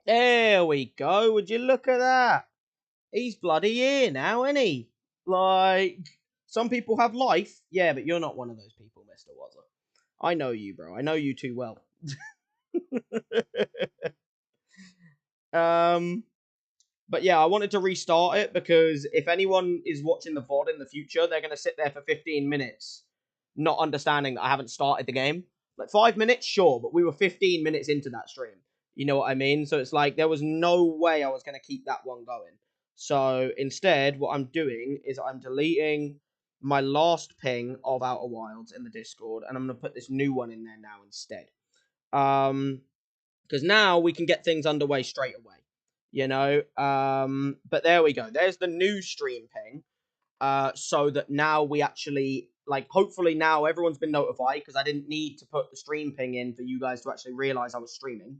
There we go. Would you look at that? He's bloody here now, isn't he? Like, some people have life. Yeah, but you're not one of those people, Mr. Wazza. I know you, bro. I know you too well. um, but yeah, I wanted to restart it because if anyone is watching the VOD in the future, they're going to sit there for 15 minutes not understanding that I haven't started the game. Like 5 minutes, sure, but we were 15 minutes into that stream. You know what I mean? So it's like there was no way I was going to keep that one going. So instead, what I'm doing is I'm deleting my last ping of Outer Wilds in the Discord, and I'm going to put this new one in there now instead. Because now we can get things underway straight away. You know, but there we go. There's the new stream ping. So that now we actually, like, hopefully now everyone's been notified because I didn't need to put the stream ping in for you guys to actually realize I was streaming.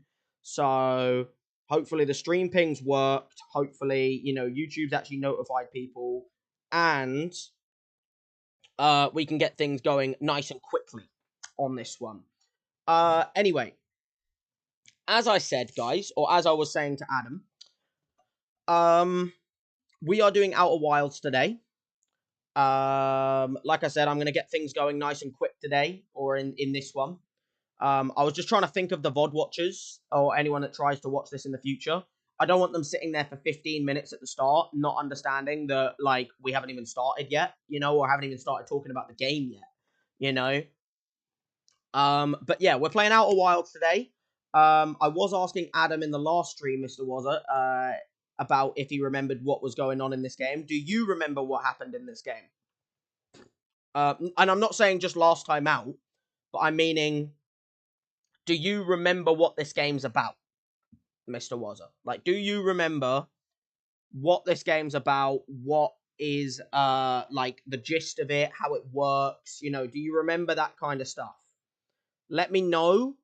So hopefully the stream pings worked. Hopefully, you know, YouTube's actually notified people, and we can get things going nice and quickly on this one. Anyway, as I said, guys, or as I was saying to Adam, we are doing Outer Wilds today. Like I said, I'm gonna get things going nice and quick today, or in this one. I was just trying to think of the VOD watchers or anyone that tries to watch this in the future. I don't want them sitting there for 15 minutes at the start, not understanding that, like, we haven't even started yet, you know, or haven't even started talking about the game yet, you know. But yeah, we're playing Outer Wilds today. I was asking Adam in the last stream, Mr. Wazza, about if he remembered what was going on in this game. Do you remember what happened in this game? And I'm not saying just last time out, but I'm meaning, do you remember what this game's about, Mr. Wazza? Like, do you remember what this game's about? What is like the gist of it, how it works? You know, do you remember that kind of stuff? Let me know,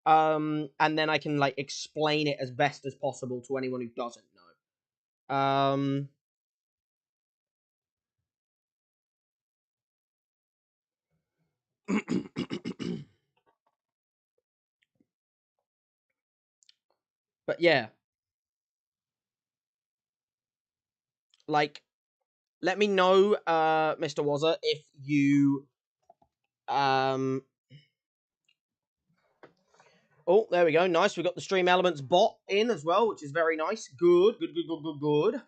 and then I can like explain it as best as possible to anyone who doesn't know. But yeah, like, let me know, Mr. Wazza, if you um. Oh, there we go. Nice. We got the Stream Elements bot in as well, which is very nice. Good, good, good, good, good, good.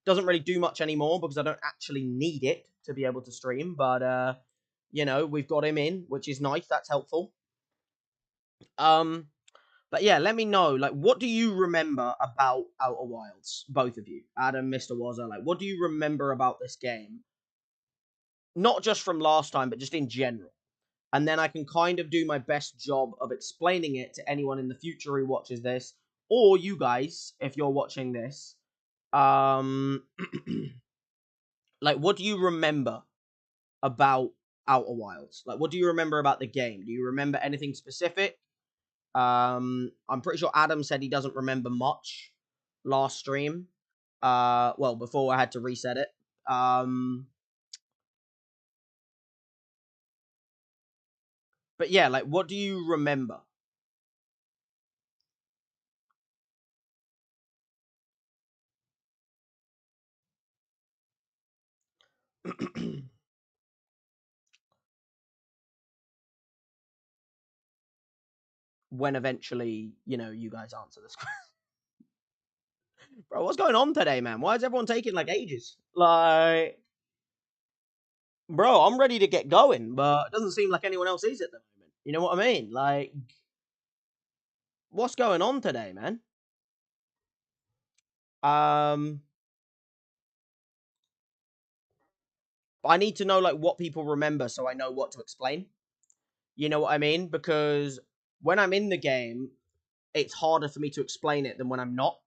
Doesn't really do much anymore because I don't actually need it to be able to stream, but you know, we've got him in, which is nice. That's helpful. But yeah, let me know, like, what do you remember about Outer Wilds, both of you, Adam, Mr. Wazza? Like, what do you remember about this game? Not just from last time, but just in general. And then I can kind of do my best job of explaining it to anyone in the future who watches this, or you guys, if you're watching this. Um, like, what do you remember about Outer Wilds? Like, what do you remember about the game? Do you remember anything specific? I'm pretty sure Adam said he doesn't remember much last stream. Well, before I had to reset it. But yeah, like, what do you remember? When eventually, you know, you guys answer this question. Bro, what's going on today, man? Why is everyone taking like ages? Like, bro, I'm ready to get going, but it doesn't seem like anyone else is at the moment. You know what I mean? Like, what's going on today, man? Um, I need to know like what people remember so I know what to explain. You know what I mean? Because when I'm in the game, it's harder for me to explain it than when I'm not.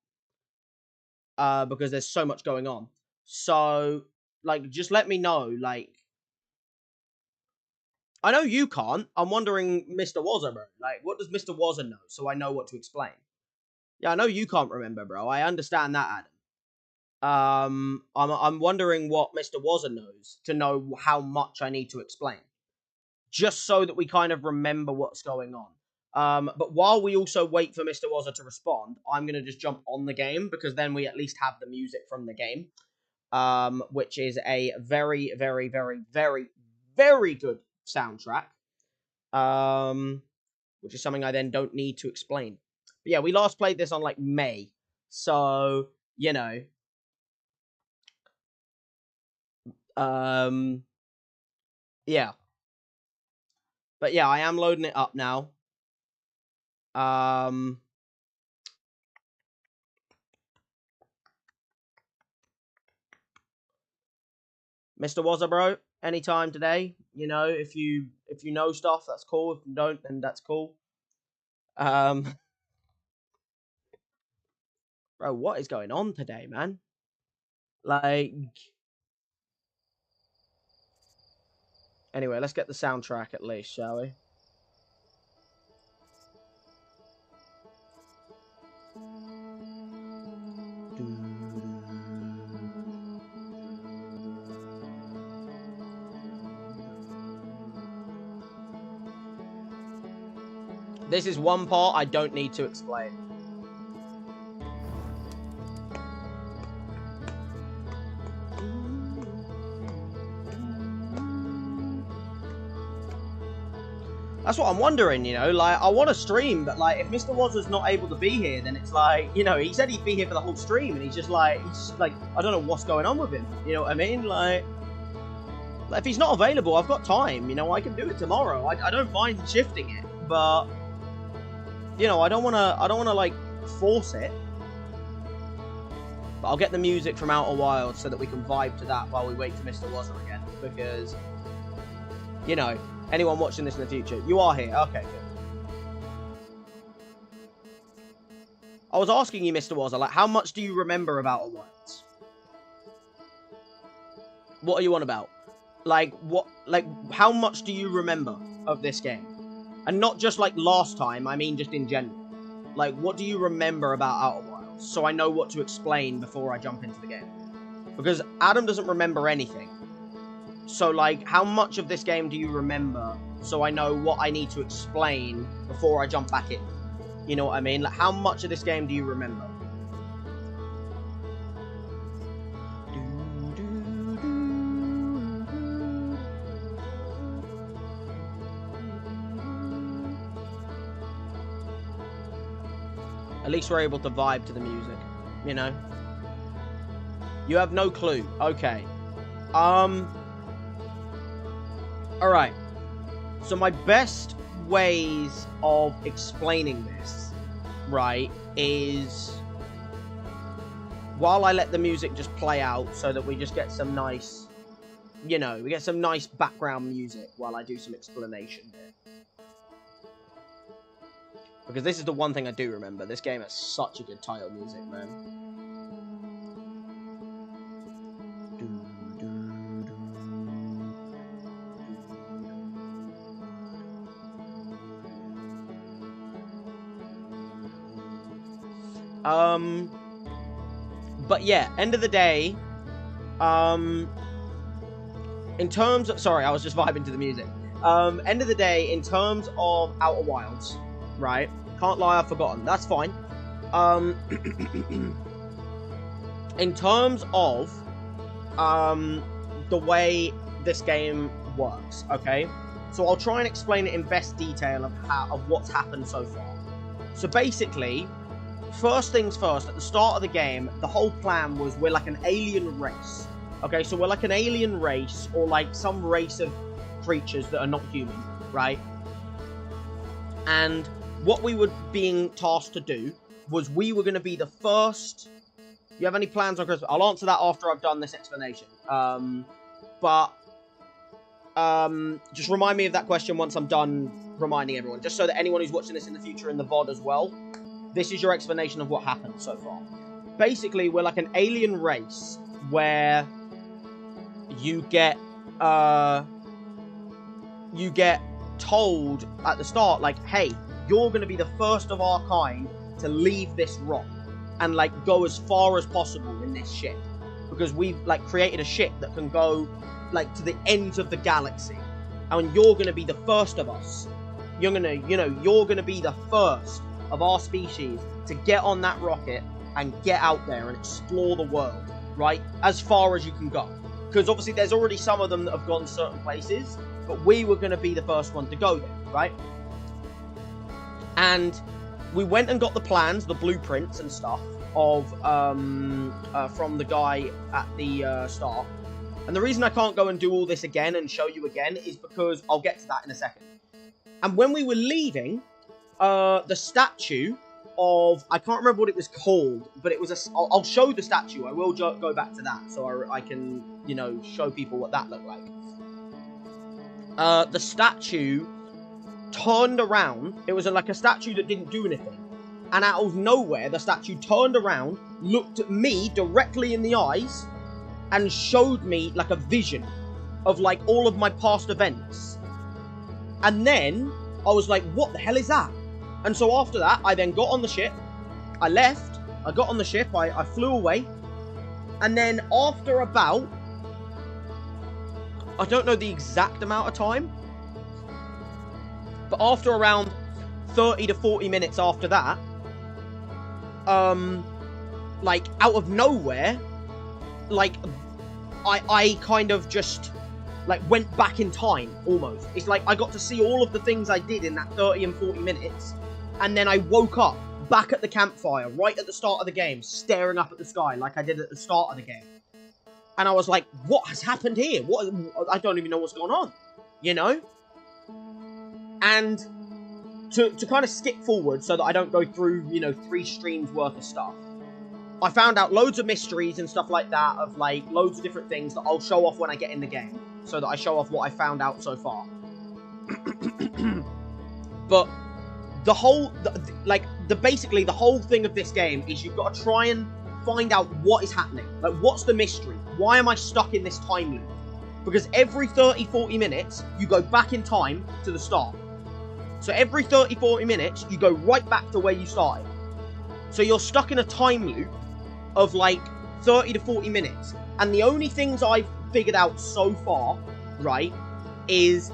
Because there's so much going on. So, like, just let me know. Like, I know you can't. I'm wondering, Mr. Wazza, bro. Like, what does Mr. Wazza know so I know what to explain? Yeah, I know you can't remember, bro. I understand that, Adam. I'm wondering what Mr. Wazza knows to know how much I need to explain, just so that we kind of remember what's going on. But while we also wait for Mr. Wazza to respond, I'm going to just jump on the game, because then we at least have the music from the game, which is a very, very, very, very, very good soundtrack, which is something I then don't need to explain. But yeah, we last played this on, like, May, so, you know, yeah. But yeah, I am loading it up now. Mr. Wazza, bro, anytime today. You know, if you know stuff, that's cool. If you don't, then that's cool. Bro, what is going on today, man? Like, anyway, let's get the soundtrack at least, shall we? This is one part I don't need to explain. That's what I'm wondering, you know, like, I want to stream, but, like, if Mr. Wazza's not able to be here, then it's like, you know, he said he'd be here for the whole stream, and he's just like, I don't know what's going on with him, you know what I mean? Like, if he's not available, I've got time, you know, I can do it tomorrow, I don't mind shifting it, but, you know, I don't want to, like, force it, but I'll get the music from Outer Wilds so that we can vibe to that while we wait for Mr. Wazza again, because, you know, anyone watching this in the future, you are here. Okay, good. I was asking you, Mr. Wazza, like, how much do you remember about Outer Wilds? What are you on about? Like, how much do you remember of this game? And not just, like, last time, I mean just in general. Like, what do you remember about Outer Wilds? So I know what to explain before I jump into the game. Because Adam doesn't remember anything. So, like, how much of this game do you remember so I know what I need to explain before I jump back in? You know what I mean? Like, how much of this game do you remember? At least we're able to vibe to the music, you know? You have no clue. Okay. Alright, so my best ways of explaining this, right, is while I let the music just play out so that we just get some nice, you know, we get some nice background music while I do some explanation here. Because this is the one thing I do remember. This game has such a good title music, man. But yeah, end of the day, in terms of, sorry, I was just vibing to the music. End of the day, in terms of Outer Wilds, right? Can't lie, I've forgotten. That's fine. In terms of, the way this game works, okay? So I'll try and explain it in best detail of what's happened so far. So basically, first things first, at the start of the game, the whole plan was we're like an alien race. Okay, so we're like an alien race, or like some race of creatures that are not human, right? And what we were being tasked to do was we were going to be the first... You have any plans on Christmas? I'll answer that after I've done this explanation. Just remind me of that question once I'm done reminding everyone, just so that anyone who's watching this in the future in the VOD as well, this is your explanation of what happened so far. Basically, we're like an alien race where you get told at the start, like, hey, you're going to be the first of our kind to leave this rock and, like, go as far as possible in this ship. Because we've, like, created a ship that can go, like, to the ends of the galaxy. And you're going to be the first of us you're gonna be the first of our species to get on that rocket and get out there and explore the world, right? As far as you can go. Because obviously there's already some of them that have gone certain places, but we were going to be the first one to go there, right? And we went and got the plans, the blueprints and stuff of from the guy at the start. And the reason I can't go and do all this again and show you again is because I'll get to that in a second. And when we were leaving, the statue of, I can't remember what it was called, but it was I'll show the statue. I will go back to that so I can, show people what that looked like. The statue turned around. It was like a statue that didn't do anything. And out of nowhere, the statue turned around, looked at me directly in the eyes, and showed me like a vision of like all of my past events. And then I was like, what the hell is that? And so after that, I then got on the ship. I left. I got on the ship. I flew away. And then after about, I don't know the exact amount of time, but after around 30 to 40 minutes after that, like out of nowhere, like I kind of just like went back in time almost. It's like I got to see all of the things I did in that 30 and 40 minutes, and then I woke up back at the campfire right at the start of the game, staring up at the sky like I did at the start of the game. And I was like, what has happened here? I don't even know what's going on, And to kind of skip forward so that I don't go through, 3 streams worth of stuff, I found out loads of mysteries and stuff like that, of like loads of different things that I'll show off when I get in the game, so that I show off what I found out so far. But the whole, basically the whole thing of this game is you've got to try and find out what is happening. Like, what's the mystery? Why am I stuck in this time loop? Because every 30, 40 minutes, you go back in time to the start. So every 30, 40 minutes, you go right back to where you started. So you're stuck in a time loop of like 30 to 40 minutes. And the only things I've figured out so far, right, is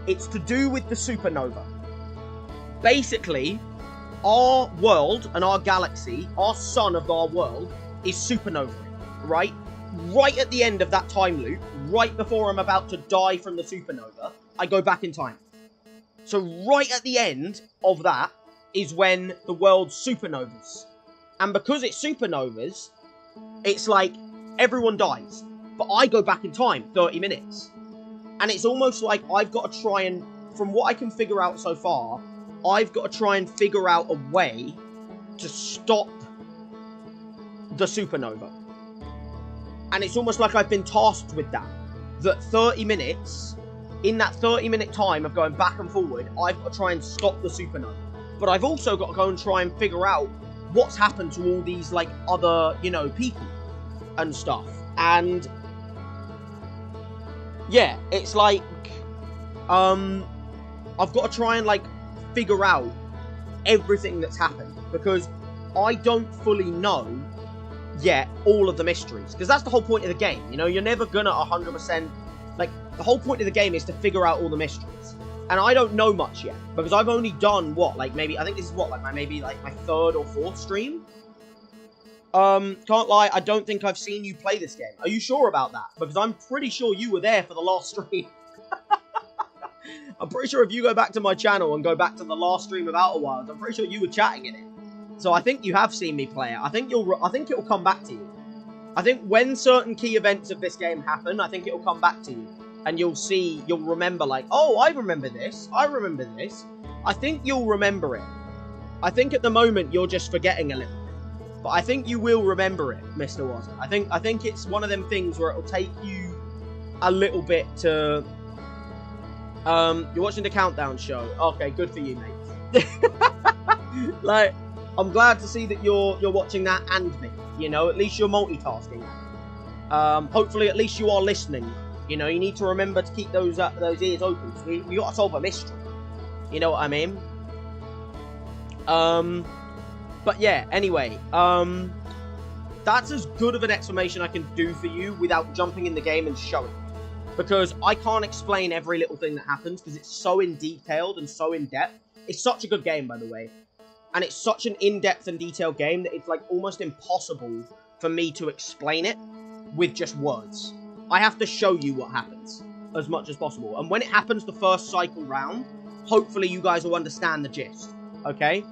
it's to do with the supernova. Basically, our world and our galaxy, our sun of our world, is supernova, right? Right at the end of that time loop, right before I'm about to die from the supernova, I go back in time. So right at the end of that is when the world supernovas. And because it's supernovas, it's like everyone dies. But I go back in time 30 minutes. And it's almost like I've got to try and, from what I can figure out so far, I've got to try and figure out a way to stop the supernova. And it's almost like I've been tasked with that. That 30 minutes, in that 30-minute time of going back and forward, I've got to try and stop the supernova. But I've also got to go and try and figure out what's happened to all these, like, other, people and stuff. And yeah, it's like, I've got to try and, like, figure out everything that's happened, because I don't fully know yet all of the mysteries, because that's the whole point of the game. You're never gonna 100%, like, the whole point of the game is to figure out all the mysteries, and I don't know much yet, because I've only done what, like, maybe, I think this is what, like, my 3rd or 4th stream. Can't lie, I don't think I've seen you play this game. Are you sure about that? Because I'm pretty sure you were there for the last stream. I'm pretty sure if you go back to my channel and go back to the last stream of Outer Wilds, I'm pretty sure you were chatting in it. So I think you have seen me play it. I think it'll come back to you. I think when certain key events of this game happen, I think it'll come back to you. And you'll remember, like, oh, I remember this. I remember this. I think you'll remember it. I think at the moment you're just forgetting a little bit. But I think you will remember it, Mr. Wazza. I think it's one of them things where it'll take you a little bit to... you're watching the Countdown show. Okay, good for you, mate. Like, I'm glad to see that you're watching that and me. At least you're multitasking. Hopefully, at least you are listening. You need to remember to keep those ears open. So we got to solve a mystery. You know what I mean? But yeah. Anyway, that's as good of an explanation I can do for you without jumping in the game and showing. because I can't explain every little thing that happens because it's so in detailed and so in depth. It's such a good game, by the way, and it's such an in-depth and detailed game that it's like almost impossible for me to explain it with just words. I have to show you what happens as much as possible, and when it happens the first cycle round, hopefully you guys will understand the gist. Okay.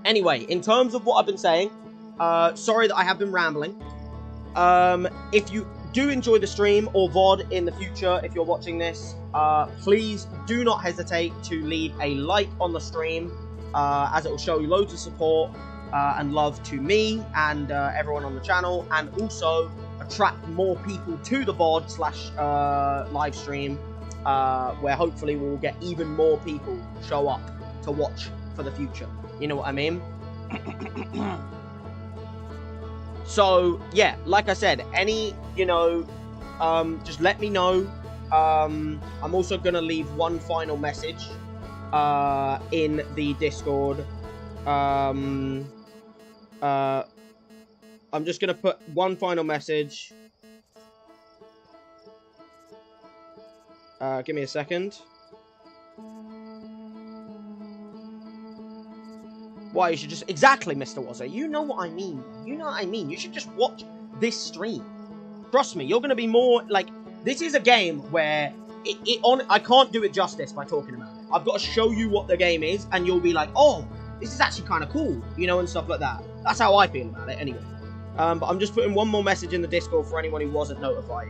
Anyway, in terms of what I've been saying, sorry that I have been rambling. If you do enjoy the stream or VOD in the future, if you're watching this, please do not hesitate to leave a like on the stream, as it will show you loads of support and love to me and everyone on the channel, and also attract more people to the VOD slash live stream, where hopefully we'll get even more people show up to watch for the future. You know what I mean? So, yeah, like I said, any, you know, just let me know. I'm also going to leave one final message in the Discord. I'm just going to put one final message. Give me a second. Why, you should just... Exactly, Mr. Wazza. You know what I mean. You know what I mean. You should just watch this stream. Trust me, you're going to be more... Like, this is a game where... I can't do it justice by talking about it. I've got to show you what the game is, and you'll be like, oh, this is actually kind of cool, you know, and stuff like that. That's how I feel about it, anyway. But I'm just putting one more message in the Discord for anyone who wasn't notified.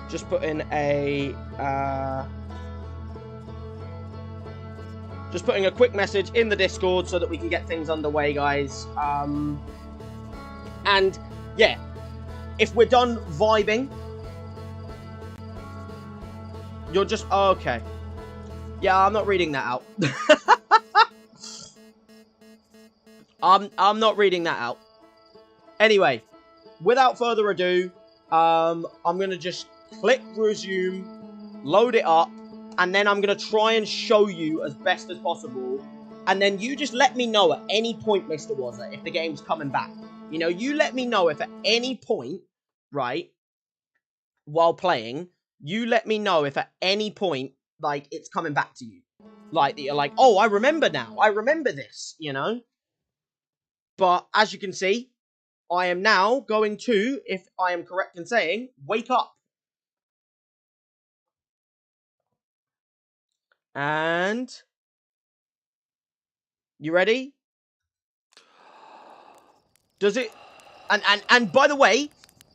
Just putting a just putting a quick message in the Discord so that we can get things underway, guys. And yeah, if we're done vibing, you're just okay. Yeah, I'm not reading that out. I'm not reading that out. Anyway, without further ado, I'm gonna just click resume, load it up, and then I'm going to try and show you as best as possible. And then you just let me know at any point, Mr. Wazza, if the game's coming back. You know, you let me know if at any point, right, while playing, you let me know if at any point, like, it's coming back to you. Like, you're like, oh, I remember now. I remember this, you know. But as you can see, I am now going to, if I am correct in saying, wake up. And you ready? Does it? And by the way,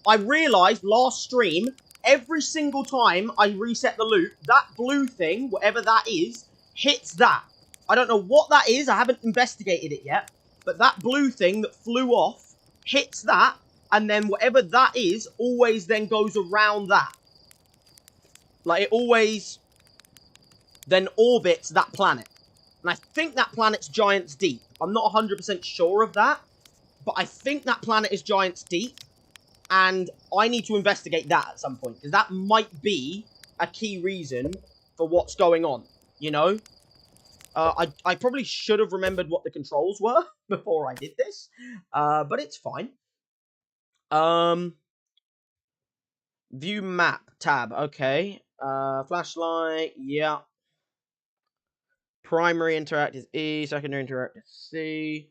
I realized last stream, every single time I reset the loop, that blue thing, whatever that is, hits that. I don't know what that is. I haven't investigated it yet. But that blue thing that flew off hits that, and then whatever that is always then goes around that. Like, it always then orbits that planet. And I think that planet's Giant's Deep. I'm not 100% sure of that, but I think that planet is Giant's Deep, and I need to investigate that at some point, because that might be a key reason for what's going on, you know? I probably should have remembered what the controls were before I did this, but it's fine. View map tab, okay. Flashlight, yeah. Primary interact is E, secondary interact is C.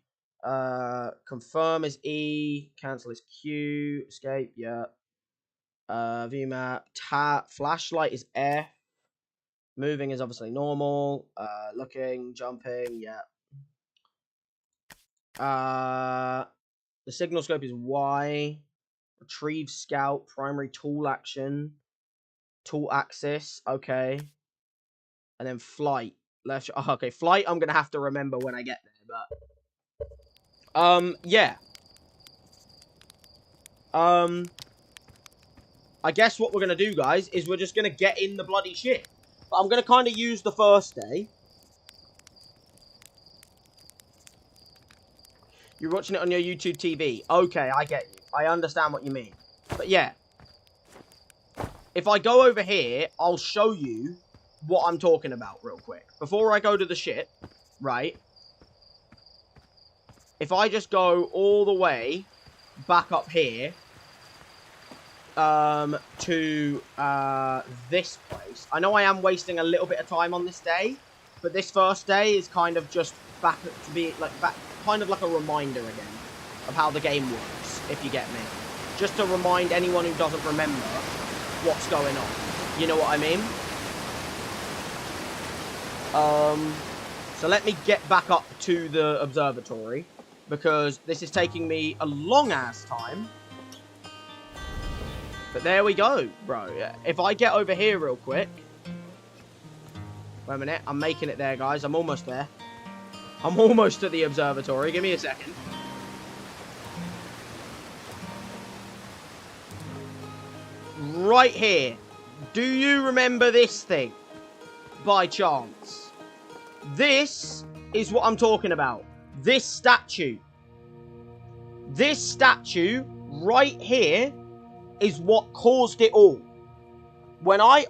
Confirm is E, cancel is Q, escape, yeah. View map, tab, flashlight is F. Moving is obviously normal. Looking, jumping, yeah. The signal scope is Y. Retrieve scout, primary tool action. Tool axis, okay. And then flight. Left, oh, okay, flight I'm gonna have to remember when I get there, but yeah. I guess what we're gonna do, guys, is we're just gonna get in the bloody shit. But I'm gonna kind of use the first day. You're watching it on your YouTube TV. Okay, I get you. I understand what you mean. But yeah. If I go over here, I'll show you what I'm talking about real quick. Before I go to the ship, right? If I just go all the way back up here to this place. I know I am wasting a little bit of time on this day, but this first day is kind of just back to be like kind of like a reminder again of how the game works, if you get me. Just to remind anyone who doesn't remember what's going on. You know what I mean? So let me get back up to the observatory, because this is taking me a long-ass time. But there we go, bro. If I get over here real quick... Wait a minute. I'm making it there, guys. I'm almost there. I'm almost at the observatory. Give me a second. Right here. Do you remember this thing? By chance. This is what I'm talking about. This statue. This statue right here is what caused it all. When I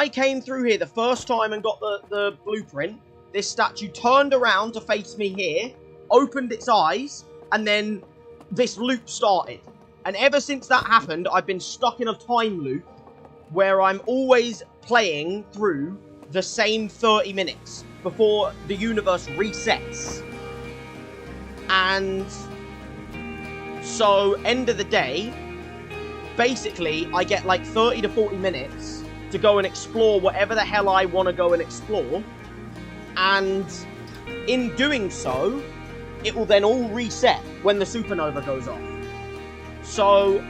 came through here the first time and got the blueprint, this statue turned around to face me here, opened its eyes, and then this loop started. And ever since that happened, I've been stuck in a time loop where I'm always playing through the same 30 minutes before the universe resets. And so, end of the day, basically, I get like 30 to 40 minutes to go and explore whatever the hell I want to go and explore. And in doing so, it will then all reset when the supernova goes off. So,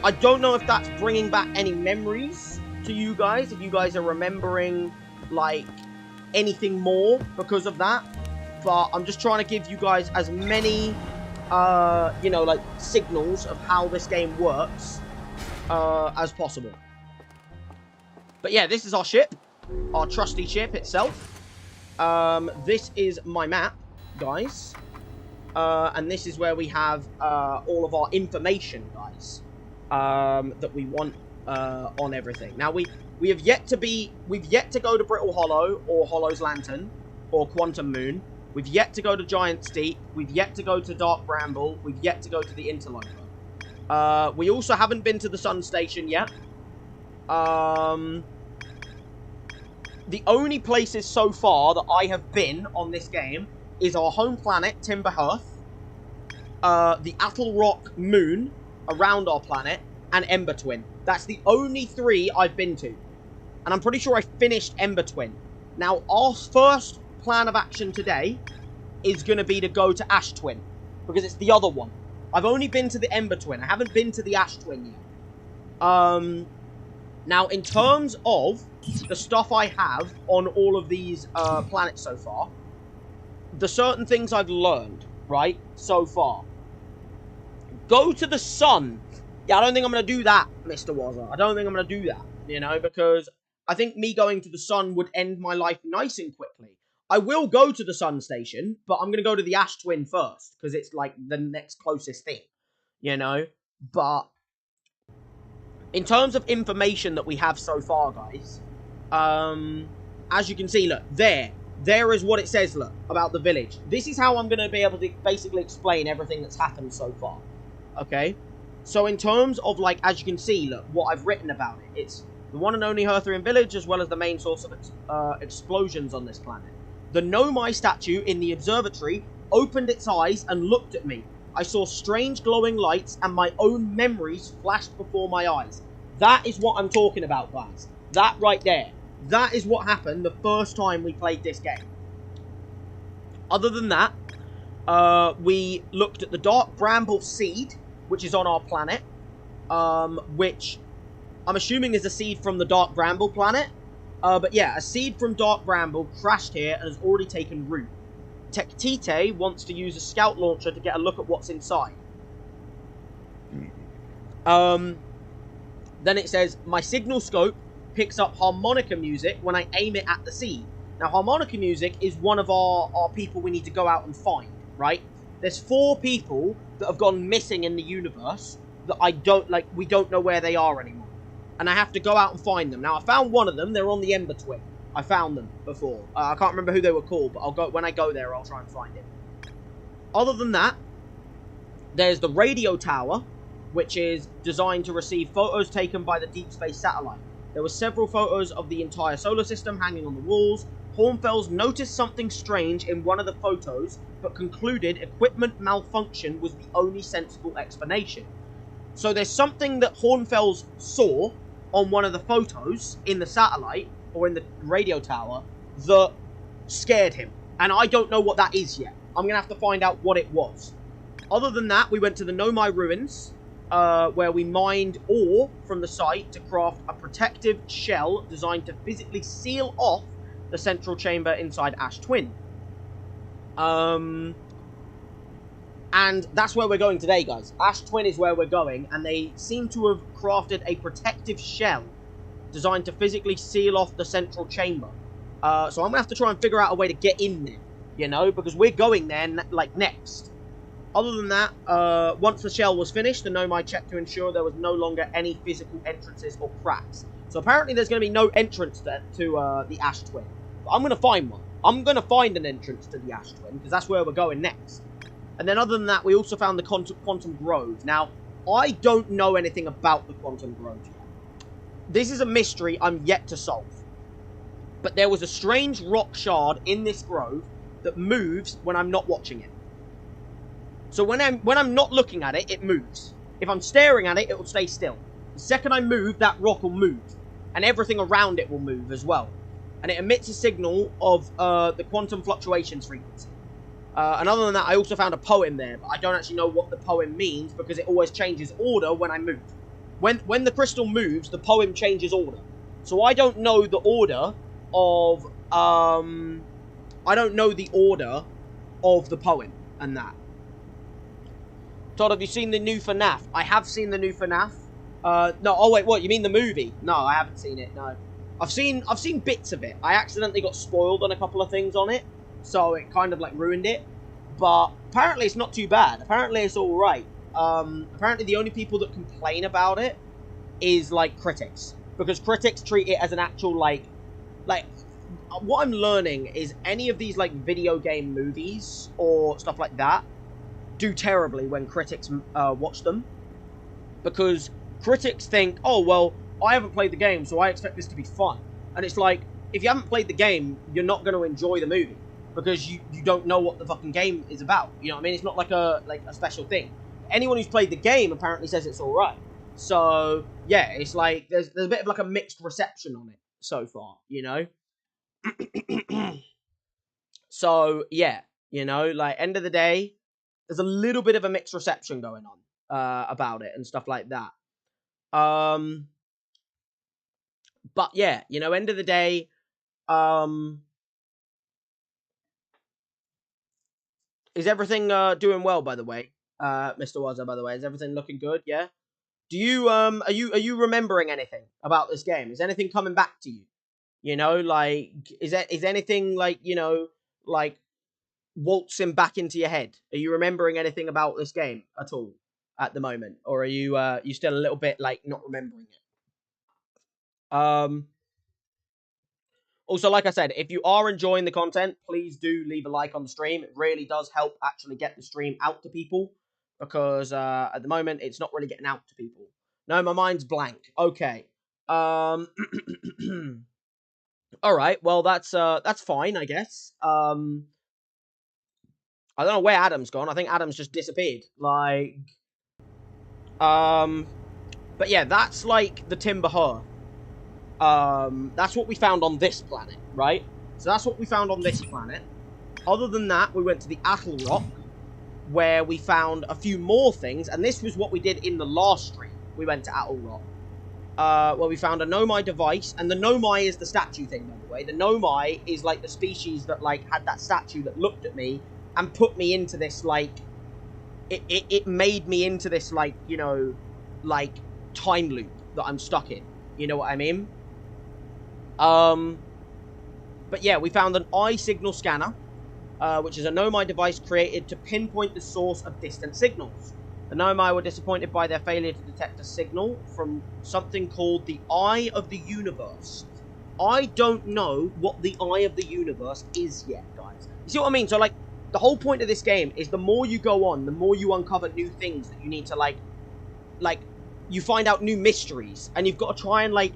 I don't know if that's bringing back any memories to you guys, if you guys are remembering, like, anything more because of that. But I'm just trying to give you guys as many, you know, like, signals of how this game works as possible. But yeah, this is our ship, our trusty ship itself. This is my map, guys. And this is where we have all of our information, guys, that we want on everything. Now, we've yet to go to Brittle Hollow, or Hollow's Lantern, or Quantum Moon. We've yet to go to Giant's Deep. We've yet to go to Dark Bramble. We've yet to go to the Interloper. We also haven't been to the Sun Station yet. The only places so far that I have been on this game is our home planet, Timberhearth, the Attlerock Moon around our planet, and Ember Twin. That's the only 3 I've been to. And I'm pretty sure I finished Ember Twin. Now, our first plan of action today is going to be to go to Ash Twin, because it's the other one. I've only been to the Ember Twin. I haven't been to the Ash Twin yet. Now, in terms of the stuff I have on all of these planets so far, the certain things I've learned, right, so far. Go to the sun. Yeah, I don't think I'm going to do that, Mr. Wazza. I don't think I'm going to do that, you know, because I think me going to the sun would end my life nice and quickly. I will go to the Sun Station, but I'm going to go to the Ash Twin first, because it's, like, the next closest thing, you know? But in terms of information that we have so far, guys, as you can see, look, there is what it says, look, about the village. This is how I'm going to be able to basically explain everything that's happened so far, okay? So in terms of, like, as you can see, look, what I've written about it, it's the one and only Hearthrian village, as well as the main source of explosions on this planet. The Nomai statue in the observatory opened its eyes and looked at me. I saw strange glowing lights and my own memories flashed before my eyes. That is what I'm talking about, guys. That right there. That is what happened the first time we played this game. Other than that, we looked at the Dark Bramble Seed, which is on our planet, which I'm assuming is a seed from the Dark Bramble planet. But yeah, a seed from Dark Bramble crashed here and has already taken root. Tektite wants to use a scout launcher to get a look at what's inside. Then it says, my signal scope picks up harmonica music when I aim it at the seed. Now, harmonica music is one of our people we need to go out and find, right? There's 4 people that have gone missing in the universe that we don't know where they are anymore. and I have to go out and find them. Now, I found one of them. They're on the Ember Twin. I found them before. I can't remember who they were called, but when I go there, I'll try and find it. Other than that, there's the radio tower, which is designed to receive photos taken by the deep space satellite. There were several photos of the entire solar system hanging on the walls. Hornfels noticed something strange in one of the photos, but concluded equipment malfunction was the only sensible explanation. So there's something that Hornfels saw on one of the photos in the satellite, or in the radio tower, that scared him. And I don't know what that is yet. I'm going to have to find out what it was. Other than that, we went to the Nomai ruins, where we mined ore from the site to craft a protective shell designed to physically seal off the central chamber inside Ash Twin. And that's where we're going today, guys. Ash Twin is where we're going, and they seem to have crafted a protective shell designed to physically seal off the central chamber. So I'm going to have to try and figure out a way to get in there, you know, because we're going there, like, next. Other than that, once the shell was finished, the Nomai checked to ensure there was no longer any physical entrances or cracks. So apparently there's going to be no entrance to the Ash Twin. But I'm going to find one. I'm going to find an entrance to the Ash Twin, because that's where we're going next. And then other than that, we also found the Quantum Grove. Now, I don't know anything about the Quantum Grove yet. This is a mystery I'm yet to solve. But there was a strange rock shard in this grove that moves when I'm not watching it. So when I'm not looking at it, it moves. If I'm staring at it, it will stay still. The second I move, that rock will move. And everything around it will move as well. And it emits a signal of the quantum fluctuations frequency. And other than that, I also found a poem there, but I don't actually know what the poem means because it always changes order when I move. When the crystal moves, the poem changes order. So I don't know the order of the poem and that. Todd, have you seen the new FNAF? I have seen the new FNAF. No, oh wait, what? You mean the movie? No, I haven't seen it. No, I've seen bits of it. I accidentally got spoiled on a couple of things on it, so it kind of like ruined it. But apparently it's not too bad. Apparently it's all right. Apparently the only people that complain about it is like critics, because critics treat it as an actual like what I'm learning is any of these like video game movies or stuff like that do terribly when critics watch them, because critics think, oh well, I haven't played the game, so I expect this to be fun. And it's like, if you haven't played the game, you're not going to enjoy the movie because you don't know what the fucking game is about. You know what I mean? It's not like a special thing. Anyone who's played the game apparently says it's all right. So yeah, it's like there's a bit of like a mixed reception on it so far, you know. So yeah, you know, like end of the day, there's a little bit of a mixed reception going on about it and stuff like that. But yeah, you know, end of the day, is everything doing well, by the way, Mr. Wazza, by the way? Is everything looking good? Yeah. Do you are you remembering anything about this game? Is anything coming back to you? You know, like is anything like, you know, like waltzing back into your head? Are you remembering anything about this game at all at the moment, or are you still a little bit like not remembering it? Also, like I said, if you are enjoying the content, please do leave a like on the stream. It really does help actually get the stream out to people, because at the moment it's not really getting out to people. No, my mind's blank. Okay. All right. Well, that's fine, I guess. I don't know where Adam's gone. I think Adam's just disappeared. Like, but yeah, that's like the Timber Hearth. That's what we found on this planet, right? So that's what we found on this planet. Other than that, we went to the Atl Rock, where we found a few more things, and this was what we did in the last stream. We went to Atl Rock, where we found a Nomai device, and the Nomai is the statue thing, by the way. The Nomai is like the species that like had that statue that looked at me and put me into this like, it made me into this like, you know, like time loop that I'm stuck in. You know what I mean? But yeah, we found an eye signal scanner, which is a Nomai device created to pinpoint the source of distant signals. The Nomai were disappointed by their failure to detect a signal from something called the Eye of the Universe. I don't know what the Eye of the Universe is yet, guys. You see what I mean? So, like, the whole point of this game is the more you go on, the more you uncover new things that you need to, like, you find out new mysteries, and you've got to try and, like,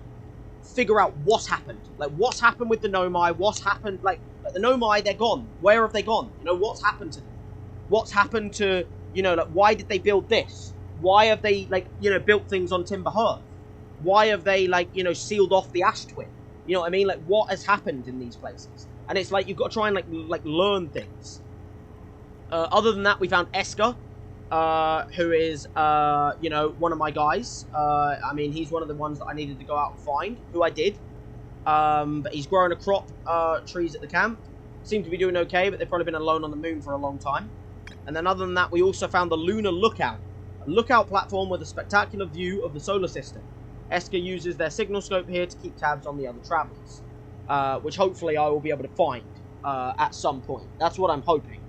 figure out what's happened. Like, what's happened with the Nomai, what's happened, like the Nomai, they're gone. Where have they gone? You know, what's happened to them? What's happened to, you know, like, why did they build this? Why have they, like, you know, built things on Timber Hearth? Why have they, like, you know, sealed off the Ash Twin? You know what I mean? Like, what has happened in these places? And it's like, you've got to try and, like learn things. Other than that, we found Esker, who is, you know, one of my guys. I mean, he's one of the ones that I needed to go out and find, who I did. But he's growing a crop, trees at the camp. Seem to be doing okay, but they've probably been alone on the moon for a long time. And then other than that, we also found the Lunar Lookout, a lookout platform with a spectacular view of the solar system. Esker uses their signal scope here to keep tabs on the other travelers, which hopefully I will be able to find at some point. That's what I'm hoping.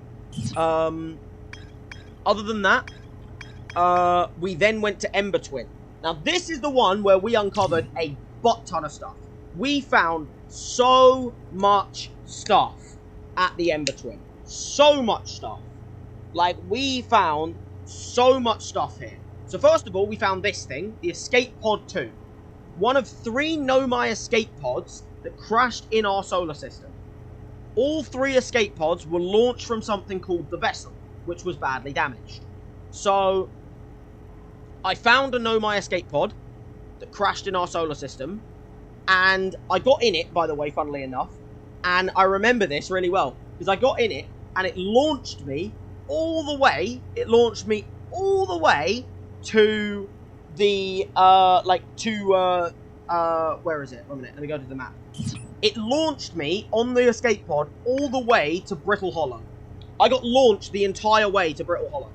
Other than that, we then went to Ember Twin. Now, this is the one where we uncovered a butt ton of stuff. We found so much stuff at the Ember Twin. So much stuff. Like, we found so much stuff here. So, first of all, we found this thing, the Escape Pod 2. One of 3 Nomai escape pods that crashed in our solar system. All 3 escape pods were launched from something called the Vessel, which was badly damaged. So, I found a Nomai escape pod that crashed in our solar system, and I got in it, by the way, funnily enough, and I remember this really well, because I got in it, and it launched me all the way to the, where is it? 1 minute, let me go to the map. It launched me on the escape pod all the way to Brittle Hollow. I got launched the entire way to Brittle Hollow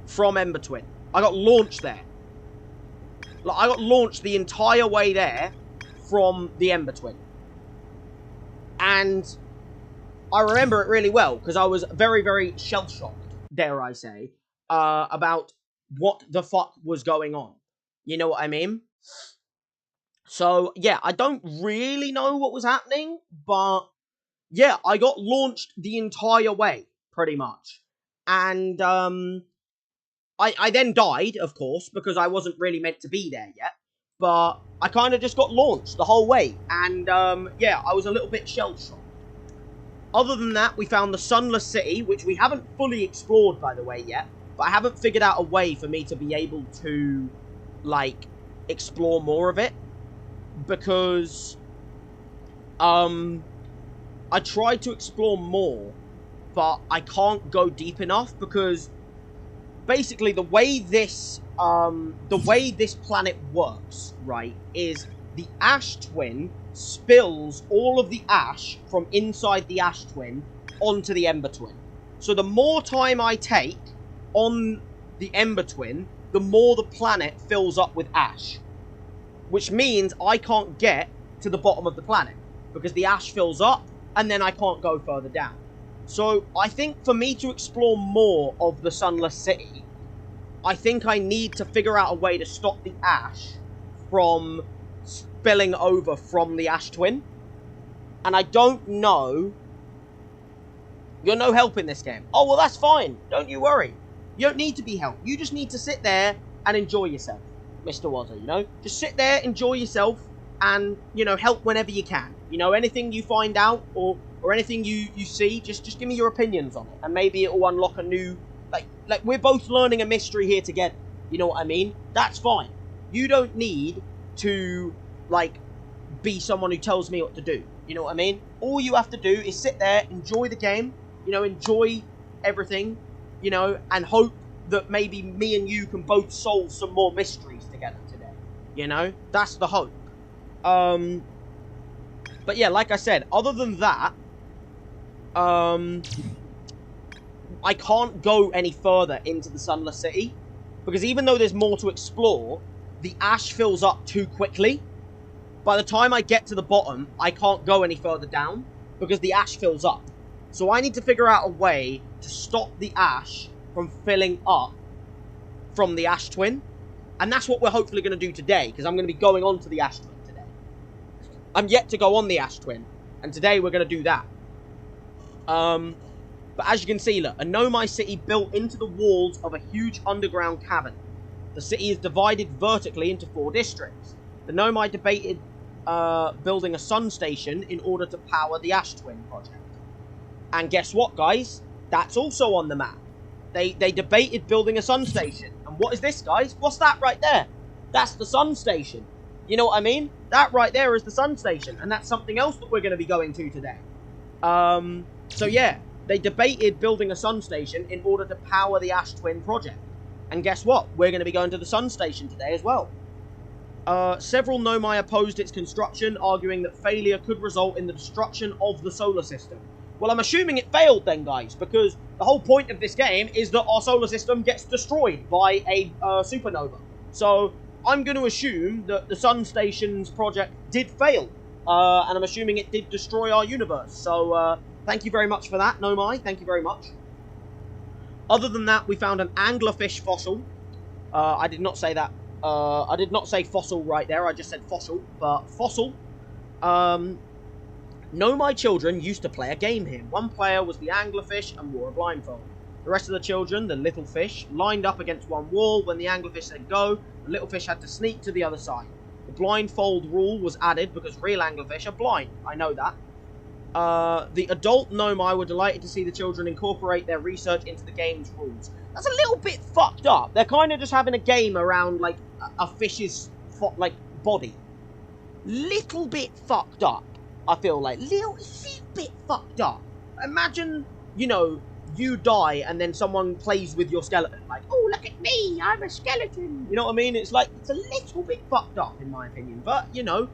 from Ember Twin. I got launched there. Like, I got launched the entire way there from the Ember Twin. And I remember it really well, because I was very, very shell-shocked, dare I say, about what the fuck was going on. You know what I mean? So, yeah, I don't really know what was happening, but, yeah, I got launched the entire way, pretty much. And, I then died, of course, because I wasn't really meant to be there yet. But I kind of just got launched the whole way. And, yeah, I was a little bit shell-shocked. Other than that, we found the Sunless City, which we haven't fully explored, by the way, yet. But I haven't figured out a way for me to be able to, like, explore more of it. Because, I tried to explore more, but I can't go deep enough, because basically the way this planet works, right, is the Ash Twin spills all of the ash from inside the Ash Twin onto the Ember Twin. So the more time I take on the Ember Twin, the more the planet fills up with ash. Which means I can't get to the bottom of the planet, because the ash fills up, and then I can't go further down. So, I think for me to explore more of the Sunless City, I think I need to figure out a way to stop the ash from spilling over from the Ash Twin. And I don't know... You're no help in this game. Oh, well, that's fine. Don't you worry. You don't need to be helped. You just need to sit there and enjoy yourself, Mr. Wazza, you know? Just sit there, enjoy yourself, and, you know, help whenever you can. You know, anything you find out, or anything you see, just give me your opinions on it. And maybe it will unlock a new... Like, we're both learning a mystery here together. You know what I mean? That's fine. You don't need to, like, be someone who tells me what to do. You know what I mean? All you have to do is sit there, enjoy the game, you know, enjoy everything, you know, and hope that maybe me and you can both solve some more mysteries together today. You know? That's the hope. But yeah, like I said, other than that, I can't go any further into the Sunless City, because even though there's more to explore, the ash fills up too quickly. By the time I get to the bottom, I can't go any further down, because the ash fills up. So I need to figure out a way to stop the ash from filling up from the Ash Twin. And that's what we're hopefully going to do today, because I'm going to be going on to the Ash Twin today. I'm yet to go on the Ash Twin, and today we're going to do that. But as you can see, look, a Nomai city built into the walls of a huge underground cavern. The city is divided vertically into 4 districts. The Nomai debated building a sun station in order to power the Ash Twin project. And guess what, guys? That's also on the map. They debated building a sun station. And what is this, guys? What's that right there? That's the sun station. You know what I mean? That right there is the sun station. And that's something else that we're going to be going to today. So yeah, they debated building a sun station in order to power the Ash Twin project. And guess what? We're going to be going to the sun station today as well. Several Nomai opposed its construction, arguing that failure could result in the destruction of the solar system. Well, I'm assuming it failed then, guys, because the whole point of this game is that our solar system gets destroyed by a supernova. So I'm going to assume that the sun station's project did fail, and I'm assuming it did destroy our universe. So thank you very much for that, Nomai. Thank you very much. Other than that, we found an anglerfish fossil. I did not say that. I did not say fossil right there. I just said fossil, but fossil. Nomai children used to play a game here. One player was the anglerfish and wore a blindfold. The rest of the children, the little fish, lined up against one wall. When the anglerfish said go, the little fish had to sneak to the other side. The blindfold rule was added because real anglerfish are blind. I know that. The adult Nomai were delighted to see the children incorporate their research into the game's rules. That's a little bit fucked up. They're kind of just having a game around, like, a fish's, like, body. Little bit fucked up, I feel like. Little bit fucked up. Imagine, you know, you die and then someone plays with your skeleton. Like, oh, look at me, I'm a skeleton. You know what I mean? It's like, it's a little bit fucked up, in my opinion. But, you know,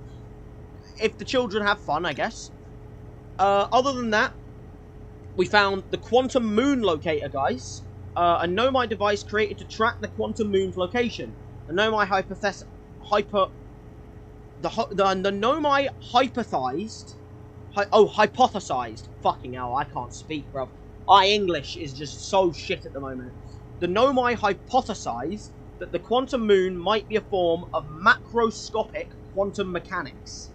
if the children have fun, I guess. Other than that, we found the Quantum Moon Locator, guys. A Nomai device created to track the Quantum Moon's location. The Nomai hypothesized. Fucking hell, I can't speak, bro. English is just so shit at the moment. The Nomai hypothesized that the Quantum Moon might be a form of macroscopic quantum mechanics.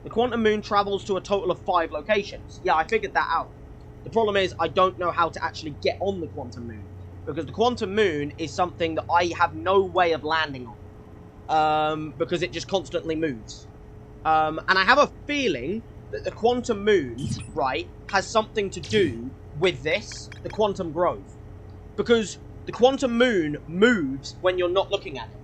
The Quantum Moon travels to a total of 5 locations. Yeah, I figured that out. The problem is, I don't know how to actually get on the Quantum Moon. Because the Quantum Moon is something that I have no way of landing on. Because it just constantly moves. And I have a feeling that the Quantum Moon, right, has something to do with this, the Quantum Grove. Because the Quantum Moon moves when you're not looking at it.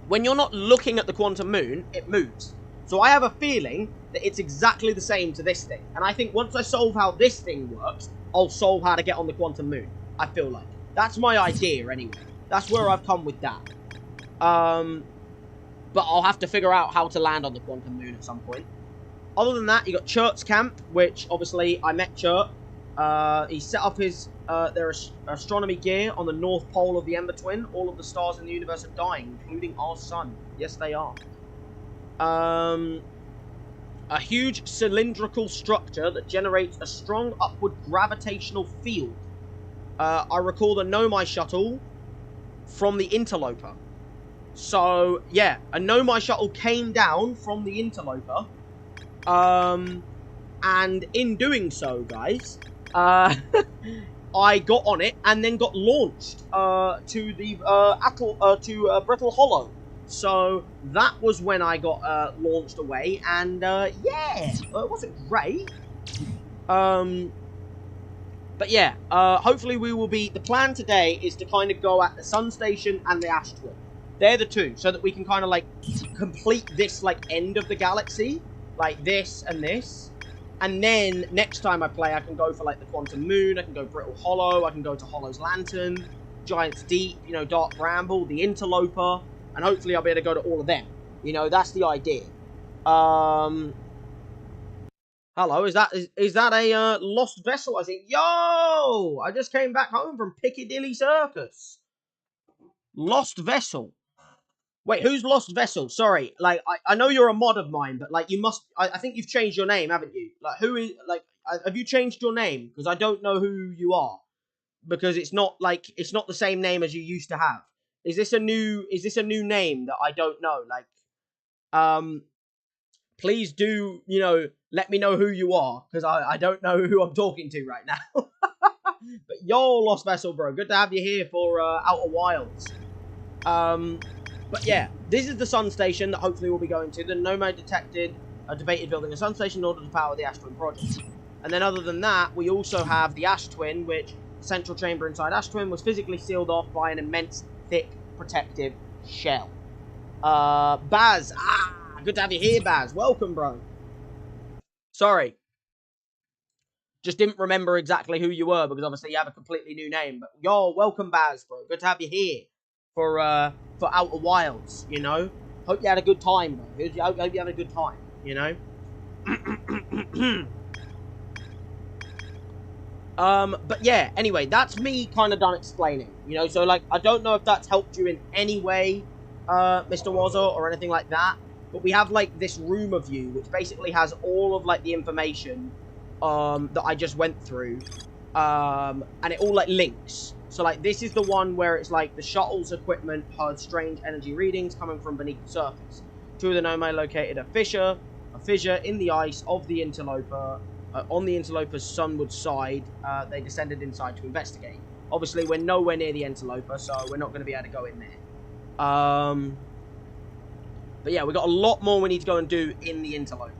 When you're not looking at the Quantum Moon, it moves. So I have a feeling that it's exactly the same to this thing. And I think once I solve how this thing works, I'll solve how to get on the Quantum Moon. I feel like. That's my idea, anyway. That's where I've come with that. But I'll have to figure out how to land on the Quantum Moon at some point. Other than that, you got Chert's camp, which, obviously, I met Chert. He set up his their astronomy gear on the North Pole of the Ember Twin. All of the stars in the universe are dying, including our sun. Yes, they are. A huge cylindrical structure that generates a strong upward gravitational field. I recall the Nomai shuttle from the Interloper. So, yeah, a Nomai shuttle came down from the Interloper. And in doing so, guys, I got on it and then got launched to the Brittle Hollow. So that was when I got launched away, and yeah, it wasn't great. But yeah, hopefully we will be. The plan today is to kind of go at the Sun Station and the Ash Twin. They're the two, so that we can kind of like complete this like end of the galaxy, like this and this. And then next time I play, I can go for like the Quantum Moon. I can go Brittle Hollow. I can go to Hollow's Lantern, Giant's Deep. You know, Dark Bramble, the Interloper. And hopefully I'll be able to go to all of them. You know, that's the idea. Hello, is that a lost vessel? I think, yo! I just came back home from Piccadilly Circus. Lost vessel. Wait, who's Lost Vessel? Sorry, like, I know you're a mod of mine, but, like, you must... I think you've changed your name, haven't you? Like, who is... Like, have you changed your name? Because I don't know who you are. Because it's not, like... It's not the same name as you used to have. Is this a new name that I don't know? Like, please do, you know, let me know who you are, because I don't know who I'm talking to right now. But yo, Lost Vessel, bro, good to have you here for Outer Wilds. But yeah, this is the sun station that hopefully we'll be going to. The Nomad debated building a sun station in order to power the Ash Twin project. And then other than that, we also have the Ash Twin, which the central chamber inside Ash Twin was physically sealed off by an immense, thick, protective shell. Baz, good to have you here, Baz. Welcome, bro. Sorry. Just didn't remember exactly who you were, because obviously you have a completely new name. But yo, welcome, Baz, bro. Good to have you here for Outer Wilds, you know? Hope you had a good time, bro. Hope you had a good time, you know? But yeah, anyway, that's me kind of done explaining, you know? So, like, I don't know if that's helped you in any way, Mr. Wazza, or anything like that. But we have, like, this room of you, which basically has all of, like, the information that I just went through, and it all, like, links. So, like, this is the one where it's, like, the shuttle's equipment heard strange energy readings coming from beneath the surface. Two of the Nomai located a fissure in the ice of the Interloper. On the Interloper's sunward side, they descended inside to investigate. Obviously, we're nowhere near the Interloper, so we're not going to be able to go in there. But yeah, we've got a lot more we need to go and do in the Interloper.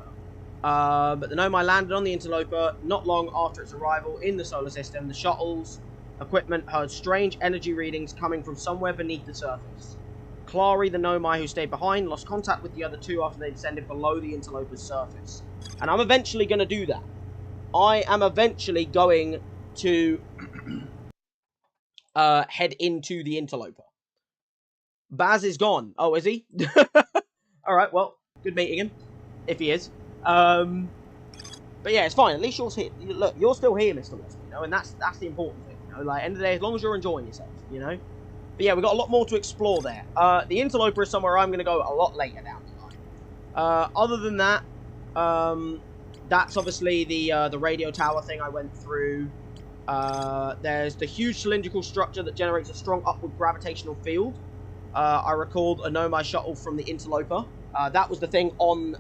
But the Nomai landed on the Interloper not long after its arrival in the solar system. The shuttle's equipment heard strange energy readings coming from somewhere beneath the surface. Clary, the Nomai who stayed behind, lost contact with the other two after they descended below the Interloper's surface. And I'm eventually going to do that. I am eventually going to head into the Interloper. Baz is gone. Oh, is he? Alright, well, good meeting him. If he is. But yeah, it's fine. At least you're here. Look, you're still here, Mr. West, you know, and that's the important thing, you know. Like, end of the day, as long as you're enjoying yourself, you know. But yeah, we've got a lot more to explore there. The Interloper is somewhere I'm going to go a lot later down the line. Other than that, that's obviously the radio tower thing I went through. There's the huge cylindrical structure that generates a strong upward gravitational field. I recalled a Nomai shuttle from the Interloper. That was the thing on,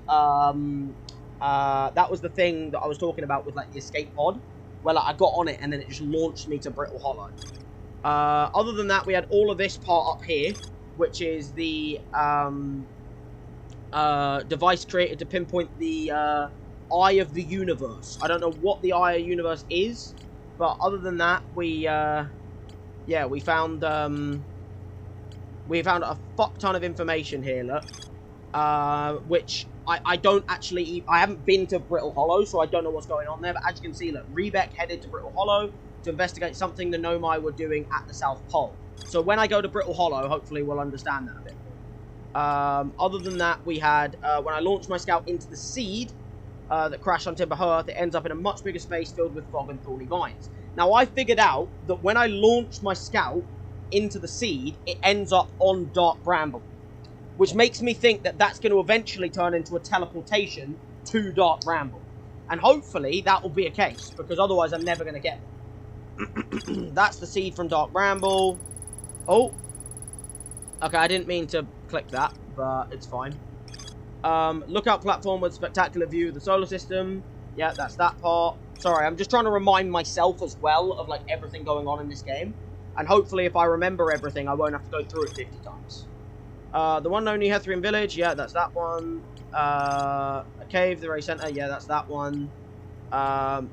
that was the thing that I was talking about with, like, the escape pod, where, like, I got on it and then it just launched me to Brittle Hollow. Other than that, we had all of this part up here, which is the, device created to pinpoint the, Eye of the Universe. I don't know what the Eye of the Universe is, but other than that, we found a fuck ton of information here, look. Which I don't actually, I haven't been to Brittle Hollow, so I don't know what's going on there, but as you can see, look, Rebek headed to Brittle Hollow to investigate something the Nomai were doing at the South Pole. So when I go to Brittle Hollow, hopefully we'll understand that a bit more. Other than that, we had, when I launched my scout into the seed, that crashed on Timber Hearth, it ends up in a much bigger space filled with fog and thorny vines. Now, I figured out that when I launched my scout into the seed, it ends up on Dark Bramble, which makes me think that that's going to eventually turn into a teleportation to Dark Bramble. And hopefully that will be a case, because otherwise I'm never going to get them. That's the seed from Dark Bramble. Oh. Okay, I didn't mean to click that, but it's fine. Lookout platform with spectacular view of the solar system. Yeah, that's that part. Sorry, I'm just trying to remind myself as well of, like, everything going on in this game. And hopefully if I remember everything, I won't have to go through it 50 times. The one known New Hethrian Village, yeah, that's that one. A cave, the Ray Center, yeah, that's that one.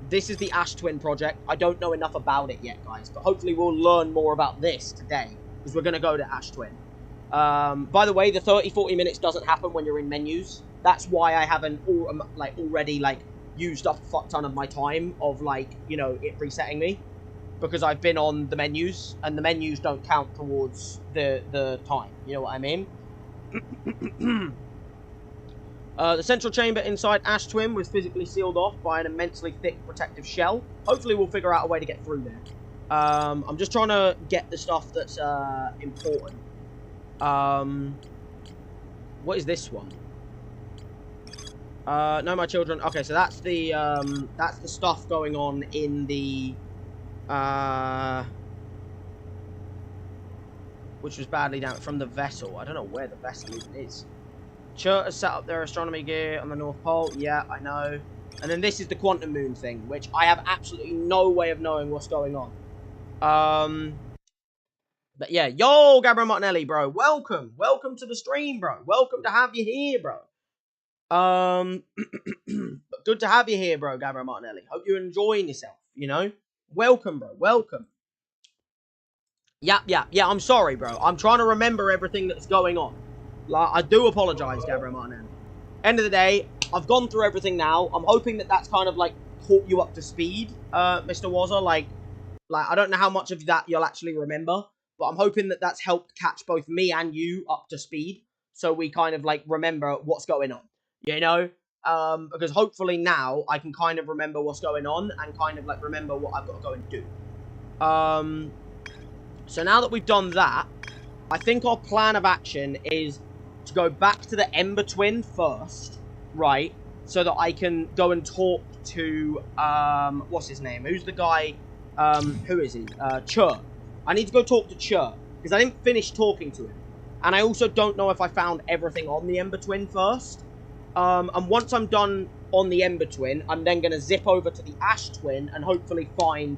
This is the Ash Twin project. I don't know enough about it yet, guys, but hopefully we'll learn more about this today, because we're going to go to Ash Twin. By the way, the 30-40 minutes doesn't happen when you're in menus. That's why I haven't already used up a fuck ton of my time of, like, you know, it resetting me, because I've been on the menus, and the menus don't count towards the time. You know what I mean? The central chamber inside Ash Twin was physically sealed off by an immensely thick protective shell. Hopefully we'll figure out a way to get through there. I'm just trying to get the stuff that's important. What is this one? No, my children. Okay, so that's the stuff going on in the which was badly damaged from the vessel. I don't know where the vessel even is. Chert has set up their astronomy gear on the North Pole. Yeah, I know. And then this is the quantum moon thing, which I have absolutely no way of knowing what's going on. But yeah, yo, Gabriel Martinelli, bro. Welcome. Welcome to the stream, bro. Welcome to have you here, bro. Good to have you here, bro, Gabriel Martinelli. Hope you're enjoying yourself, you know? Welcome, bro. Welcome. Yeah, I'm sorry, bro. I'm trying to remember everything that's going on. Like, I do apologize, Gabriel Martinelli. End of the day, I've gone through everything now. I'm hoping that that's kind of, like, caught you up to speed, Mr. Wazza. Like, I don't know how much of that you'll actually remember, but I'm hoping that that's helped catch both me and you up to speed, so we kind of, like, remember what's going on, you know? Because hopefully now I can kind of remember what's going on and kind of, like, remember what I've got to go and do. So now that we've done that, I think our plan of action is to go back to the Ember Twin first, right? So that I can go and talk to, what's his name? Who's the guy, who is he? Chur. I need to go talk to Chur, because I didn't finish talking to him. And I also don't know if I found everything on the Ember Twin first. And once I'm done on the Ember Twin, I'm then going to zip over to the Ash Twin and hopefully find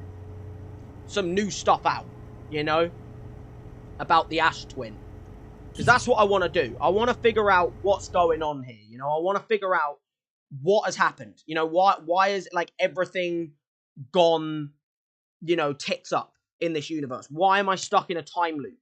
some new stuff out, you know, about the Ash Twin. Because that's what I want to do. I want to figure out what's going on here, you know. I want to figure out what has happened. You know, why is, like, everything gone, you know, tits up in this universe? Why am I stuck in a time loop?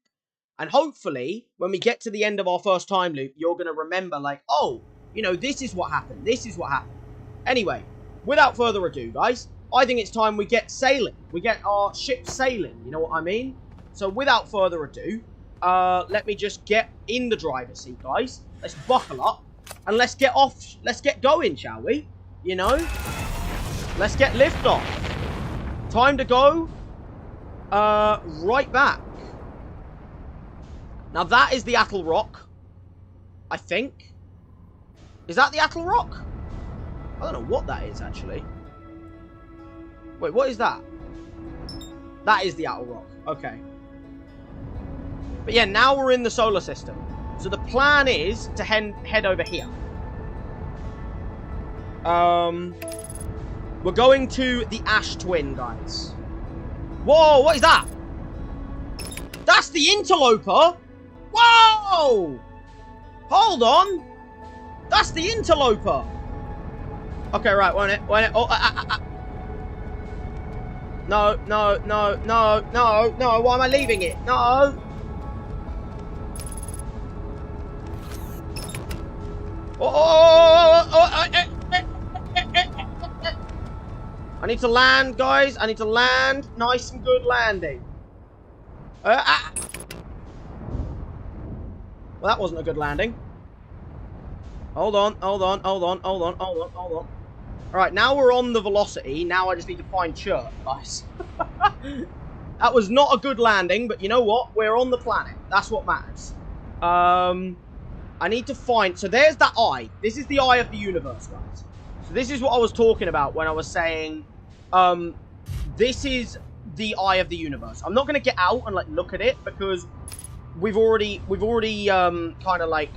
And hopefully, when we get to the end of our first time loop, you're going to remember, like, oh, you know, this is what happened. This is what happened. Anyway, without further ado, guys, I think it's time we get sailing. We get our ship sailing, you know what I mean? So without further ado, let me just get in the driver's seat, guys. Let's buckle up and let's get off. Let's get going, shall we? You know? Let's get lift off. Time to go right back. Now that is the Atl Rock, I think. Is that the Atl Rock? I don't know what that is, actually. Wait, what is that? That is the Atl Rock. Okay. But yeah, now we're in the solar system. So the plan is to head over here. We're going to the Ash Twin, guys. Whoa, what is that? That's the Interloper? Whoa! Hold on. That's the Interloper. Okay, right, won't it? Oh, No, why am I leaving it? No. I need to land, guys. I need to land. Nice and good landing. Well, that wasn't a good landing. Hold on. Alright, now we're on the velocity. Now I just need to find Chert, guys. That was not a good landing, but you know what? We're on the planet. That's what matters. I need to find... So there's that eye. This is the eye of the universe, guys. So this is what I was talking about when I was saying... this is the eye of the universe. I'm not going to get out and, like, look at it, because we've already kind of, like,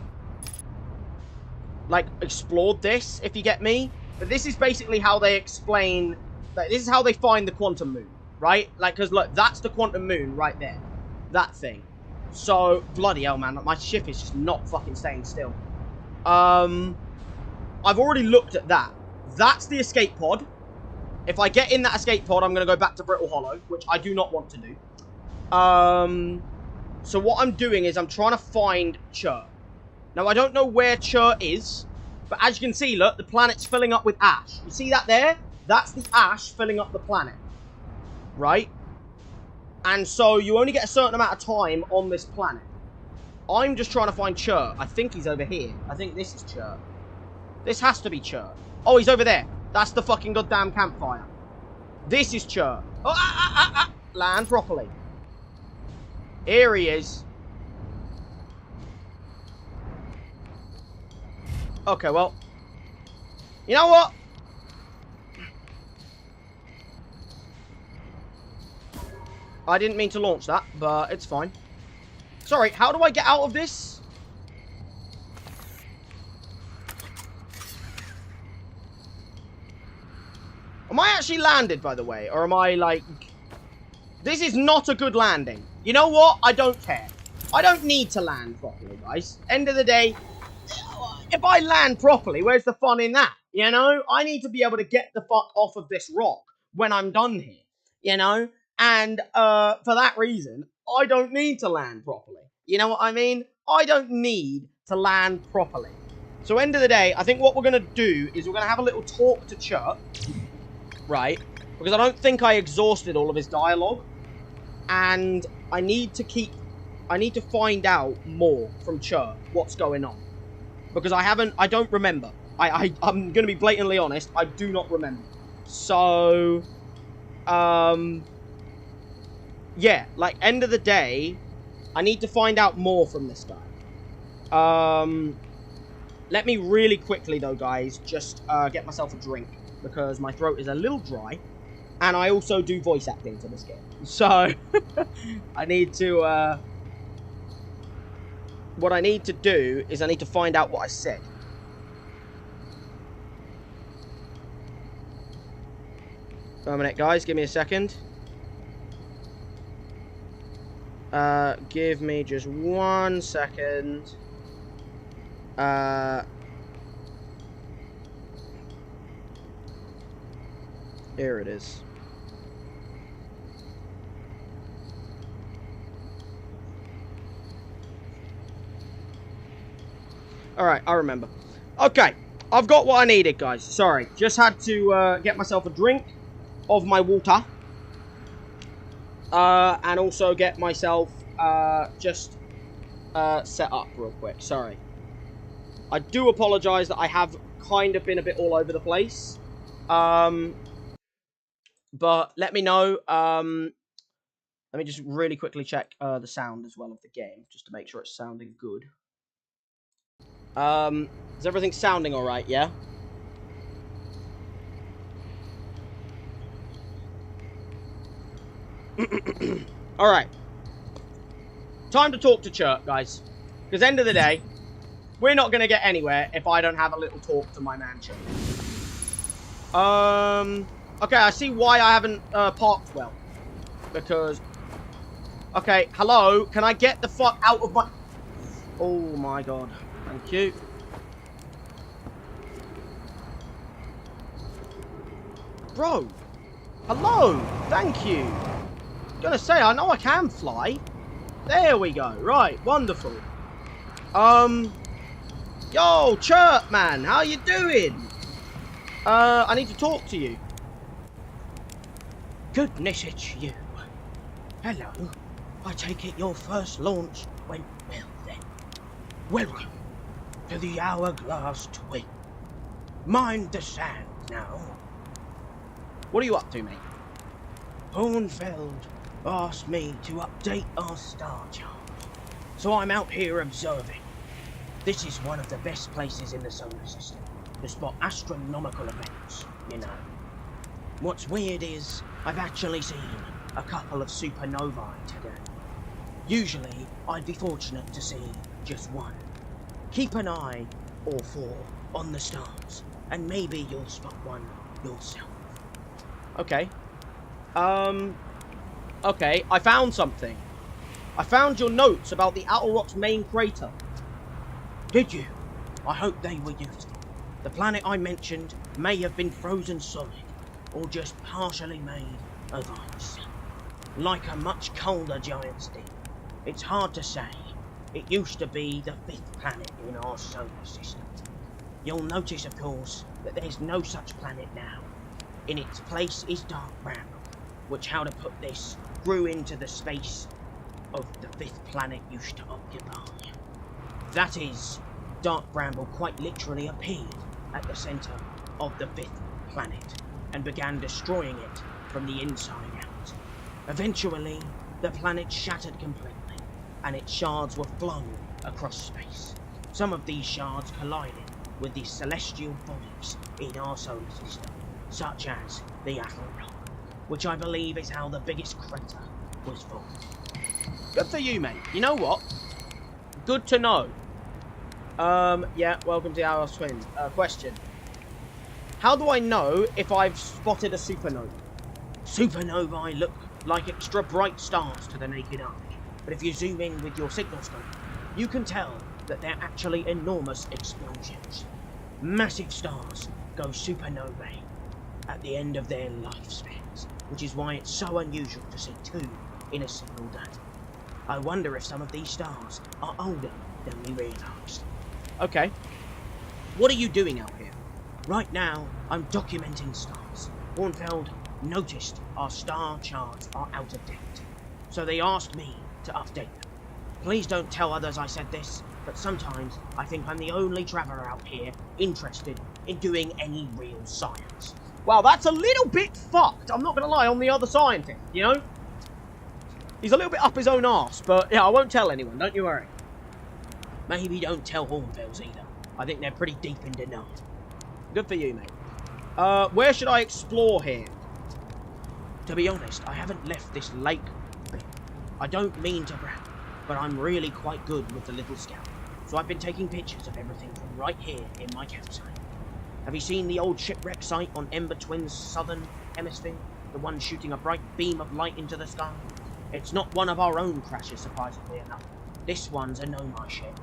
explored this, if you get me. But this is basically how they explain... Like, this is how they find the quantum moon, right? Like, because, look, that's the quantum moon right there. That thing. So, bloody hell, man. My ship is just not fucking staying still. I've already looked at that. That's the escape pod. If I get in that escape pod, I'm going to go back to Brittle Hollow, which I do not want to do. So what I'm doing is I'm trying to find Chert. Now, I don't know where Chert is, but as you can see, look, the planet's filling up with ash. You see that there? That's the ash filling up the planet. Right? And so you only get a certain amount of time on this planet. I'm just trying to find Chert. I think he's over here. I think this is Chert. This has to be Chert. Oh, he's over there. That's the fucking goddamn campfire. This is Chert. Oh, land properly. Here he is. Okay, well. You know what? I didn't mean to launch that, but it's fine. Sorry, how do I get out of this? Am I actually landed, by the way? Or am I, like... This is not a good landing. You know what? I don't care. I don't need to land properly, guys. End of the day, if I land properly, where's the fun in that? You know? I need to be able to get the fuck off of this rock when I'm done here. You know? And for that reason, I don't need to land properly. You know what I mean? I don't need to land properly. So end of the day, I think what we're going to do is we're going to have a little talk to Chirp. Right? Because I don't think I exhausted all of his dialogue. And I need to find out more from Chirp what's going on. Because I don't remember. I'm going to be blatantly honest, I do not remember. So, yeah, like, end of the day, I need to find out more from this guy. Let me really quickly, though, guys, just get myself a drink. Because my throat is a little dry. And I also do voice acting for this game. So, I need to, what I need to do is I need to find out what I said. Wait a minute, guys. Give me a second. Give me just 1 second. Here it is. Alright, I remember. Okay, I've got what I needed, guys. Sorry, just had to get myself a drink of my water. And also get myself just set up real quick. Sorry. I do apologise that I have kind of been a bit all over the place. But let me know. Let me just really quickly check the sound as well of the game, just to make sure it's sounding good. Is everything sounding alright, yeah? Alright. Time to talk to Chirp, guys. Because end of the day, we're not going to get anywhere if I don't have a little talk to my man Chirp. Okay, I see why I haven't parked well. Because... Okay, hello? Can I get the fuck out of my... Oh my god. Thank you. Bro. Hello. Thank you. Gonna say, I know I can fly. There we go. Right, wonderful. Yo, Chirp, man. How you doing? I need to talk to you. Goodness, it's you. Hello. I take it your first launch went well then. Welcome to the Hourglass Twin. Mind the sand now. What are you up to, mate? Hornfeld asked me to update our star chart, so I'm out here observing. This is one of the best places in the solar system to spot astronomical events, you know. What's weird is, I've actually seen a couple of supernovae today. Usually, I'd be fortunate to see just one. Keep an eye, or four, on the stars, and maybe you'll spot one yourself. Okay. Okay, I found something. I found your notes about the Attlerock's main crater. Did you? I hope they were used. The planet I mentioned may have been frozen solid, or just partially made of ice. Like a much colder giant's deep. It's hard to say. It used to be the 5th planet in our solar system. You'll notice, of course, that there's no such planet now. In its place is Dark Bramble, which, how to put this, grew into the space of the 5th planet used to occupy. That is, Dark Bramble quite literally appeared at the centre of the 5th planet and began destroying it from the inside out. Eventually, the planet shattered completely, and its shards were flung across space. Some of these shards collided with the celestial bodies in our solar system, such as the Attlerock, which I believe is how the biggest crater was formed. Good for you, mate. You know what? Good to know. Yeah, welcome to our Twins. Question. How do I know if I've spotted a supernova? Supernovae look like extra bright stars to the naked eye, but if you zoom in with your signal scope, you can tell that they're actually enormous explosions. Massive stars go supernovae at the end of their lifespans, which is why it's so unusual to see two in a single day. I wonder if some of these stars are older than we realised. Okay. What are you doing out here? Right now, I'm documenting stars. Hornfeld noticed our star charts are out of date, so they asked me to update them. Please don't tell others I said this, but sometimes I think I'm the only traveller out here interested in doing any real science. Well, that's a little bit fucked, I'm not going to lie, on the other scientist, you know? He's a little bit up his own arse, but yeah, I won't tell anyone, don't you worry. Maybe don't tell Hornfelds either. I think they're pretty deep in denial. Good for you, mate. Where should I explore here? To be honest, I haven't left this lake bit. I don't mean to brag, but I'm really quite good with the little scout. So I've been taking pictures of everything from right here in my campsite. Have you seen the old shipwreck site on Ember Twin's southern hemisphere? The one shooting a bright beam of light into the sky? It's not one of our own crashes, surprisingly enough. This one's a Nomai ship.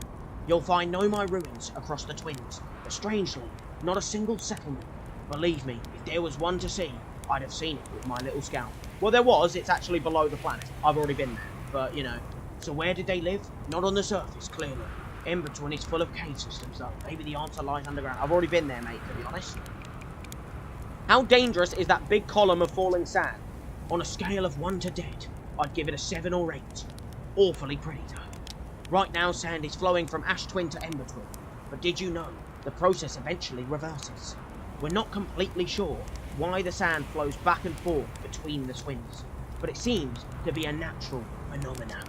You'll find Nomai ruins across the Twins, but strangely, not a single settlement. Believe me, if there was one to see, I'd have seen it with my little scout. Well, there was. It's actually below the planet. I've already been there, but, you know. So where did they live? Not on the surface, clearly. Ember Twin is full of cave systems, though. Maybe the answer lies underground. I've already been there, mate, to be honest. How dangerous is that big column of falling sand? On a scale of 1 to dead, I'd give it a 7 or 8. Awfully pretty, though. Right now, sand is flowing from Ash Twin to Ember Twin. But did you know the process eventually reverses? We're not completely sure why the sand flows back and forth between the twins, but it seems to be a natural phenomenon.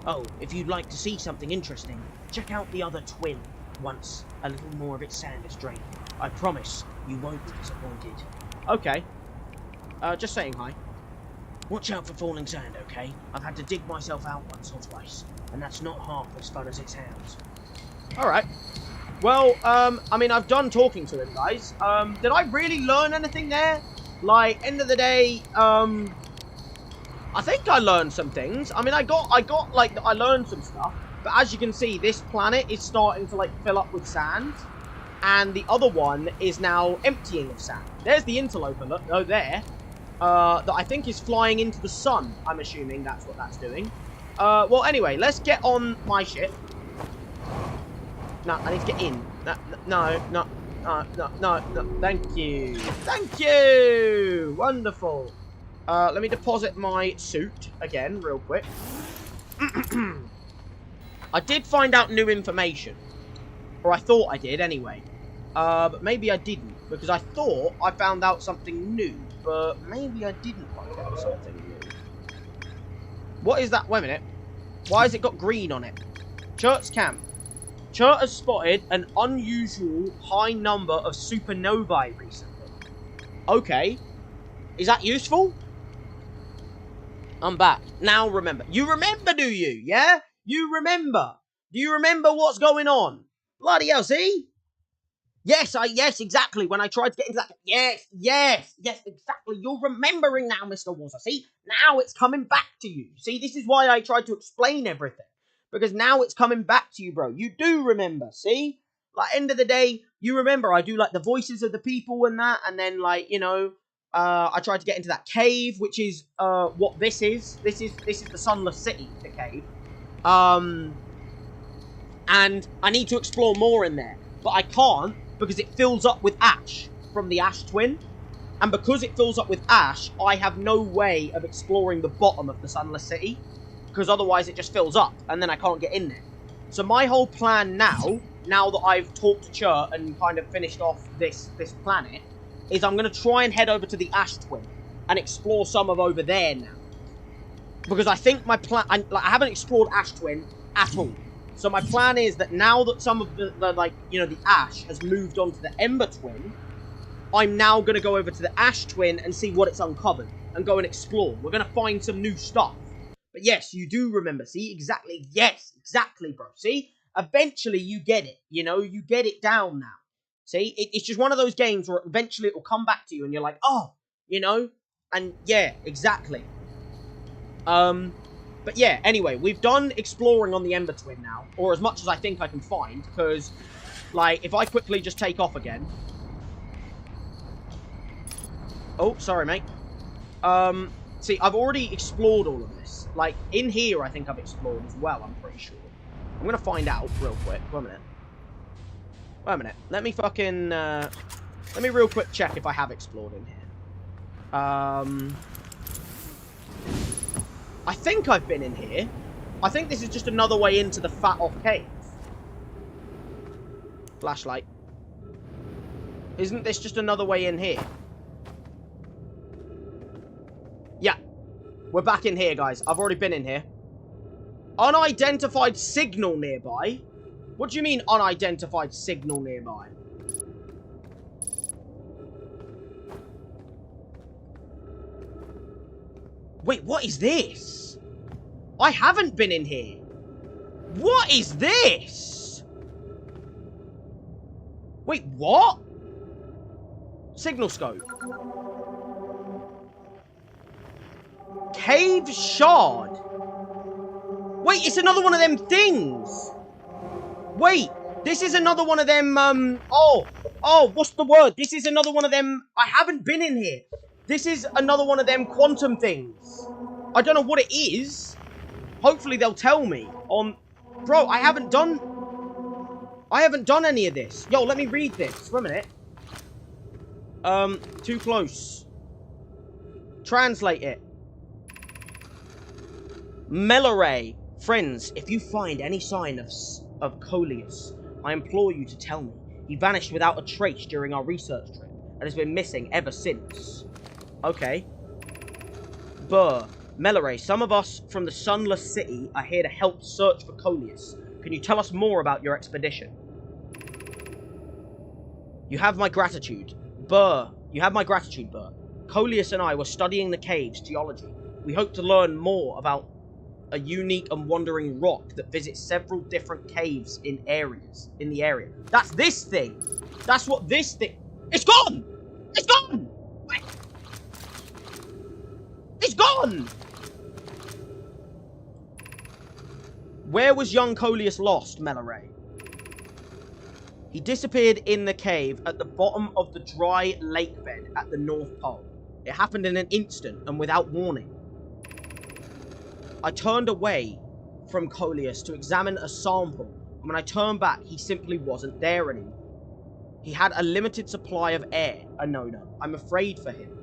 Oh, if you'd like to see something interesting, check out the other twin once a little more of its sand is drained. I promise you won't be disappointed. Okay. Just saying hi. Watch out for falling sand, okay? I've had to dig myself out once or twice, and that's not half as fun as it sounds. Alright. Well, I mean, I've done talking to him, guys. Did I really learn anything there? Like, end of the day, I think I learned some things. I mean, I learned some stuff. But as you can see, this planet is starting to, like, fill up with sand. And the other one is now emptying of sand. There's the interloper, look, there. That I think is flying into the sun. I'm assuming that's what that's doing. Well, anyway, let's get on my ship. No, I need to get in. No. Thank you. Thank you. Wonderful. Let me deposit my suit again, real quick. I did find out new information. Or I thought I did, anyway. But maybe I didn't. Because I thought I found out something new. But maybe I didn't find out something new. What is that? Wait a minute. Why has it got green on it? Churt's camp. Churt has spotted an unusual high number of supernovae recently. Okay. Is that useful? I'm back. Now remember. You remember, do you? Yeah? You remember. Do you remember what's going on? Bloody hell, see? Yes, exactly. When I tried to get into that... Yes, exactly. You're remembering now, Mr. Wazza. See? Now it's coming back to you. See, this is why I tried to explain everything. Because now it's coming back to you, bro. You do remember, see? Like, end of the day, you remember I do, like, the voices of the people and that. And then, like, you know, I tried to get into that cave, which is what this is. This is the Sunless City, the cave. And I need to explore more in there. But I can't because it fills up with ash from the Ash Twin. And because it fills up with ash, I have no way of exploring the bottom of the Sunless City. Because otherwise it just fills up, and then I can't get in there. So my whole plan now that I've talked to Churt and kind of finished off this planet, is I'm going to try and head over to the Ash Twin and explore some of over there now. Because I think my plan... I haven't explored Ash Twin at all. So my plan is that now that some of the like, you know, the ash has moved on to the Ember Twin, I'm now going to go over to the Ash Twin and see what it's uncovered and go and explore. We're going to find some new stuff. But yes, you do remember. See, exactly. Yes, exactly, bro. See, eventually you get it. You know, you get it down now. See, it's just one of those games where eventually it will come back to you and you're like, oh, you know? And yeah, exactly. But yeah, anyway, we've done exploring on the Ember Twin now. Or as much as I think I can find, because, like, if I quickly just take off again. Oh, sorry, mate. See, I've already explored all of this. Like, in here, I think I've explored as well, I'm pretty sure. I'm gonna find out real quick. Wait a minute. Wait a minute. Let me fucking, let me real quick check if I have explored in here. I think I've been in here. I think this is just another way into the Fat Off Cave. Flashlight. Isn't this just another way in here? Yeah. We're back in here, guys. I've already been in here. Unidentified signal nearby? What do you mean, unidentified signal nearby? Wait, what is this? I haven't been in here. What is this? Wait, what? Signal scope. Cave shard. Wait, it's another one of them things. Wait, this is another one of them, oh, what's the word? This is another one of them, I haven't been in here. This is another one of them quantum things. I don't know what it is. Hopefully they'll tell me. Bro, I haven't done any of this. Yo, let me read this. Wait a minute. Too close. Translate it. Melaray. Friends, if you find any sign of Coleus, I implore you to tell me. He vanished without a trace during our research trip, and has been missing ever since. Okay. Burr. Melaray, some of us from the Sunless City are here to help search for Coleus. Can you tell us more about your expedition? You have my gratitude. Burr. You have my gratitude, Burr. Coleus and I were studying the cave's geology. We hope to learn more about a unique and wandering rock that visits several different caves in the area. That's this thing. That's what this thing... It's gone! It's gone! Wait. It's gone! Where was young Coleus lost, Melaray? He disappeared in the cave at the bottom of the dry lake bed at the North Pole. It happened in an instant and without warning. I turned away from Coleus to examine a sample, and when I turned back, he simply wasn't there anymore. He had a limited supply of air, Anona. I'm afraid for him.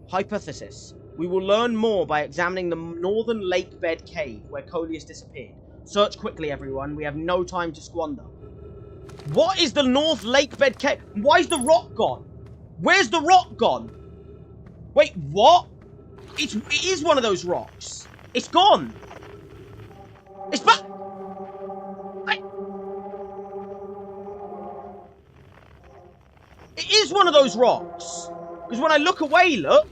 Hypothesis. We will learn more by examining the northern lake bed cave where Coleus disappeared. Search quickly, everyone. We have no time to squander. What is the north lake bed cave? Why is the rock gone? Where's the rock gone? Wait, what? It is one of those rocks. It's gone. It's back. It is one of those rocks. Because when I look away, look,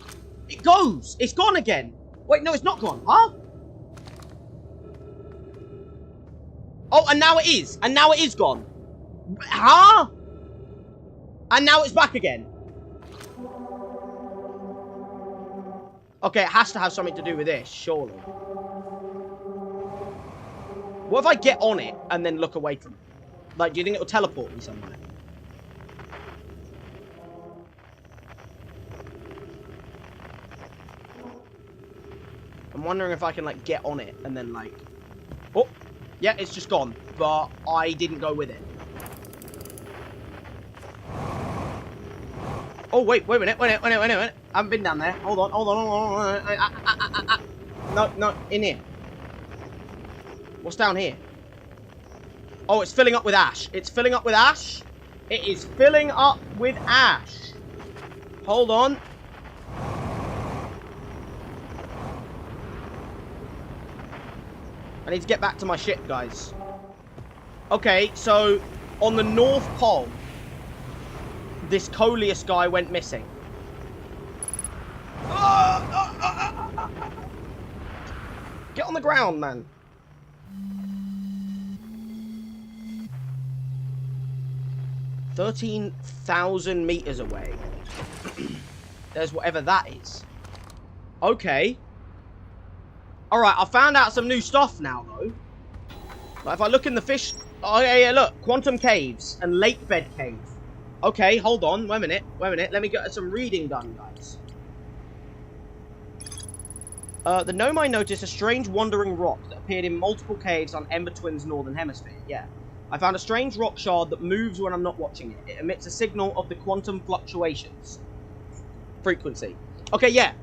it goes. It's gone again. Wait, no, it's not gone. Huh? Oh, and now it is. And now it is gone. Huh? And now it's back again. Okay, it has to have something to do with this, surely. What if I get on it and then look away from it? Like, do you think it will teleport me somewhere? I'm wondering if I can, like, get on it and then, like... Oh! Yeah, it's just gone. But I didn't go with it. Oh, wait a minute. Wait a minute. I haven't been down there. Hold on. No, in here. What's down here? Oh, it's filling up with ash. It's filling up with ash. It is filling up with ash. Hold on. I need to get back to my ship, guys. Okay, so on the North Pole, this Coleus guy went missing. Get on the ground, man. $13,000 meters away. There's whatever that is. Okay. Alright, I found out some new stuff now, though. Like, if I look in the fish... Oh, yeah, look. Quantum caves and lake bed cave. Okay, hold on. Wait a minute. Let me get some reading done, guys. The Nomai noticed a strange wandering rock that appeared in multiple caves on Ember Twin's northern hemisphere. Yeah. I found a strange rock shard that moves when I'm not watching it. It emits a signal of the quantum fluctuations frequency. Okay, yeah.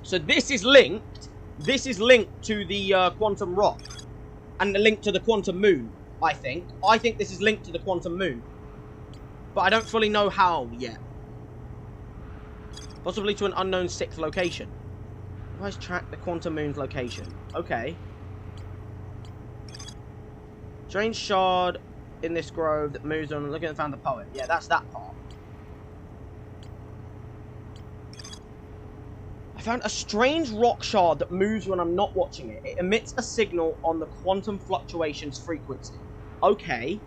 So this is linked. This is linked to the quantum rock. And the link to the quantum moon, I think. I think this is linked to the quantum moon. But I don't fully know how yet. Possibly to an unknown 6th location. Let's track the quantum moon's location. Okay. Strange shard in this grove that moves on. Look at and found the poet. Yeah, that's that part. I found a strange rock shard that moves when I'm not watching it. It emits a signal on the quantum fluctuations frequency. Okay.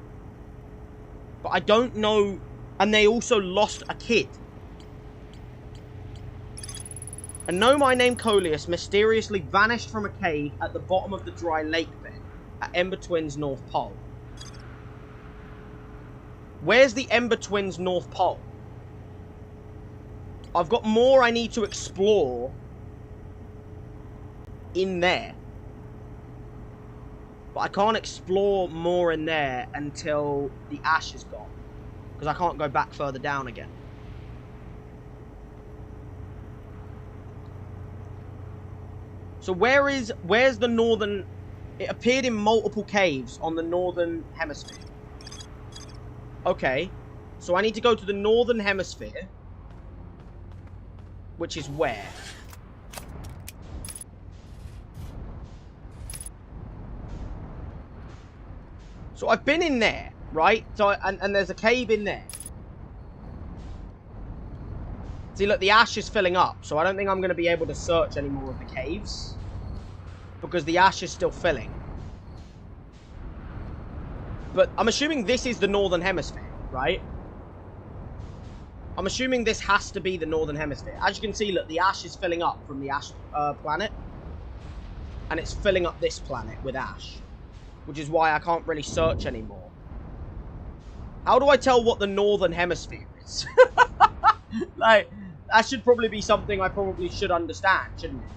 But I don't know... And they also lost a kid. A Nomai named Coleus mysteriously vanished from a cave at the bottom of the dry lake bed at Ember Twin's North Pole. Where's the Ember Twin's North Pole? I've got more I need to explore in there. But I can't explore more in there until the ash is gone. Because I can't go back further down again. So where's the northern... It appeared in multiple caves on the northern hemisphere. Okay. So I need to go to the northern hemisphere. Which is where? So I've been in there, right? So and there's a cave in there. See, look, the ash is filling up, so I don't think I'm going to be able to search any more of the caves. Because the ash is still filling. But I'm assuming this is the northern hemisphere, right? I'm assuming this has to be the northern hemisphere. As you can see, look, the ash is filling up from the ash planet. And it's filling up this planet with ash. Which is why I can't really search anymore. How do I tell what the northern hemisphere is? Like, that should probably be something I probably should understand, shouldn't it?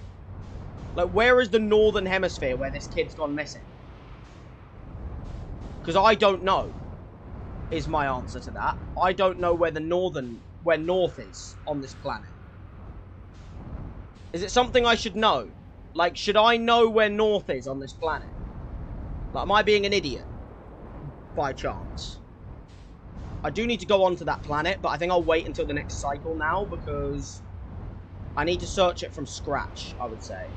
Like, where is the northern hemisphere where this kid's gone missing? Because I don't know, is my answer to that. I don't know where where north is on this planet. Is it something I should know? Like, should I know where north is on this planet? Like, am I being an idiot? By chance. I do need to go on to that planet, but I think I'll wait until the next cycle now, because I need to search it from scratch, I would say.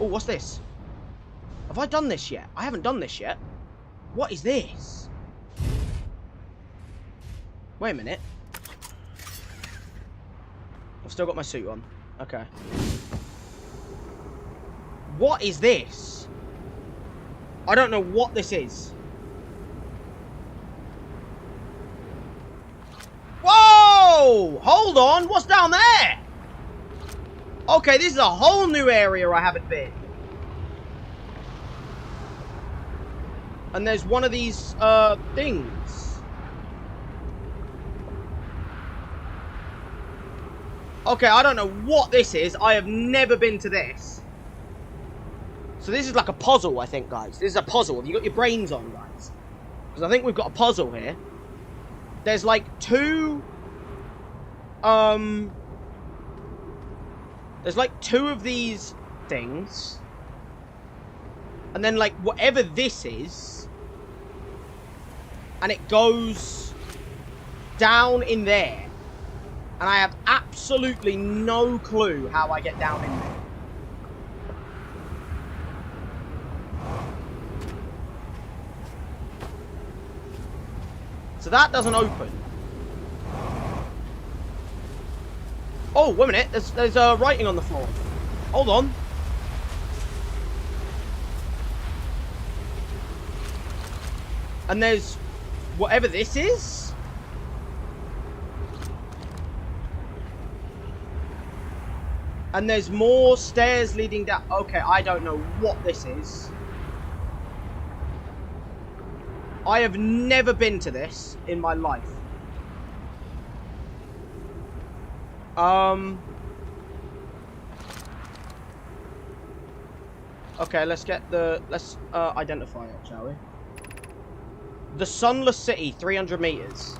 Oh, what's this? Have I done this yet? I haven't done this yet. What is this? Wait a minute. I've still got my suit on. Okay. What is this? I don't know what this is. Whoa! Hold on. What's down there? Okay, this is a whole new area I haven't been. And there's one of these, things. Okay, I don't know what this is. I have never been to this. So this is like a puzzle, I think, guys. This is a puzzle. Have you got your brains on, guys? Because I think we've got a puzzle here. There's like two... There's like two of these things. And then like whatever this is. And it goes down in there. And I have absolutely no clue how I get down in there. So that doesn't open. Oh, wait a minute. There's writing on the floor. Hold on. And there's whatever this is. And there's more stairs leading down. Okay, I don't know what this is. I have never been to this in my life. Okay, let's identify it, shall we? The Sunless City, 300 meters.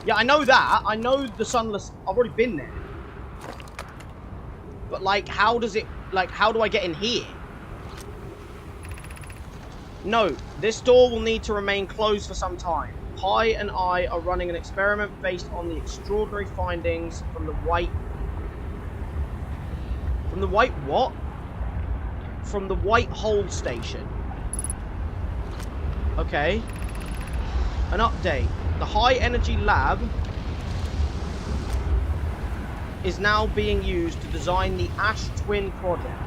Yeah, I know that. I know the Sunless... I've already been there. But, like, how does it... Like, how do I get in here? No, this door will need to remain closed for some time. Pi and I are running an experiment based on the extraordinary findings from the White... From the White what? From the White Hole Station. Okay. An update. The High Energy Lab is now being used to design the Ash Twin project.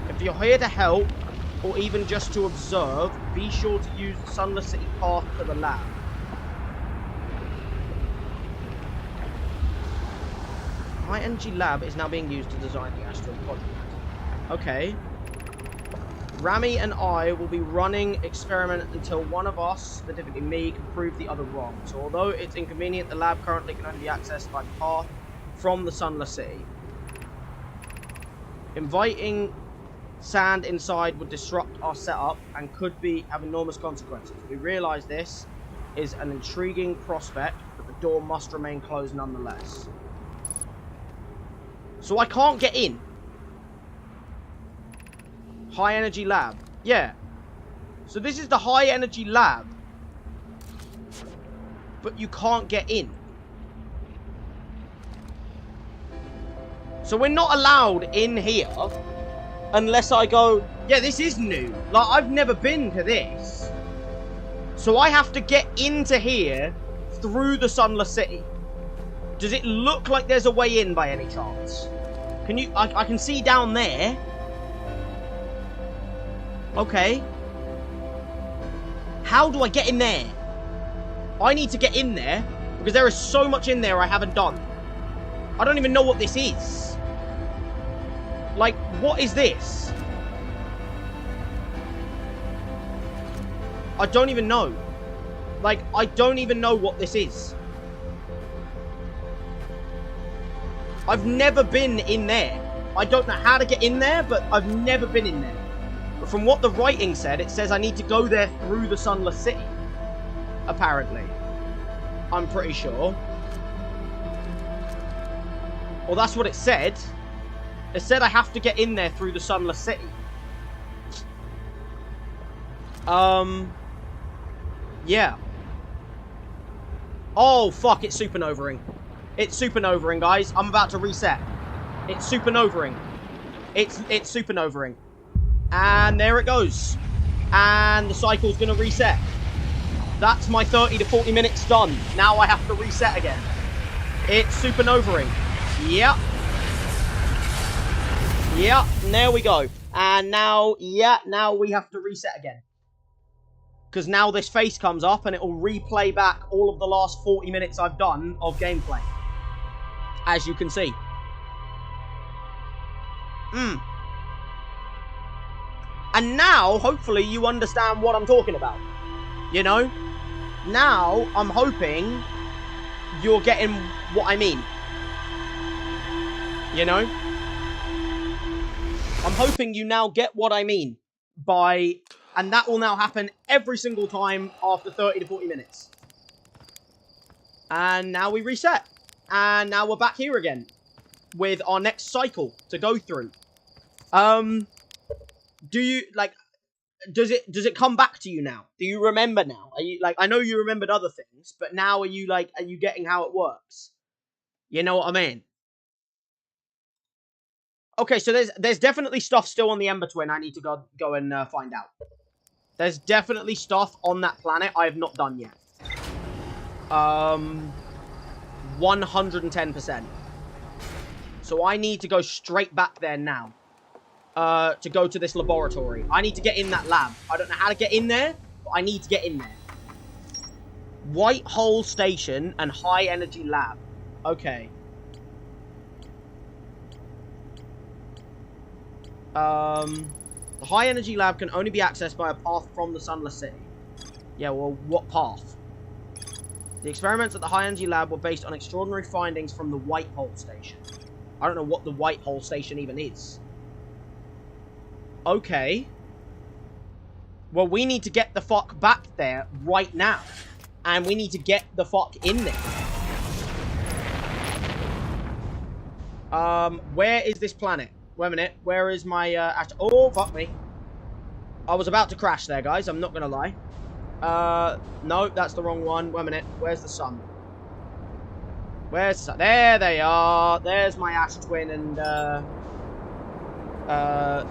If you're here to help, or even just to observe, be sure to use the Sunless City path to the lab. High Energy Lab is now being used to design the Ash Twin project. Okay. Rami and I will be running experiment until one of us, specifically me, can prove the other wrong. So although it's inconvenient, the lab currently can only be accessed by path from the Sunless City. Inviting sand inside would disrupt our setup and could have enormous consequences. We realise this is an intriguing prospect, but the door must remain closed nonetheless. So I can't get in. High Energy Lab. Yeah. So this is the High Energy Lab. But you can't get in. So we're not allowed in here unless I go... Yeah, this is new. Like, I've never been to this. So I have to get into here through the Sunless City. Does it look like there's a way in by any chance? Can you... I can see down there. Okay. How do I get in there? I need to get in there because there is so much in there I haven't done. I don't even know what this is. Like, what is this? I don't even know. Like, I don't even know what this is. I've never been in there. I don't know how to get in there, but I've never been in there. But from what the writing said, it says I need to go there through the Sunless City. Apparently. I'm pretty sure. Well, that's what it said. It said I have to get in there through the Sunless City. Yeah. Oh, fuck, it's supernovaing. It's supernovaing, guys. I'm about to reset. It's supernovaing. It's supernovaing. And there it goes. And the cycle's going to reset. That's my 30 to 40 minutes done. Now I have to reset again. It's supernovaing. Yep. Yep, there we go. And now, yeah, now we have to reset again. Because now this face comes up and it will replay back all of the last 40 minutes I've done of gameplay. As you can see. And now, hopefully, you understand what I'm talking about. You know? Now, I'm hoping you're getting what I mean. You know? I'm hoping you now get what I mean by... And that will now happen every single time after 30 to 40 minutes. And now we reset. And now we're back here again. With our next cycle to go through. Do you, like... Does it come back to you now? Do you remember now? Are you, like... I know you remembered other things. But now are you, like... Are you getting how it works? You know what I mean? Okay, so there's definitely stuff still on the Ember Twin I need to go and find out. There's definitely stuff on that planet I have not done yet. 110%. So I need to go straight back there now. To go to this laboratory. I need to get in that lab. I don't know how to get in there, but I need to get in there. White Hole Station and High Energy Lab. Okay. The High Energy Lab can only be accessed by a path from the Sunless City. Yeah, well, what path? The experiments at the High Energy Lab were based on extraordinary findings from the White Hole Station. I don't know what the White Hole Station even is. Okay. Well, we need to get the fuck back there right now. And we need to get the fuck in there. Where is this planet? Wait a minute. Where is my, oh, fuck me. I was about to crash there, guys. I'm not gonna lie. No, that's the wrong one. Wait a minute. Where's the sun? Where's the sun? There they are. There's my ash twin and,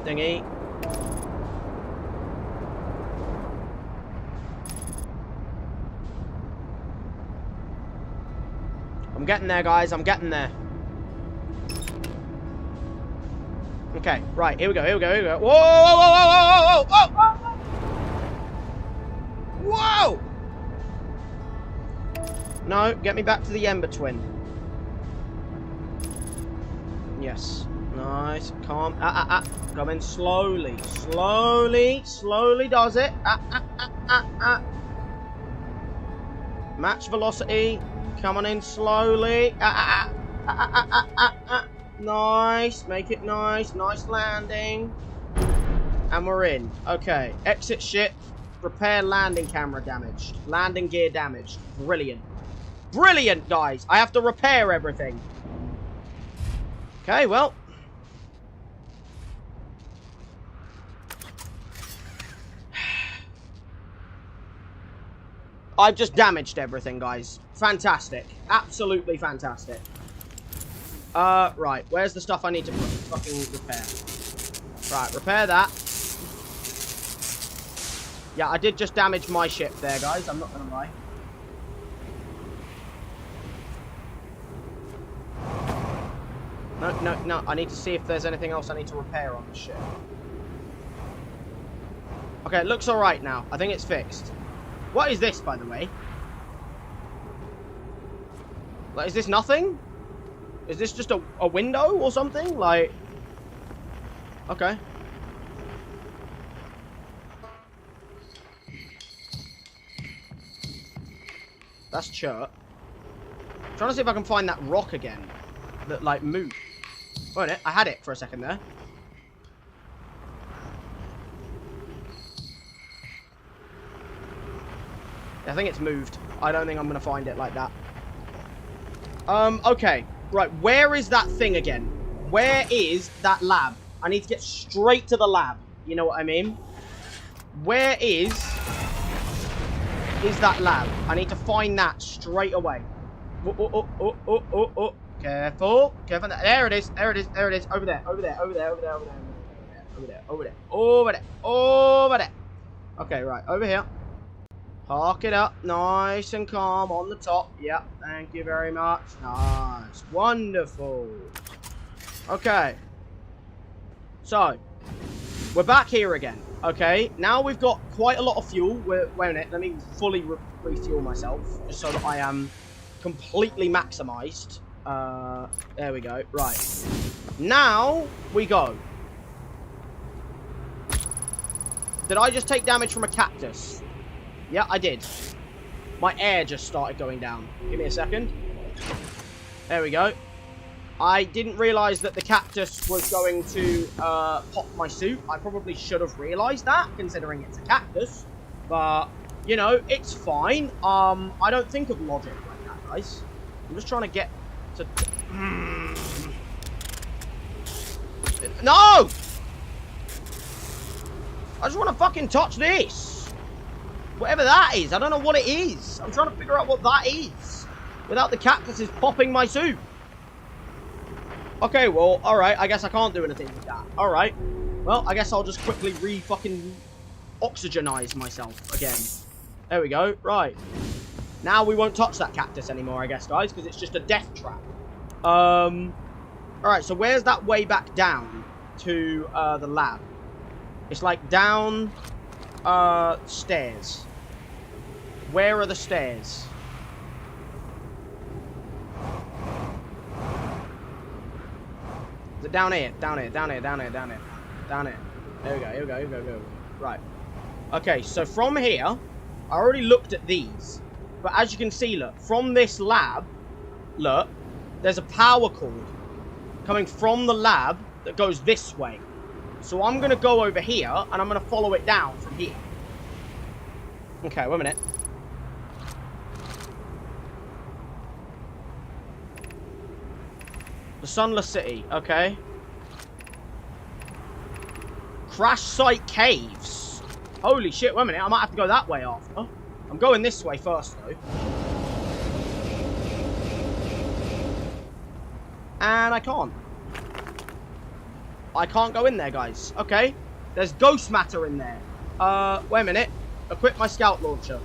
thingy. I'm getting there, guys. I'm getting there. Okay, right. Here we go. Here we go. Here we go. Whoa! Whoa! Whoa! Whoa! Whoa! Whoa! Whoa! No, get me back to the Ember Twin. Yes. Nice. Calm. Come in slowly. Slowly. Slowly does it. Match velocity. Come on in slowly. Nice. Make it nice. Nice landing. And we're in. Okay. Exit ship. Repair landing camera damaged. Landing gear damaged. Brilliant. Brilliant, guys. I have to repair everything. Okay, well. I've just damaged everything, guys. Fantastic. Absolutely fantastic. Right. Where's the stuff I need to fucking repair? Right, repair that. Yeah, I did just damage my ship there, guys. I'm not gonna lie. No. I need to see if there's anything else I need to repair on the ship. Okay, it looks alright now. I think it's fixed. What is this, by the way? Like, is this nothing? Is this just a window or something? Like... Okay. That's chert. I'm trying to see if I can find that rock again. That, like, moved. Wait a minute. I had it for a second there. I think it's moved. I don't think I'm going to find it like that. Okay. Right, where is that thing again? Where is that lab? I need to get straight to the lab. You know what I mean? Where is that lab? I need to find that straight away. Oh. Careful. Careful. There it is. There it is. There it is. Over there. Over there. Over there. Over there. Over there. Over there. Over there. Over there. Over there. Okay, right. Over here. Park it up. Nice and calm on the top. Yep. Thank you very much. Nice. Wonderful. Okay. So, we're back here again. Okay. Now we've got quite a lot of fuel. Wait a minute. Let me fully refuel myself. Just so that I am completely maximized. There we go. Right. Now we go. Did I just take damage from a cactus? Yeah, I did. My air just started going down. Give me a second. There we go. I didn't realise that the cactus was going to pop my suit. I probably should have realised that, considering it's a cactus. But, you know, it's fine. I don't think of logic like that, guys. I'm just trying to get to... No! I just want to fucking touch this. Whatever that is. I don't know what it is. I'm trying to figure out what that is. Without the cactuses popping my suit. Okay, well, alright. I guess I can't do anything with that. Alright. Well, I guess I'll just quickly fucking oxygenize myself again. There we go. Right. Now we won't touch that cactus anymore, I guess, guys, because it's just a death trap. Alright, so where's that way back down to the lab? It's like down stairs. Where are the stairs? Is it down here? Down here, down here, down here, down here. Down here. There we go, here we go, here we go, here we go. Right. Okay, so from here, I already looked at these. But as you can see, look, from this lab, look, there's a power cord coming from the lab that goes this way. So I'm going to go over here, and I'm going to follow it down from here. Okay, wait a minute. The Sunless City, okay. Crash Site Caves. Holy shit, wait a minute, I might have to go that way after. I'm going this way first, though. And I can't. I can't go in there, guys. Okay. There's ghost matter in there. Wait a minute. Equip my scout launcher.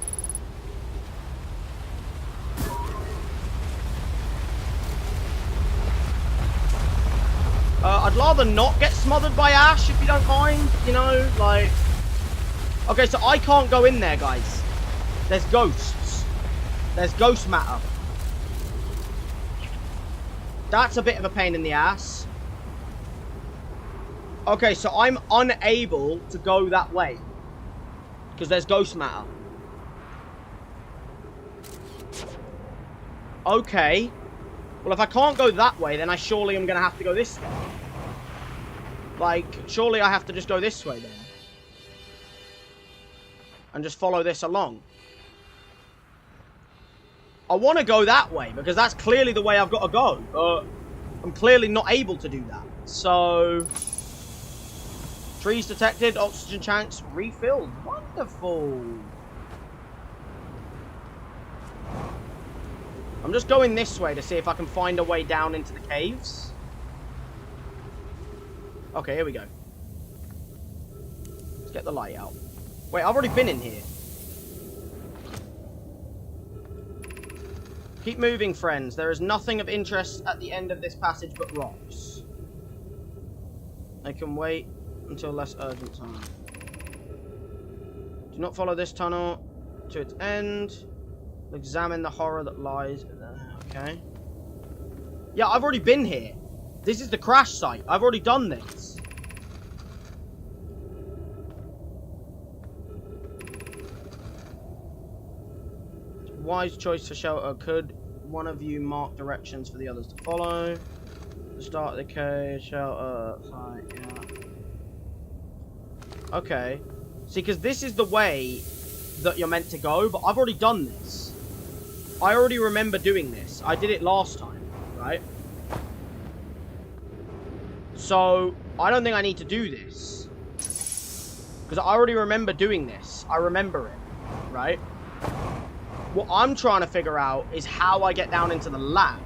I'd rather not get smothered by ash, if you don't mind. You know, like... Okay, so I can't go in there, guys. There's ghosts. There's ghost matter. That's a bit of a pain in the ass. Okay, so I'm unable to go that way. Because there's ghost matter. Okay. Well, if I can't go that way, then I surely am going to have to go this way. Like, surely I have to just go this way then. And just follow this along. I want to go that way, because that's clearly the way I've got to go. But I'm clearly not able to do that. So... Trees detected, oxygen tanks refilled. Wonderful. I'm just going this way to see if I can find a way down into the caves. Okay, here we go. Let's get the light out. Wait, I've already been in here. Keep moving, friends. There is nothing of interest at the end of this passage but rocks. I can wait until less urgent time. Do not follow this tunnel to its end. Examine the horror that lies there. Okay. Yeah, I've already been here. This is the crash site. I've already done this. Wise choice for shelter. Could one of you mark directions for the others to follow? The start of the cave, shelter, site, yeah. Okay. See, because this is the way that you're meant to go, but I've already done this. I already remember doing this. I did it last time, right? So, I don't think I need to do this. Because I already remember doing this. I remember it, right? What I'm trying to figure out is how I get down into the lab.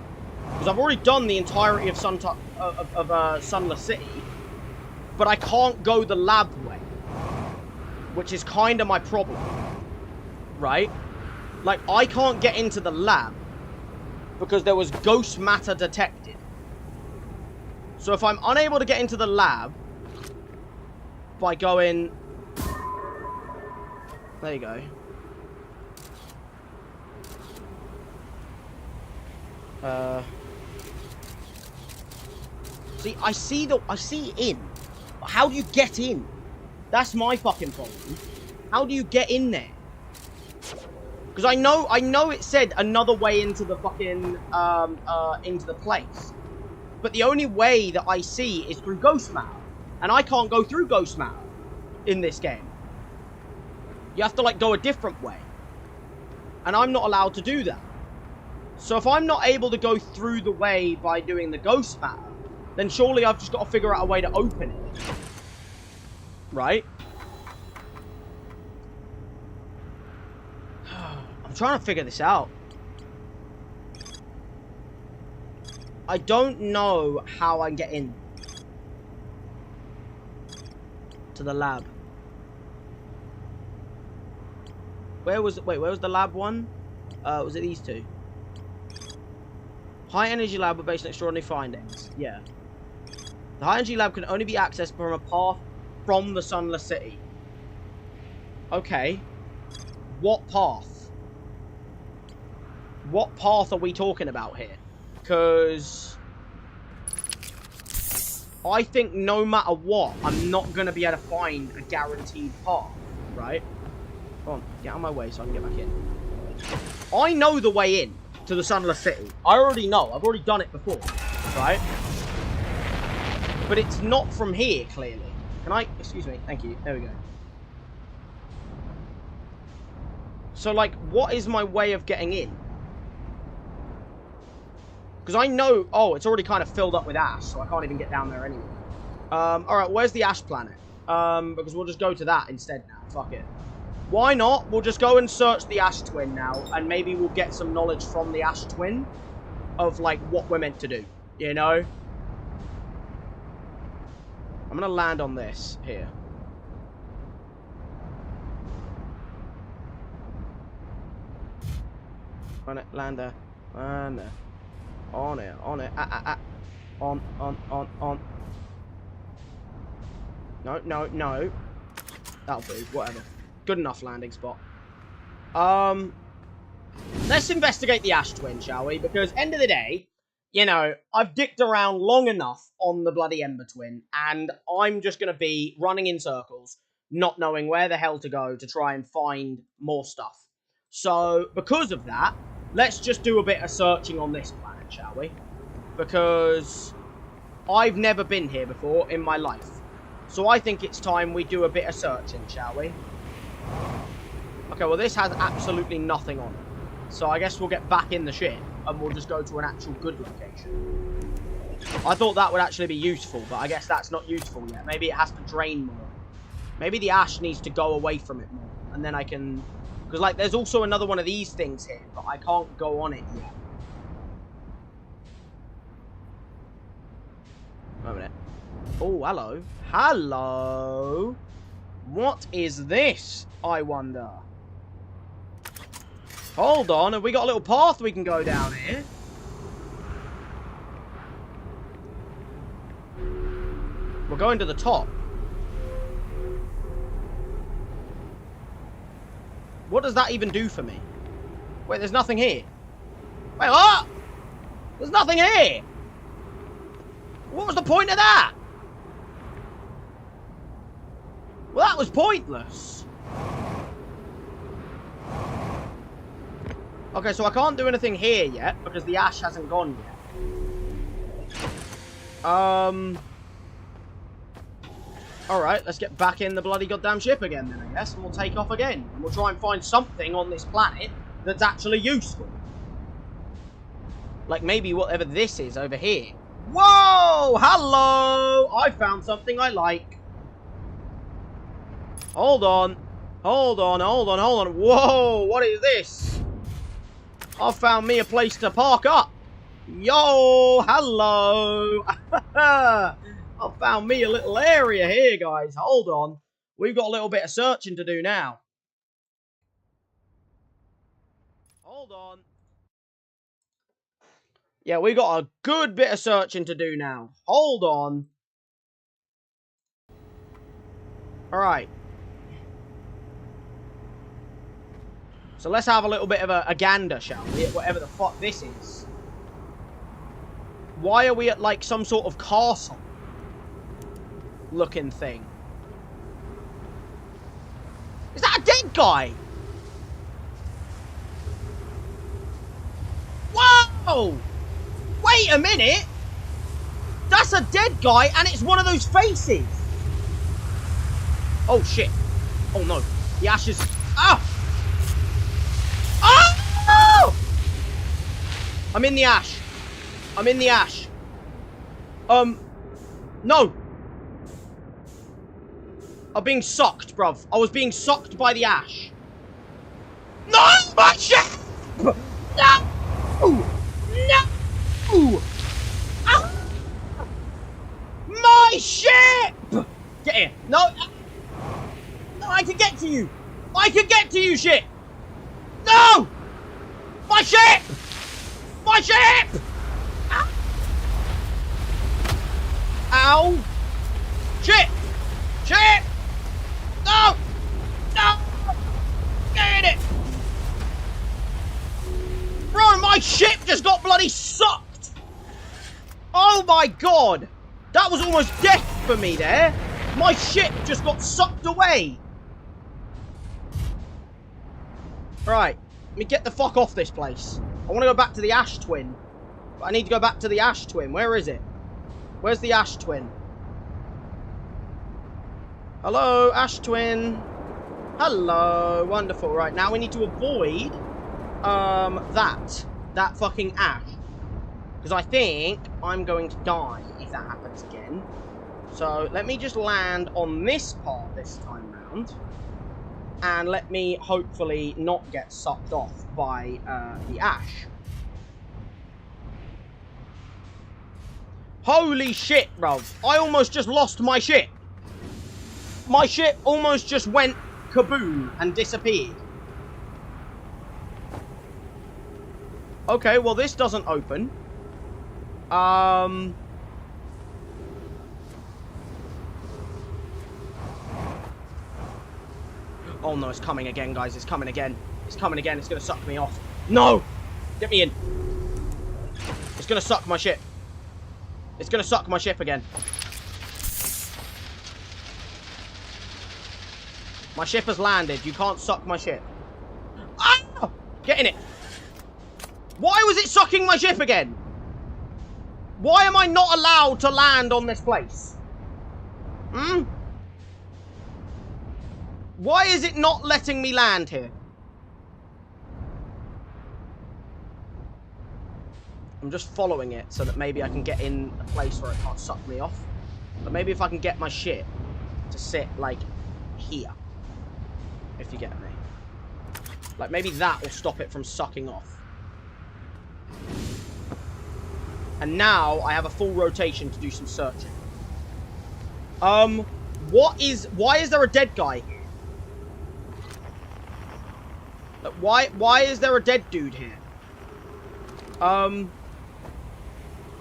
Because I've already done the entirety of Sunless City. But I can't go the lab way. Which is kind of my problem. Right? Like, I can't get into the lab. Because there was ghost matter detected. So if I'm unable to get into the lab. By going... There you go. See, I see in. How do you get in? That's my fucking problem. How do you get in there? Because I know it said another way into the fucking, into the place. But the only way that I see is through ghost matter. And I can't go through ghost matter in this game. You have to, like, go a different way. And I'm not allowed to do that. So if I'm not able to go through the way by doing the ghost matter, then surely I've just got to figure out a way to open it. Right? I'm trying to figure this out. I don't know how I get in to the lab. Where was the lab one? Was it these two? High energy lab with based on extraordinary findings. Yeah. The high energy lab can only be accessed from a path from the Sunless City. Okay. What path? What path are we talking about here? Because I think no matter what, I'm not going to be able to find a guaranteed path, right? Come on, get out of my way so I can get back in. I know the way in to the Sunless City. I already know. I've already done it before, right? But it's not from here, clearly. Can I... Excuse me. Thank you. There we go. So, like, what is my way of getting in? Because I know... Oh, it's already kind of filled up with ash, so I can't even get down there anyway. Alright, where's the ash planet? Because we'll just go to that instead now. Fuck it. Why not? We'll just go and search the ash twin now, and maybe we'll get some knowledge from the ash twin of, like, what we're meant to do. You know? I'm gonna land on this here. On it, land there. Land there. On it, on it. On. No, no, no. That'll do, whatever. Good enough landing spot. Let's investigate the ash twin, shall we? Because end of the day, you know, I've dicked around long enough on the bloody Ember Twin, and I'm just going to be running in circles, not knowing where the hell to go to try and find more stuff. So, because of that, let's just do a bit of searching on this planet, shall we? Because I've never been here before in my life. So I think it's time we do a bit of searching, shall we? Okay, well this has absolutely nothing on it. So I guess we'll get back in the ship and we'll just go to an actual good location. I thought that would actually be useful, but I guess that's not useful yet. Maybe it has to drain more. Maybe the ash needs to go away from it more. And then I can... Because, like, there's also another one of these things here, but I can't go on it yet. Wait a minute. Oh, hello. Hello. What is this, I wonder? Hold on, have we got a little path we can go down here? We're going to the top. What does that even do for me? Wait, there's nothing here. Wait, what? There's nothing here. What was the point of that? Well, that was pointless. Okay, so I can't do anything here yet because the ash hasn't gone yet. Alright, let's get back in the bloody goddamn ship again then, I guess, and we'll take off again. And we'll try and find something on this planet that's actually useful. Like maybe whatever this is over here. Whoa! Hello! I found something I like. Hold on. Hold on, hold on, hold on. Whoa! What is this? I found me a place to park up. Yo! Hello! I found me a little area here, guys. Hold on. We've got a little bit of searching to do now. Hold on. Yeah, we got a good bit of searching to do now. Hold on. Alright. So let's have a little bit of a gander, shall we? At whatever the fuck this is. Why are we at, like, some sort of castle looking thing? Is that a dead guy? Whoa! Wait a minute! That's a dead guy, and it's one of those faces! Oh, shit. Oh, no. The ashes... Ah! Oh! I'm in the ash. I'm in the ash. No. I'm being sucked, bruv. I was being sucked by the ash. No! My ship! No! No! Ah! My ship! Get here. No! No, I can get to you! I can get to you, ship! No! My ship! My ship! Ah! Ow! Ship! Ship! No! No! Get it! Bro, My ship just got bloody sucked! Oh my god! That was almost death for me there. My ship just got sucked away. Right, let me get the fuck off this place. I want to go back to the Ash Twin. But I need to go back to the Ash Twin. Where is it? Where's the Ash Twin? Hello, Ash Twin. Hello. Wonderful. Right, now we need to avoid that fucking ash. Because I think I'm going to die if that happens again. So let me just land on this part this time round. And let me hopefully not get sucked off by the ash. Holy shit, bruv. I almost just lost my ship. My ship almost just went kaboom and disappeared. Okay, well this doesn't open. Oh no, it's coming again, guys. It's coming again. It's coming again. It's going to suck me off. No! Get me in. It's going to suck my ship. It's going to suck my ship again. My ship has landed. You can't suck my ship. Ah! Get in it. Why was it sucking my ship again? Why am I not allowed to land on this place? Hmm? Why is it not letting me land here? I'm just following it so that maybe I can get in a place where it can't suck me off. But maybe if I can get my ship to sit, like, here. If you get me. Like, maybe that will stop it from sucking off. And now I have a full rotation to do some searching. Why is there a dead guy here? Like, why is there a dead dude here? Can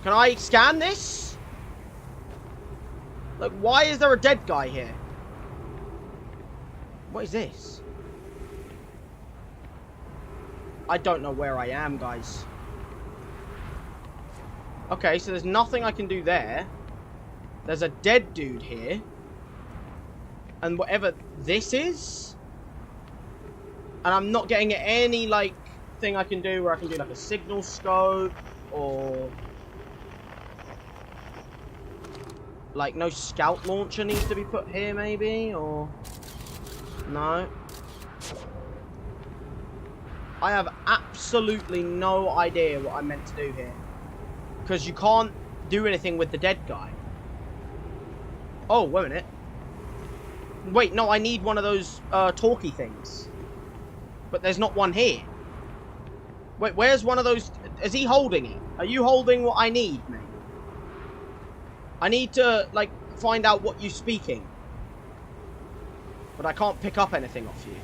I scan this? Like, why is there a dead guy here? What is this? I don't know where I am, guys. Okay, so there's nothing I can do there. There's a dead dude here. And whatever this is. And I'm not getting any, like, thing I can do where I can do, like, a signal scope. Or... like, no scout launcher needs to be put here, maybe? Or... no. I have absolutely no idea what I'm meant to do here. Because you can't do anything with the dead guy. Oh, wait a minute. Wait, no, I need one of those talkie things. But there's not one here. Wait, where's one of those? Is he holding it? Are you holding what I need, mate? I need to, like, find out what you're speaking. But I can't pick up anything off you.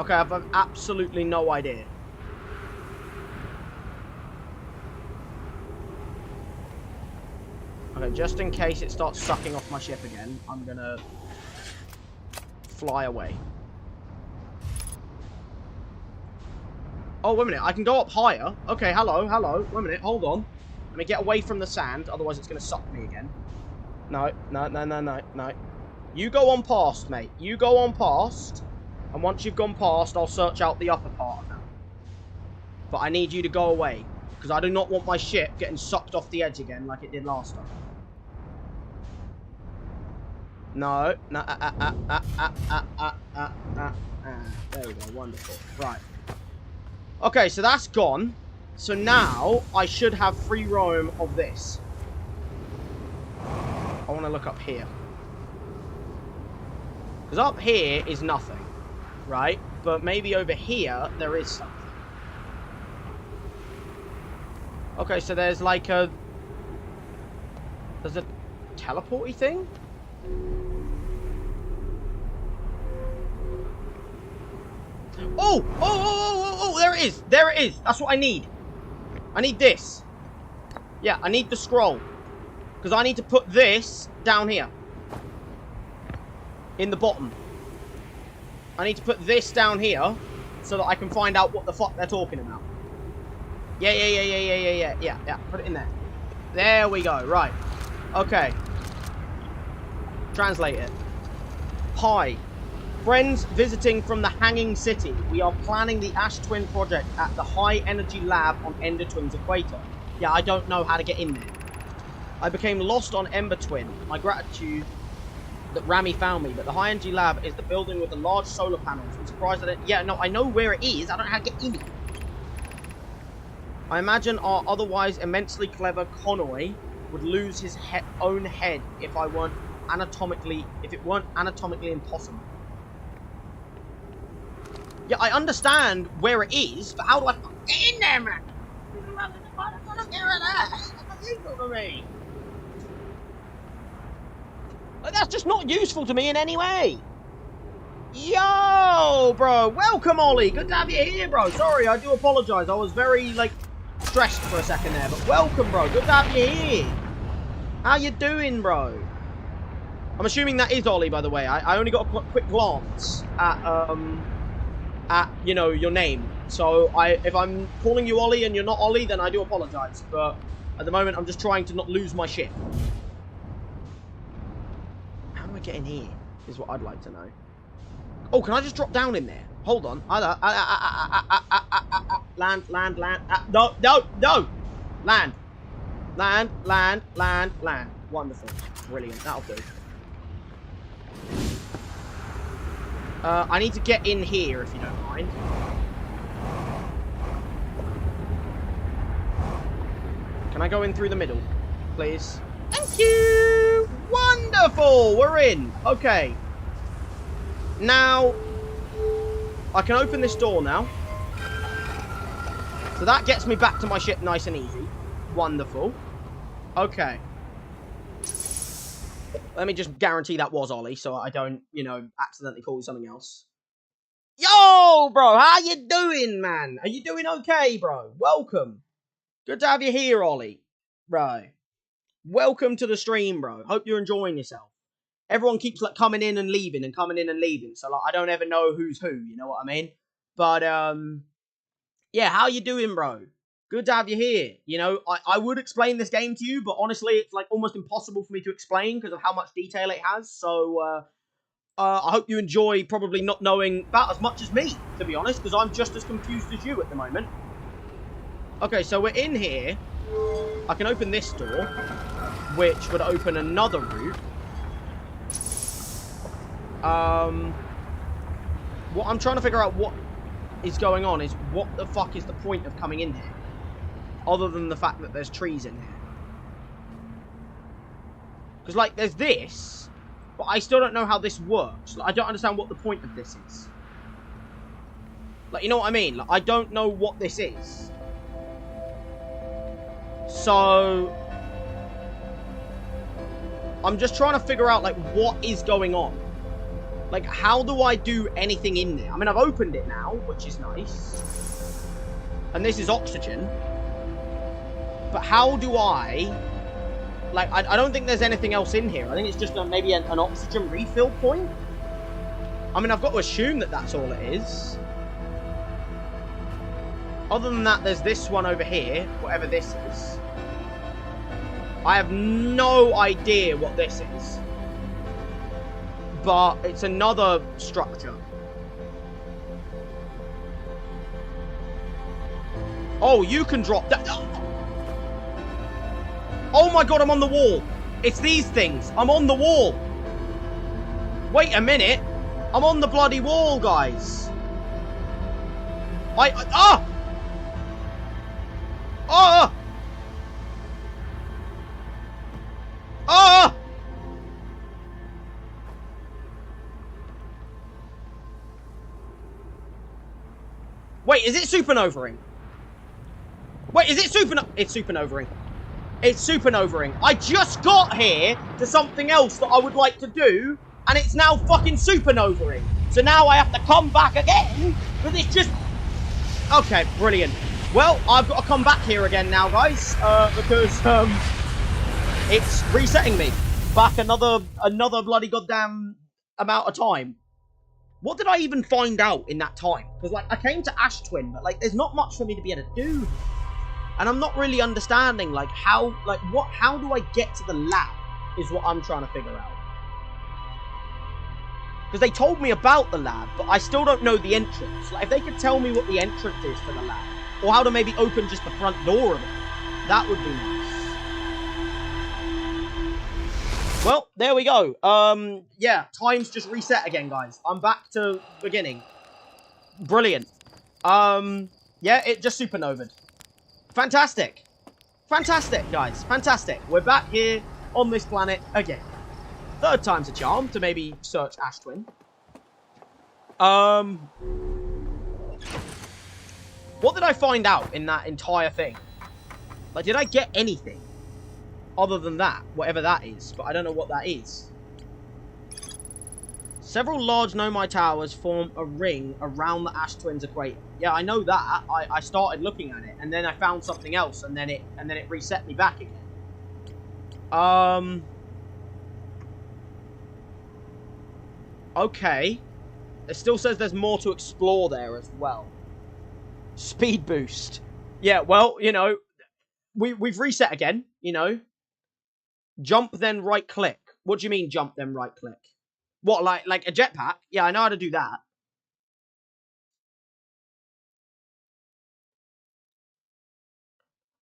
Okay, I've absolutely no idea. Okay, just in case it starts sucking off my ship again, I'm gonna fly away. Oh, wait a minute, I can go up higher. Okay, hello. Wait a minute, hold on. Let me get away from the sand, otherwise it's gonna suck me again. No. You go on past, mate. You go on past. And once you've gone past, I'll search out the upper part of that. But I need you to go away. Because I do not want my ship getting sucked off the edge again like it did last time. No. There we go. Wonderful. Right. Okay, so that's gone. So now, I should have free roam of this. I want to look up here. Because up here is nothing. Right? But maybe over here, there is something. Okay, so there's like a... there's a teleporty thing? Oh, there it is. There it is. That's what I need. I need this. Yeah, I need the scroll. Because I need to put this down here. In the bottom. I need to put this down here so that I can find out what the fuck they're talking about. Yeah. Put it in there. There we go. Right. Okay. Translate it. Hi. Friends visiting from the Hanging City. We are planning the Ash Twin project at the High Energy Lab on Ender Twin's equator. Yeah, I don't know how to get in there. I became lost on Ember Twin. My gratitude that Rami found me, but the High Energy Lab is the building with the large solar panels. I'm surprised that yeah, no, I know where it is. I don't know how to get in it. I imagine our otherwise immensely clever Connoy would lose his own head if it weren't anatomically impossible. Yeah, I understand where it is, but how do I get in there, man? I don't get in there. That's not useful to me. Like, that's just not useful to me in any way. Yo, bro. Welcome, Ollie. Good to have you here, bro. Sorry, I do apologise. I was very, like, stressed for a second there. But welcome, bro. Good to have you here. How you doing, bro? I'm assuming that is Ollie, by the way. I only got a quick glance at, you know, your name. So if I'm calling you Ollie and you're not Ollie, then I do apologise. But at the moment, I'm just trying to not lose my shit. How do I get in here? Is what I'd like to know. Oh, can I just drop down in there? Hold on. Land. No. Land. Wonderful. Brilliant. That'll do. I need to get in here, if you don't mind. Can I go in through the middle, please? Thank you! Wonderful! We're in. Okay. Now, I can open this door now. So that gets me back to my ship nice and easy. Wonderful. Okay. Let me just guarantee that was Ollie, so I don't, you know, accidentally call you something else. Yo, bro, how you doing, man? Are you doing okay, bro? Welcome. Good to have you here, Ollie. Bro. Welcome to the stream, bro. Hope you're enjoying yourself. Everyone keeps, like, coming in and leaving, so, like, I don't ever know who's who, you know what I mean? But, yeah, how you doing, bro? Good to have you here. You know, I would explain this game to you, but honestly, it's, like, almost impossible for me to explain because of how much detail it has, so, I hope you enjoy probably not knowing about as much as me, to be honest, because I'm just as confused as you at the moment. Okay, so we're in here. I can open this door, which would open another route. What I'm trying to figure out what is going on is what the fuck is the point of coming in here? Other than the fact that there's trees in here. Because, like, there's this, but I still don't know how this works. Like, I don't understand what the point of this is. Like, you know what I mean? Like, I don't know what this is. So, I'm just trying to figure out, like, what is going on. Like, how do I do anything in there? I mean, I've opened it now, which is nice. And this is oxygen. But how do I... Like, I don't think there's anything else in here. I think it's just maybe an oxygen refill point. I mean, I've got to assume that that's all it is. Other than that, there's this one over here, whatever this is. I have no idea what this is. But it's another structure. Oh, you can drop that. Oh my god, I'm on the wall. It's these things. I'm on the wall. Wait a minute. I'm on the bloody wall, guys. Ah! Ah! Ah! Wait, is it supernovaing? Wait, is it It's supernovaing. It's supernovaing. I just got here to something else that I would like to do, and it's now fucking supernovaing. So now I have to come back again, because it's just... Okay, brilliant. Well, I've got to come back here again now, guys, because, it's resetting me back another bloody goddamn amount of time. What did I even find out in that time? Because, like, I came to Ash Twin, but, like, there's not much for me to be able to do. And I'm not really understanding, like, how do I get to the lab is what I'm trying to figure out. Because they told me about the lab, but I still don't know the entrance. Like, if they could tell me what the entrance is to the lab, or how to maybe open just the front door of it, that would be nice. Well, there we go. Yeah, time's just reset again, guys. I'm back to beginning. Brilliant. Yeah, it just supernovaed. Fantastic. Fantastic, guys. Fantastic. We're back here on this planet again. Third time's a charm to maybe search Ash Twin. What did I find out in that entire thing? Like, did I get anything other than that? Whatever that is. But I don't know what that is. Several large Nomai towers form a ring around the Ash Twins equator. Yeah, I know that. I started looking at it, and then I found something else, and then it reset me back again. Okay. It still says there's more to explore there as well. Speed boost. Yeah, well, you know, we've reset again, you know. Jump, then right click. What do you mean jump, then right click? What, like a jetpack? Yeah, I know how to do that.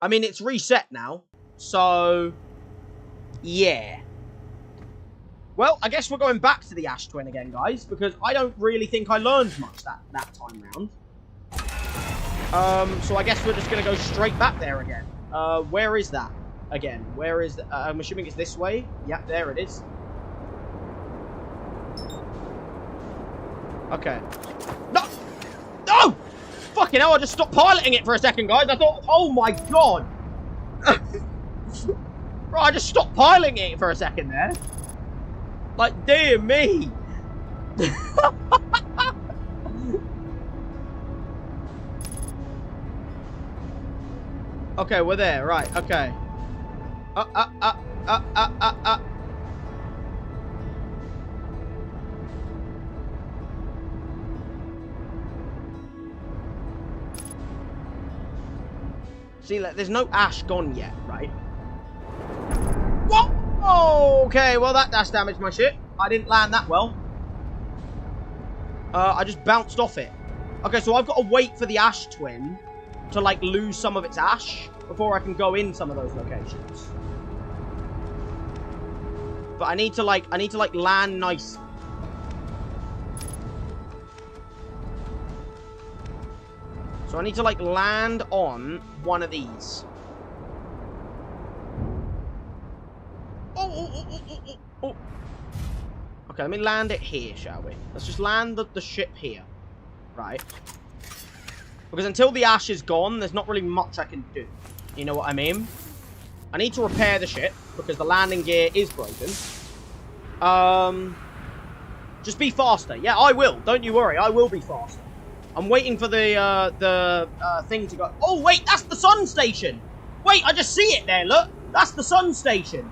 I mean, it's reset now. So, yeah. Well, I guess we're going back to the Ash Twin again, guys, because I don't really think I learned much that time round. So I guess we're just going to go straight back there again. Where is that again? Where is that? I'm assuming it's this way. Yep, there it is. Okay. No! No! Fucking hell, I just stopped piloting it for a second, guys. I thought, oh my god. Bro, I just stopped piloting it for a second there. Like, dear me. Okay, we're there. Right, okay. See, like, there's no Ash gone yet, right? What? Oh, okay, well, that's damaged my shit. I didn't land that well. I just bounced off it. Okay, so I've got to wait for the Ash Twin to, like, lose some of its ash before I can go in some of those locations. But I need to land nice. So I need to, like, land on one of these. Oh. Okay, let me land it here, shall we? Let's just land the ship here. Right. Because until the ash is gone, there's not really much I can do. You know what I mean? I need to repair the ship, because the landing gear is broken. Just be faster. Yeah, I will. Don't you worry. I will be faster. I'm waiting for the thing to go. Oh, wait, that's the sun station. Wait, I just see it there, look. That's the sun station.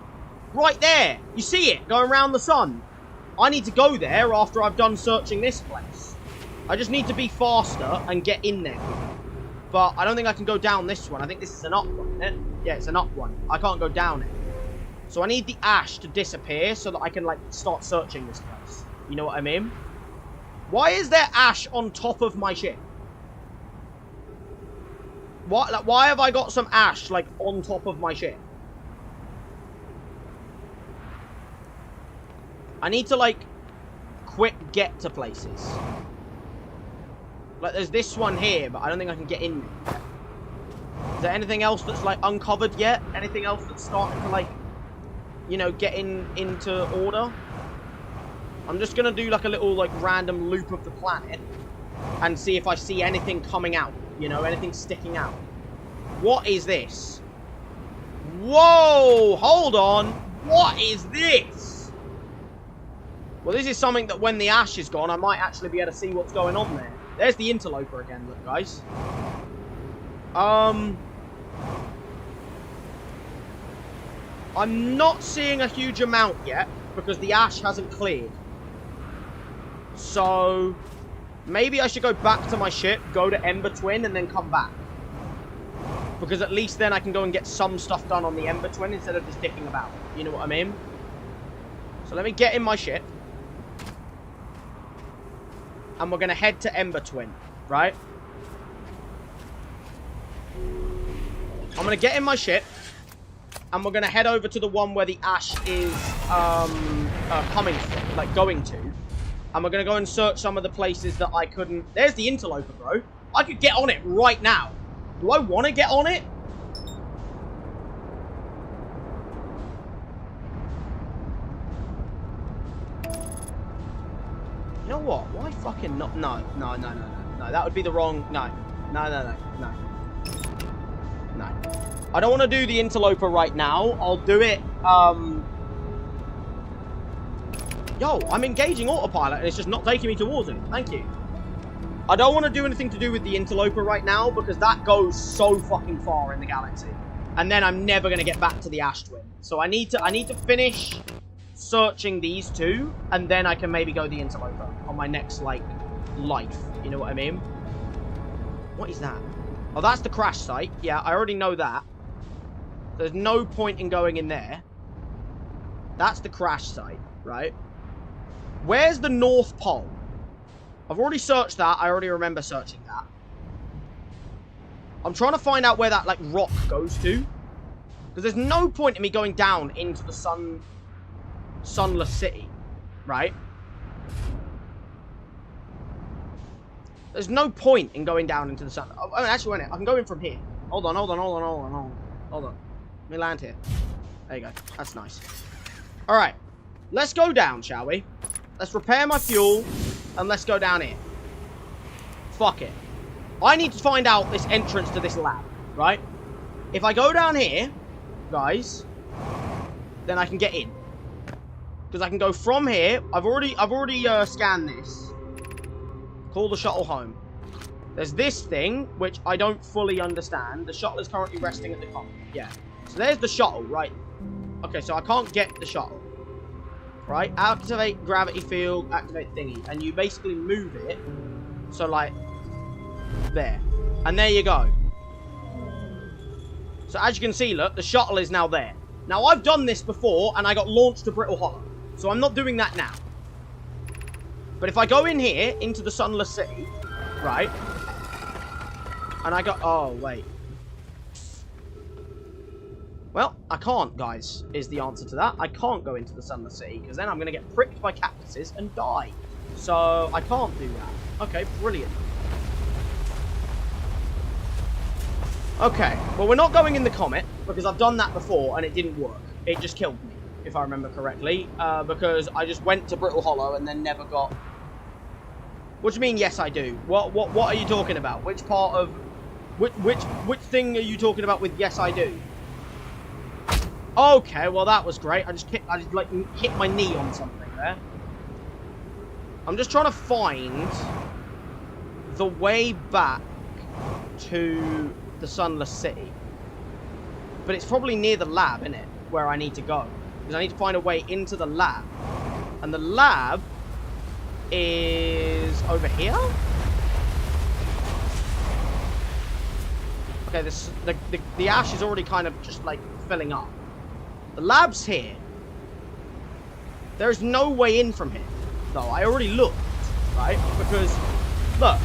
Right there. You see it going around the sun. I need to go there after I've done searching this place. I just need to be faster and get in there. But I don't think I can go down this one. I think this is an up one, isn't it? Yeah, it's an up one. I can't go down it. So I need the ash to disappear so that I can, like, start searching this place. You know what I mean? Why is there ash on top of my ship? What? Like, why have I got some ash, like, on top of my ship? I need to, like, quick get to places. Like, there's this one here, but I don't think I can get in there. Is there anything else that's, like, uncovered yet? Anything else that's starting to, like, you know, get into order? I'm just going to do, like, a little, like, random loop of the planet and see if I see anything coming out, you know, anything sticking out. What is this? Whoa! Hold on! What is this? Well, this is something that when the ash is gone, I might actually be able to see what's going on there. There's the interloper again, look, guys. I'm not seeing a huge amount yet, because the ash hasn't cleared. So, maybe I should go back to my ship, go to Ember Twin, and then come back. Because at least then I can go and get some stuff done on the Ember Twin instead of just dicking about. You know what I mean? So let me get in my ship. And we're going to head to Ember Twin, right? I'm going to get in my ship. And we're going to head over to the one where the Ash is coming from, like going to. And we're going to go and search some of the places that I couldn't... There's the interloper, bro. I could get on it right now. Do I want to get on it? You know what? Why fucking not? No. That would be the wrong... No. No. I don't want to do the interloper right now. I'll do it, Yo, I'm engaging autopilot and it's just not taking me towards it. Thank you. I don't want to do anything to do with the interloper right now because that goes so fucking far in the galaxy. And then I'm never going to get back to the Ash Twin. So I need to finish searching these two and then I can maybe go the interloper on my next, like, life. You know what I mean? What is that? Oh, that's the crash site. Yeah, I already know that. There's no point in going in there. That's the crash site, right? Where's the North Pole? I've already searched that. I already remember searching that. I'm trying to find out where that, like, rock goes to. Because there's no point in me going down into the sunless city, right? There's no point in going down into the sun. Oh, actually, wait, I can go in from here. Hold on. Let me land here. There you go. That's nice. Alright. Let's go down, shall we? Let's repair my fuel, and let's go down here. Fuck it. I need to find out this entrance to this lab, right? If I go down here, guys, then I can get in. Because I can go from here. I've already scanned this. Call the shuttle home. There's this thing, which I don't fully understand. The shuttle is currently resting at the cockpit. Yeah. So there's the shuttle, right? Okay, so I can't get the shuttle. Right? Activate gravity field, activate thingy. And you basically move it. So, like, there. And there you go. So, as you can see, look, the shuttle is now there. Now, I've done this before, and I got launched to Brittle Hollow. So, I'm not doing that now. But if I go in here, into the Sunless City, right? And I go... Oh, wait. Well, I can't, guys, is the answer to that. I can't go into the Sunless City, because then I'm going to get pricked by cactuses and die. So, I can't do that. Okay, brilliant. Okay, well, we're not going in the Comet, because I've done that before, and it didn't work. It just killed me, if I remember correctly, because I just went to Brittle Hollow and then never got... What do you mean, yes, I do? What are you talking about? Which part of... Which thing are you talking about with yes, I do? Okay, well, that was great. I just like, hit my knee on something there. I'm just trying to find the way back to the Sunless City. But it's probably near the lab, isn't it? Where I need to go. Because I need to find a way into the lab. And the lab is over here? Okay, the ash is already kind of just, like, filling up. The lab's here. There's no way in from here, though. I already looked, right? Because, look.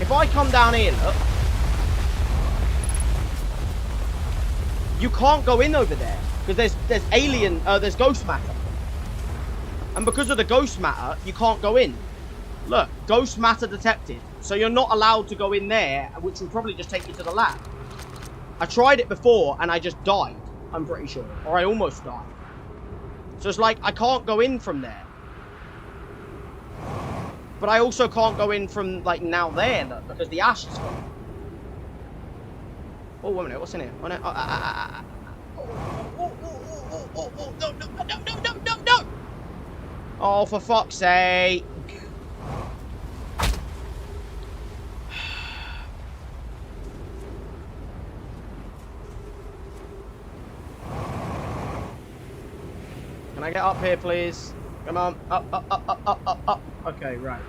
If I come down here, look. You can't go in over there. Because there's ghost matter. And because of the ghost matter, you can't go in. Look, ghost matter detected. So you're not allowed to go in there, which will probably just take you to the lab. I tried it before, and I just died, I'm pretty sure. Or I almost died. So it's like, I can't go in from there. But I also can't go in from, like, now there, look, because the ash is gone. Oh, wait a minute, what's in here? Oh, no, no. Oh, for fuck's sake. Can I get up here, please? Come on. Up, up, up, up, up, up, up. Okay, right.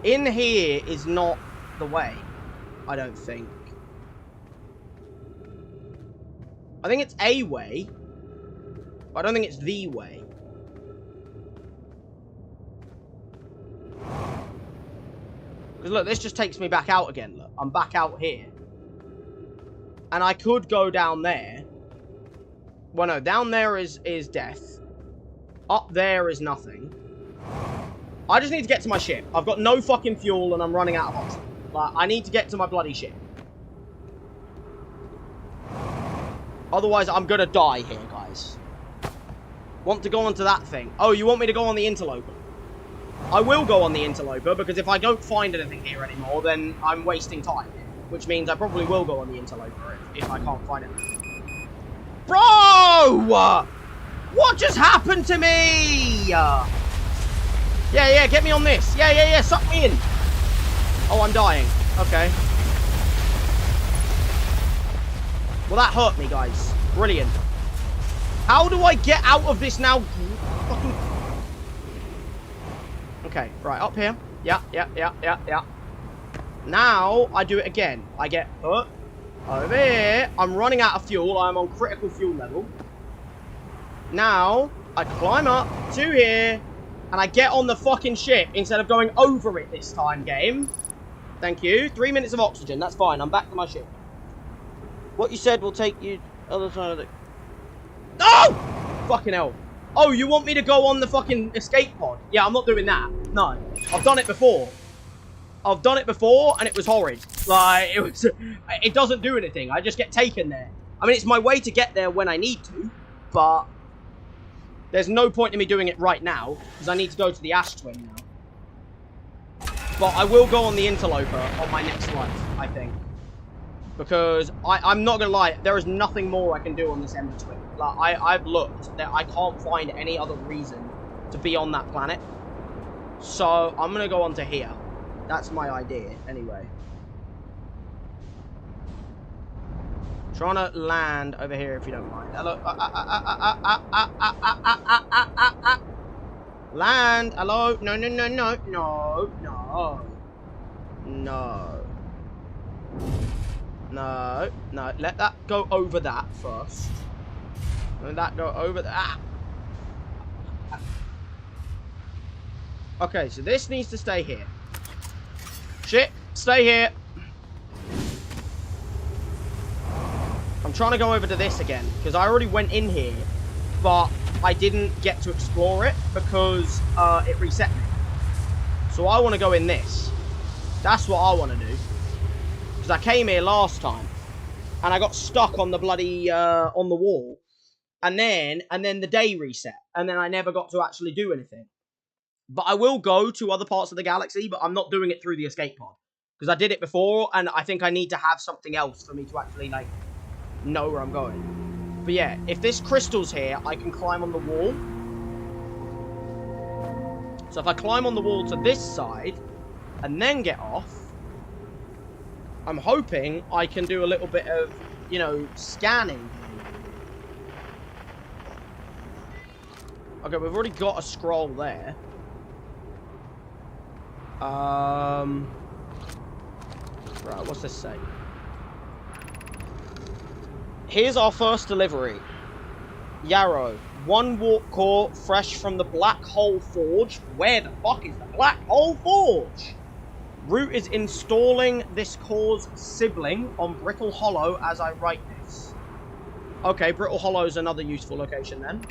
In here is not the way, I don't think. I think it's a way, but I don't think it's the way. Because look, this just takes me back out again. Look, I'm back out here. And I could go down there. Well, no, down there is death. Up there is nothing. I just need to get to my ship. I've got no fucking fuel and I'm running out of oxygen. Like, I need to get to my bloody ship. Otherwise, I'm gonna die here, guys. Want to go onto that thing? Oh, you want me to go on the interloper? I will go on the interloper, because if I don't find anything here anymore, then I'm wasting time. Which means I probably will go on the interloper if I can't find it. Bro! What just happened to me? Yeah, get me on this. Yeah, suck me in. Oh, I'm dying. Okay. Well, that hurt me, guys. Brilliant. How do I get out of this now? Fucking... Okay, right, up here. Yeah. Now, I do it again. I get hurt. Over here. I'm running out of fuel. I'm on critical fuel level. Now, I climb up to here. And I get on the fucking ship instead of going over it this time, game. Thank you. 3 minutes of oxygen. That's fine. I'm back to my ship. What you said will take you other side of the... No! Fucking hell. Oh, you want me to go on the fucking escape pod? Yeah, I'm not doing that. No. I've done it before. I've done it before, and it was horrid. Like, it doesn't do anything. I just get taken there. I mean, it's my way to get there when I need to, but there's no point in me doing it right now, because I need to go to the Ash Twin now. But I will go on the interloper on my next life, I think. Because, I'm not going to lie, there is nothing more I can do on this Ember Twin. Like, I've looked, that I can't find any other reason to be on that planet. So, I'm going to go on to here. That's my idea, anyway. Trying to land over here, if you don't mind. Hello. Land. Hello. No. Let that go over that first. Let that go over that. Okay, so this needs to stay here. Shit, stay here. I'm trying to go over to this again, because I already went in here, but I didn't get to explore it, because it reset me. So I want to go in this. That's what I want to do. Because I came here last time, and I got stuck on the bloody, on the wall. And then the day reset, and then I never got to actually do anything. But I will go to other parts of the galaxy, but I'm not doing it through the escape pod. Because I did it before, and I think I need to have something else for me to actually, like, know where I'm going. But yeah, if this crystal's here, I can climb on the wall. So if I climb on the wall to this side, and then get off, I'm hoping I can do a little bit of, you know, scanning. Okay, we've already got a scroll there. Right, what's this say? Here's our first delivery. Yarrow, 1 warp core, fresh from the Black Hole Forge. Where the fuck is the Black Hole Forge? Root is installing this core's sibling on Brittle Hollow as I write this. Okay, Brittle Hollow is another useful location then.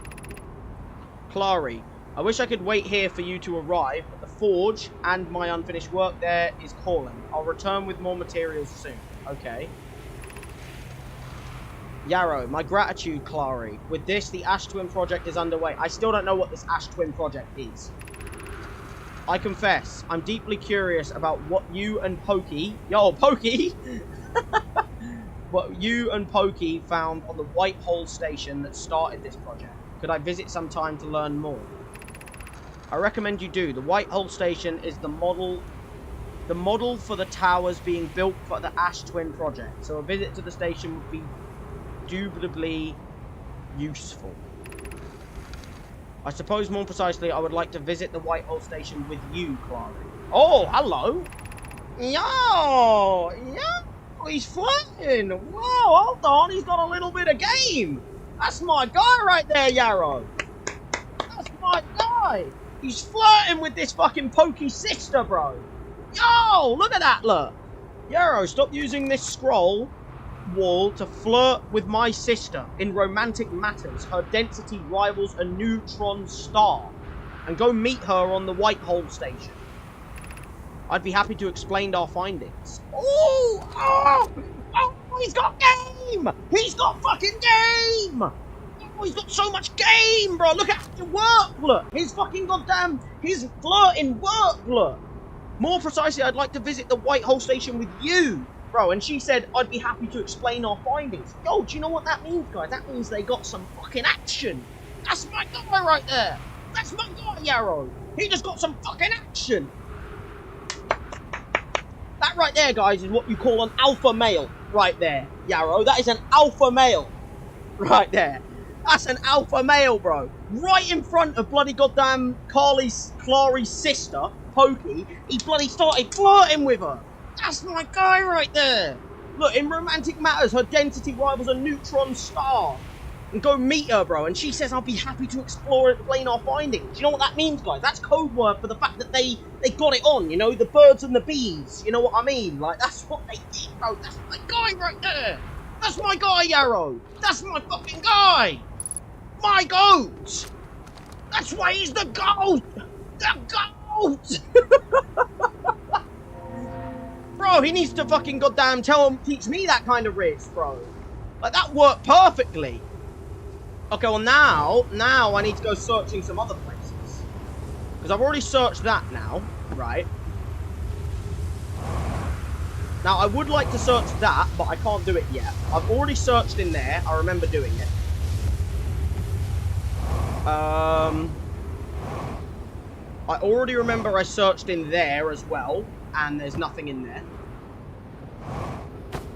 Clary, I wish I could wait here for you to arrive, but the forge and my unfinished work there is calling. I'll return with more materials soon. Okay. Yarrow, my gratitude, Clary. With this, the Ash Twin project is underway. I still don't know what this Ash Twin project is. I confess, I'm deeply curious about what you and Pokey... Yo, Pokey! What you and Pokey found on the White Hole Station that started this project. Could I visit sometime to learn more? I recommend you do. The White Hole Station is the model for the towers being built for the Ash Twin project. So a visit to the station would be indubitably useful. I suppose more precisely, I would like to visit the Whitehall station with you, Clary. Oh, hello. Yo, he's flirting. Wow, hold on, he's got a little bit of game. That's my guy right there, Yarrow. That's my guy. He's flirting with this fucking pokey sister, bro. Yo, look at that, look. Yarrow, stop using this scroll wall to flirt with my sister in romantic matters. Her density rivals a neutron star. And go meet her on the Whitehall station. I'd be happy to explain our findings. Oh, he's got game! He's got fucking game! Oh, he's got so much game, bro. Look at the work, look. His fucking goddamn, his flirting work, look. More precisely, I'd like to visit the Whitehall station with you, bro. And she said, I'd be happy to explain our findings. Yo, do you know what that means, guys? That means they got some fucking action. That's my guy right there. That's my guy, Yarrow. He just got some fucking action. That right there, guys, is what you call an alpha male. Right there, Yarrow. That is an alpha male. Right there. That's an alpha male, bro. Right in front of bloody goddamn Clary's sister, Pokey, he bloody started flirting with her. That's my guy right there. Look, in romantic matters, her density rivals a neutron star. And go meet her, bro. And she says, I'll be happy to explain our findings. You know what that means, guys? That's code word for the fact that they got it on, you know? The birds and the bees. You know what I mean? Like, that's what they did, bro. That's my guy right there. That's my guy, Yarrow. That's my fucking guy. My goat. That's why he's the GOAT. The GOAT. Bro, he needs to fucking goddamn teach me that kind of riz, bro. Like, that worked perfectly. Okay, well now I need to go searching some other places. Because I've already searched that now, right? Now, I would like to search that, but I can't do it yet. I've already searched in there. I remember doing it. I already remember I searched in there as well, and there's nothing in there.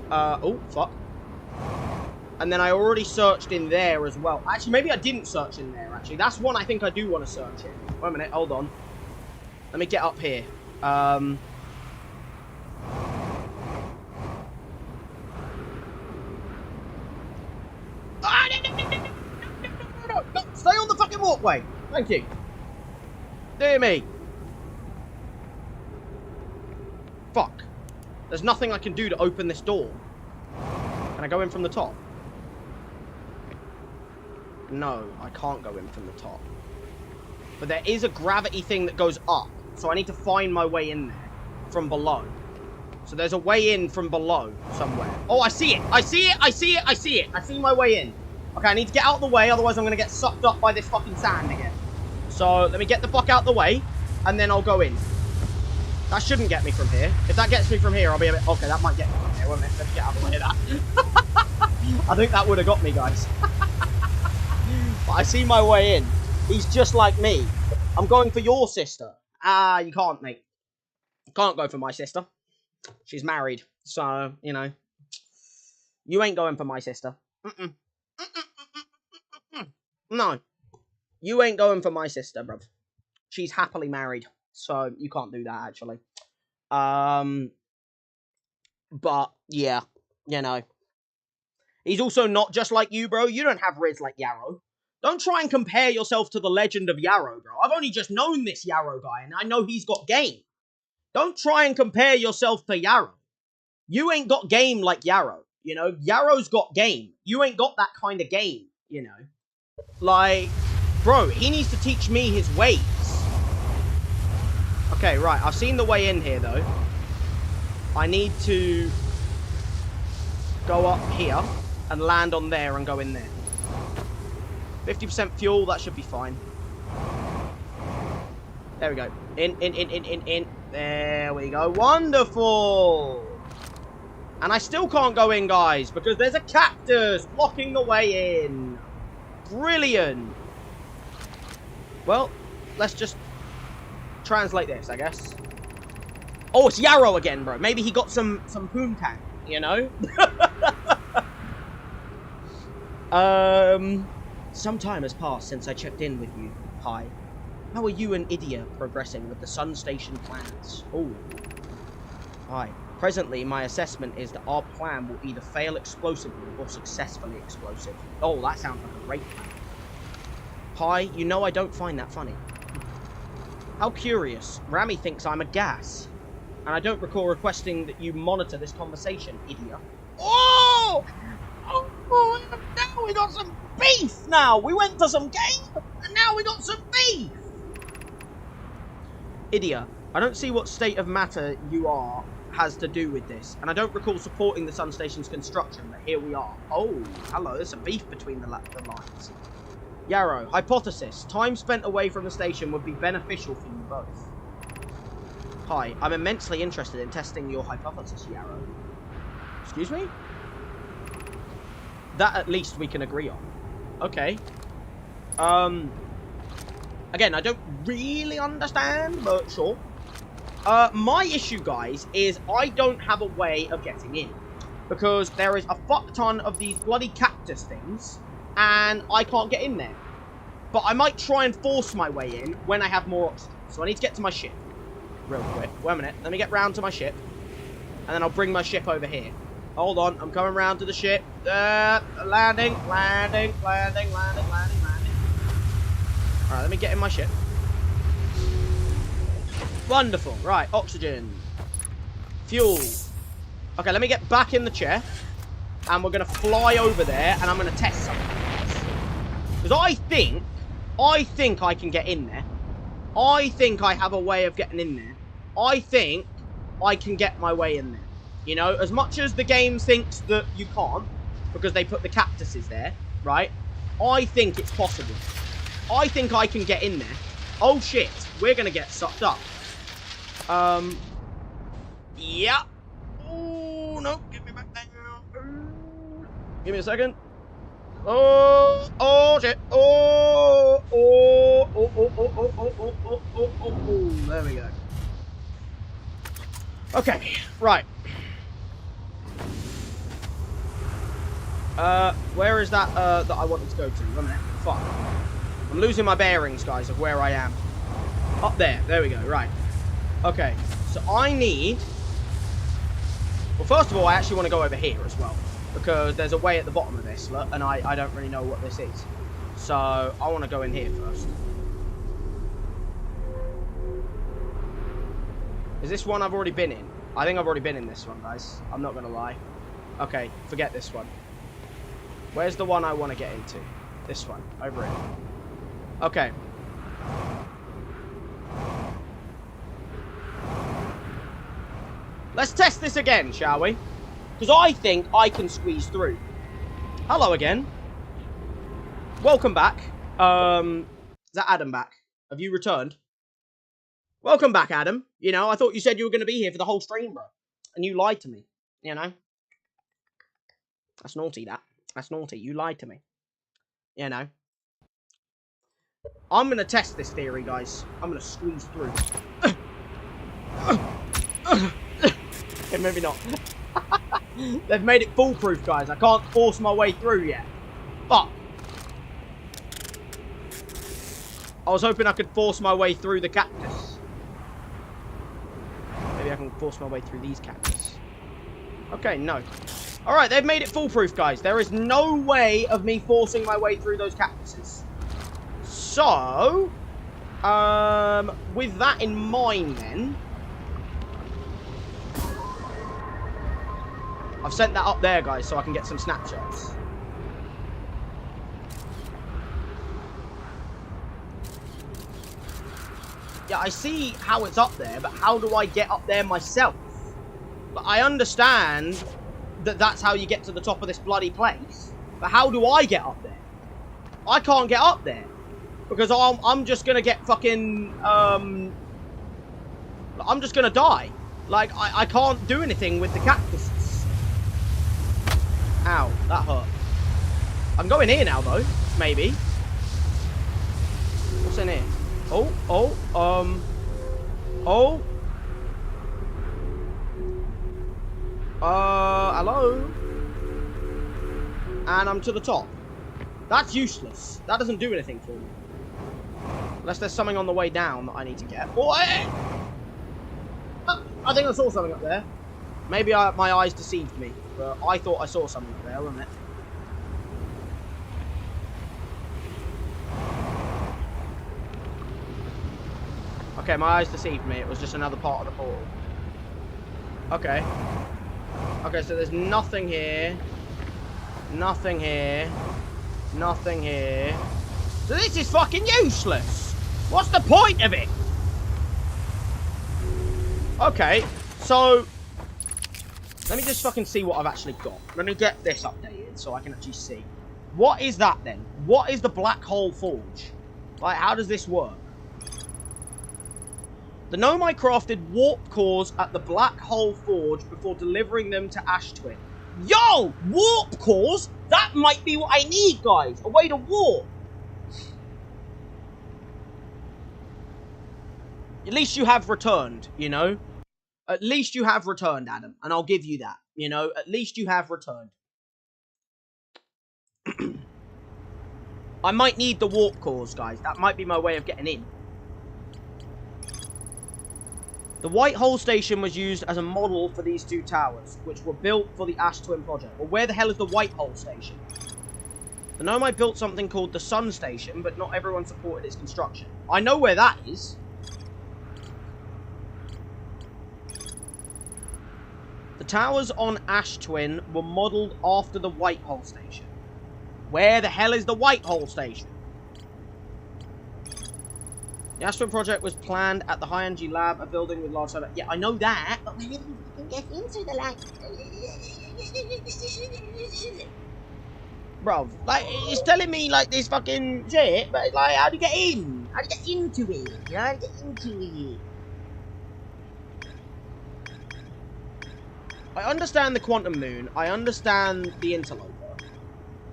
Oh, fuck. And then I already searched in there as well. Actually, maybe I didn't search in there, actually. That's one I think I do want to search in. Wait a minute, hold on. Let me get up here. No, stay on the fucking walkway. Thank you. Dear me. Fuck. There's nothing I can do to open this door. Can I go in from the top? No, I can't go in from the top. But there is a gravity thing that goes up. So I need to find my way in there from below. So there's a way in from below somewhere. Oh, I see it. I see it. I see it. I see it. I see my way in. Okay, I need to get out of the way. Otherwise, I'm going to get sucked up by this fucking sand again. So let me get the fuck out of the way. And then I'll go in. That shouldn't get me from here. If that gets me from here, I'll be a bit... Okay, that might get me from here. Wait a minute. Let me get out of the way of that. I think that would have got me, guys. But I see my way in. He's just like me. I'm going for your sister. Ah, you can't, mate. You can't go for my sister. She's married. So, you know. You ain't going for my sister. No. You ain't going for my sister, bruv. She's happily married. So, you can't do that, actually. But, yeah. You know. He's also not just like you, bro. You don't have riz like Yarrow. Don't try and compare yourself to the legend of Yarrow, bro. I've only just known this Yarrow guy, and I know he's got game. Don't try and compare yourself to Yarrow. You ain't got game like Yarrow, you know? Yarrow's got game. You ain't got that kind of game, you know? Like, bro, he needs to teach me his ways. Okay, right. I've seen the way in here, though. I need to go up here and land on there and go in there. 50% fuel, that should be fine. There we go. In. There we go. Wonderful! And I still can't go in, guys, because there's a cactus blocking the way in. Brilliant. Well, let's just translate this, I guess. Oh, it's Yarrow again, bro. Maybe he got some poontang, you know? Some time has passed since I checked in with you. Hi. How are you and Idia progressing with the Sun Station plans? Oh. Hi. Presently, my assessment is that our plan will either fail explosively or successfully explosive. Oh, that sounds like a great plan. Hi, you know I don't find that funny. How curious. Rami thinks I'm a gas. And I don't recall requesting that you monitor this conversation, idiot. Oh! Oh, now we got some beef now! We went to some game, and now we got some beef! Idiot, I don't see what state of matter you are has to do with this, and I don't recall supporting the Sun Station's construction, but here we are. Oh, hello, there's a beef between the lines. Yarrow, hypothesis. Time spent away from the station would be beneficial for you both. Hi, I'm immensely interested in testing your hypothesis, Yarrow. Excuse me? That at least we can agree on. Okay. Again, I don't really understand, but sure. My issue, guys, is I don't have a way of getting in. Because there is a fuck ton of these bloody cactus things, and I can't get in there. But I might try and force my way in when I have more oxygen. So I need to get to my ship. Real quick. Wait a minute. Let me get round to my ship. And then I'll bring my ship over here. Hold on. I'm coming round to the ship. Landing. Alright, let me get in my ship. Wonderful. Right, oxygen. Fuel. Okay, let me get back in the chair. And we're going to fly over there, and I'm going to test something. Because I think I can get in there. I think I have a way of getting in there. I think I can get my way in there. You know, as much as the game thinks that you can't, because they put the cactuses there, right? I think it's possible. I think I can get in there. Oh shit, we're gonna get sucked up. Yeah. Oh, no, get me back down. Give me a second. Oh shit. Oh, there we go. Okay, right. Where is that, that I wanted to go to? 1 minute. Fuck. I'm losing my bearings, guys, of where I am. Up there. There we go. Right. Okay. So I need... Well, first of all, I actually want to go over here as well. Because there's a way at the bottom of this, look, and I don't really know what this is. So I want to go in here first. Is this one I've already been in? I think I've already been in this one, guys. I'm not going to lie. Okay, forget this one. Where's the one I want to get into? This one, over here. Okay. Let's test this again, shall we? Because I think I can squeeze through. Hello again. Welcome back. Is that Adam back? Have you returned? Welcome back, Adam. You know, I thought you said you were going to be here for the whole stream, bro. And you lied to me. You know? That's naughty, that. That's naughty. You lied to me. You know? I'm going to test this theory, guys. I'm going to squeeze through. Okay, maybe not. They've made it foolproof, guys. I can't force my way through yet. But I was hoping I could force my way through the cactus. Maybe I can force my way through these cactus. Okay, no. Alright, they've made it foolproof, guys. There is no way of me forcing my way through those cactuses. So, with that in mind, then, I've sent that up there, guys, so I can get some snapshots. Yeah, I see how it's up there, but how do I get up there myself? But I understand that that's how you get to the top of this bloody place. But how do I get up there? I can't get up there. Because I'm just going to get fucking... I'm just going to die. Like, I can't do anything with the cactuses. Ow, that hurt. I'm going here now, though. Maybe. What's in here? Oh. Hello? And I'm to the top. That's useless. That doesn't do anything for me. Unless there's something on the way down that I need to get. Oh, I think I saw something up there. Maybe my eyes deceived me, but I thought I saw something up there, wasn't it? Okay, my eyes deceived me. It was just another part of the portal. Okay. Okay, so there's nothing here. Nothing here. Nothing here. So this is fucking useless. What's the point of it? Okay, so let me just fucking see what I've actually got. Let me get this updated so I can actually see. What is that then? What is the Black Hole Forge? Like, how does this work? The Nomai crafted warp cores at the Black Hole Forge before delivering them to Ash Twin. Yo! Warp cores? That might be what I need, guys. A way to warp. At least you have returned, you know? At least you have returned, Adam. And I'll give you that, you know? At least you have returned. I might need the warp cores, guys. That might be my way of getting in. The White Hole Station was used as a model for these two towers, which were built for the Ash Twin project. Well, where the hell is the White Hole Station? The Nomai built something called the Sun Station, but not everyone supported its construction. I know where that is. The towers on Ash Twin were modelled after the White Hole Station. Where the hell is the White Hole Station? The Ash Twin project was planned at the High Energy Lab, a building with large solar... Yeah, I know that, but we never can get into the lab. Bro, like, it's telling me, like, this fucking shit, but, like, how do you get in? How do you get into it? You know, how do you get into it? I understand the Quantum Moon. I understand the Interloper.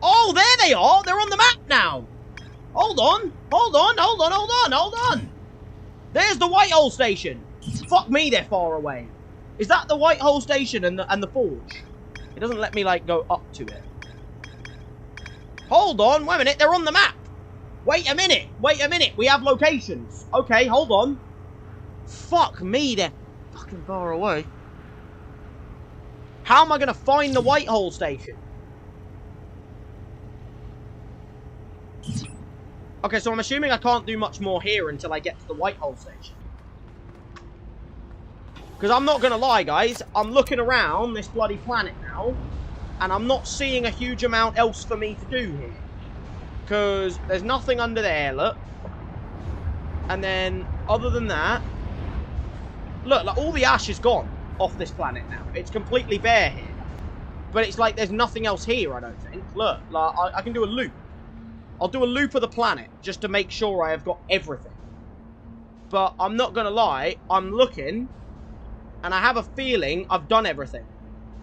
Oh, there they are! They're on the map now! Hold on! Hold on! Hold on! Hold on! Hold on! There's the White Hole Station! Fuck me, they're far away. Is that the White Hole Station and the forge? It doesn't let me, like, go up to it. Hold on! Wait a minute, they're on the map! Wait a minute! Wait a minute! We have locations! Okay, hold on. Fuck me, they're fucking far away. How am I going to find the White Hole Station? Okay, so I'm assuming I can't do much more here until I get to the White Hole Station. Because I'm not going to lie, guys. I'm looking around this bloody planet now, and I'm not seeing a huge amount else for me to do here. Because there's nothing under there, look. And then, other than that, look, like, all the ash is gone off this planet now. It's completely bare here. But it's like there's nothing else here, I don't think. Look, like, I can do a loop. I'll do a loop of the planet just to make sure I have got everything. But I'm not going to lie, I'm looking, and I have a feeling I've done everything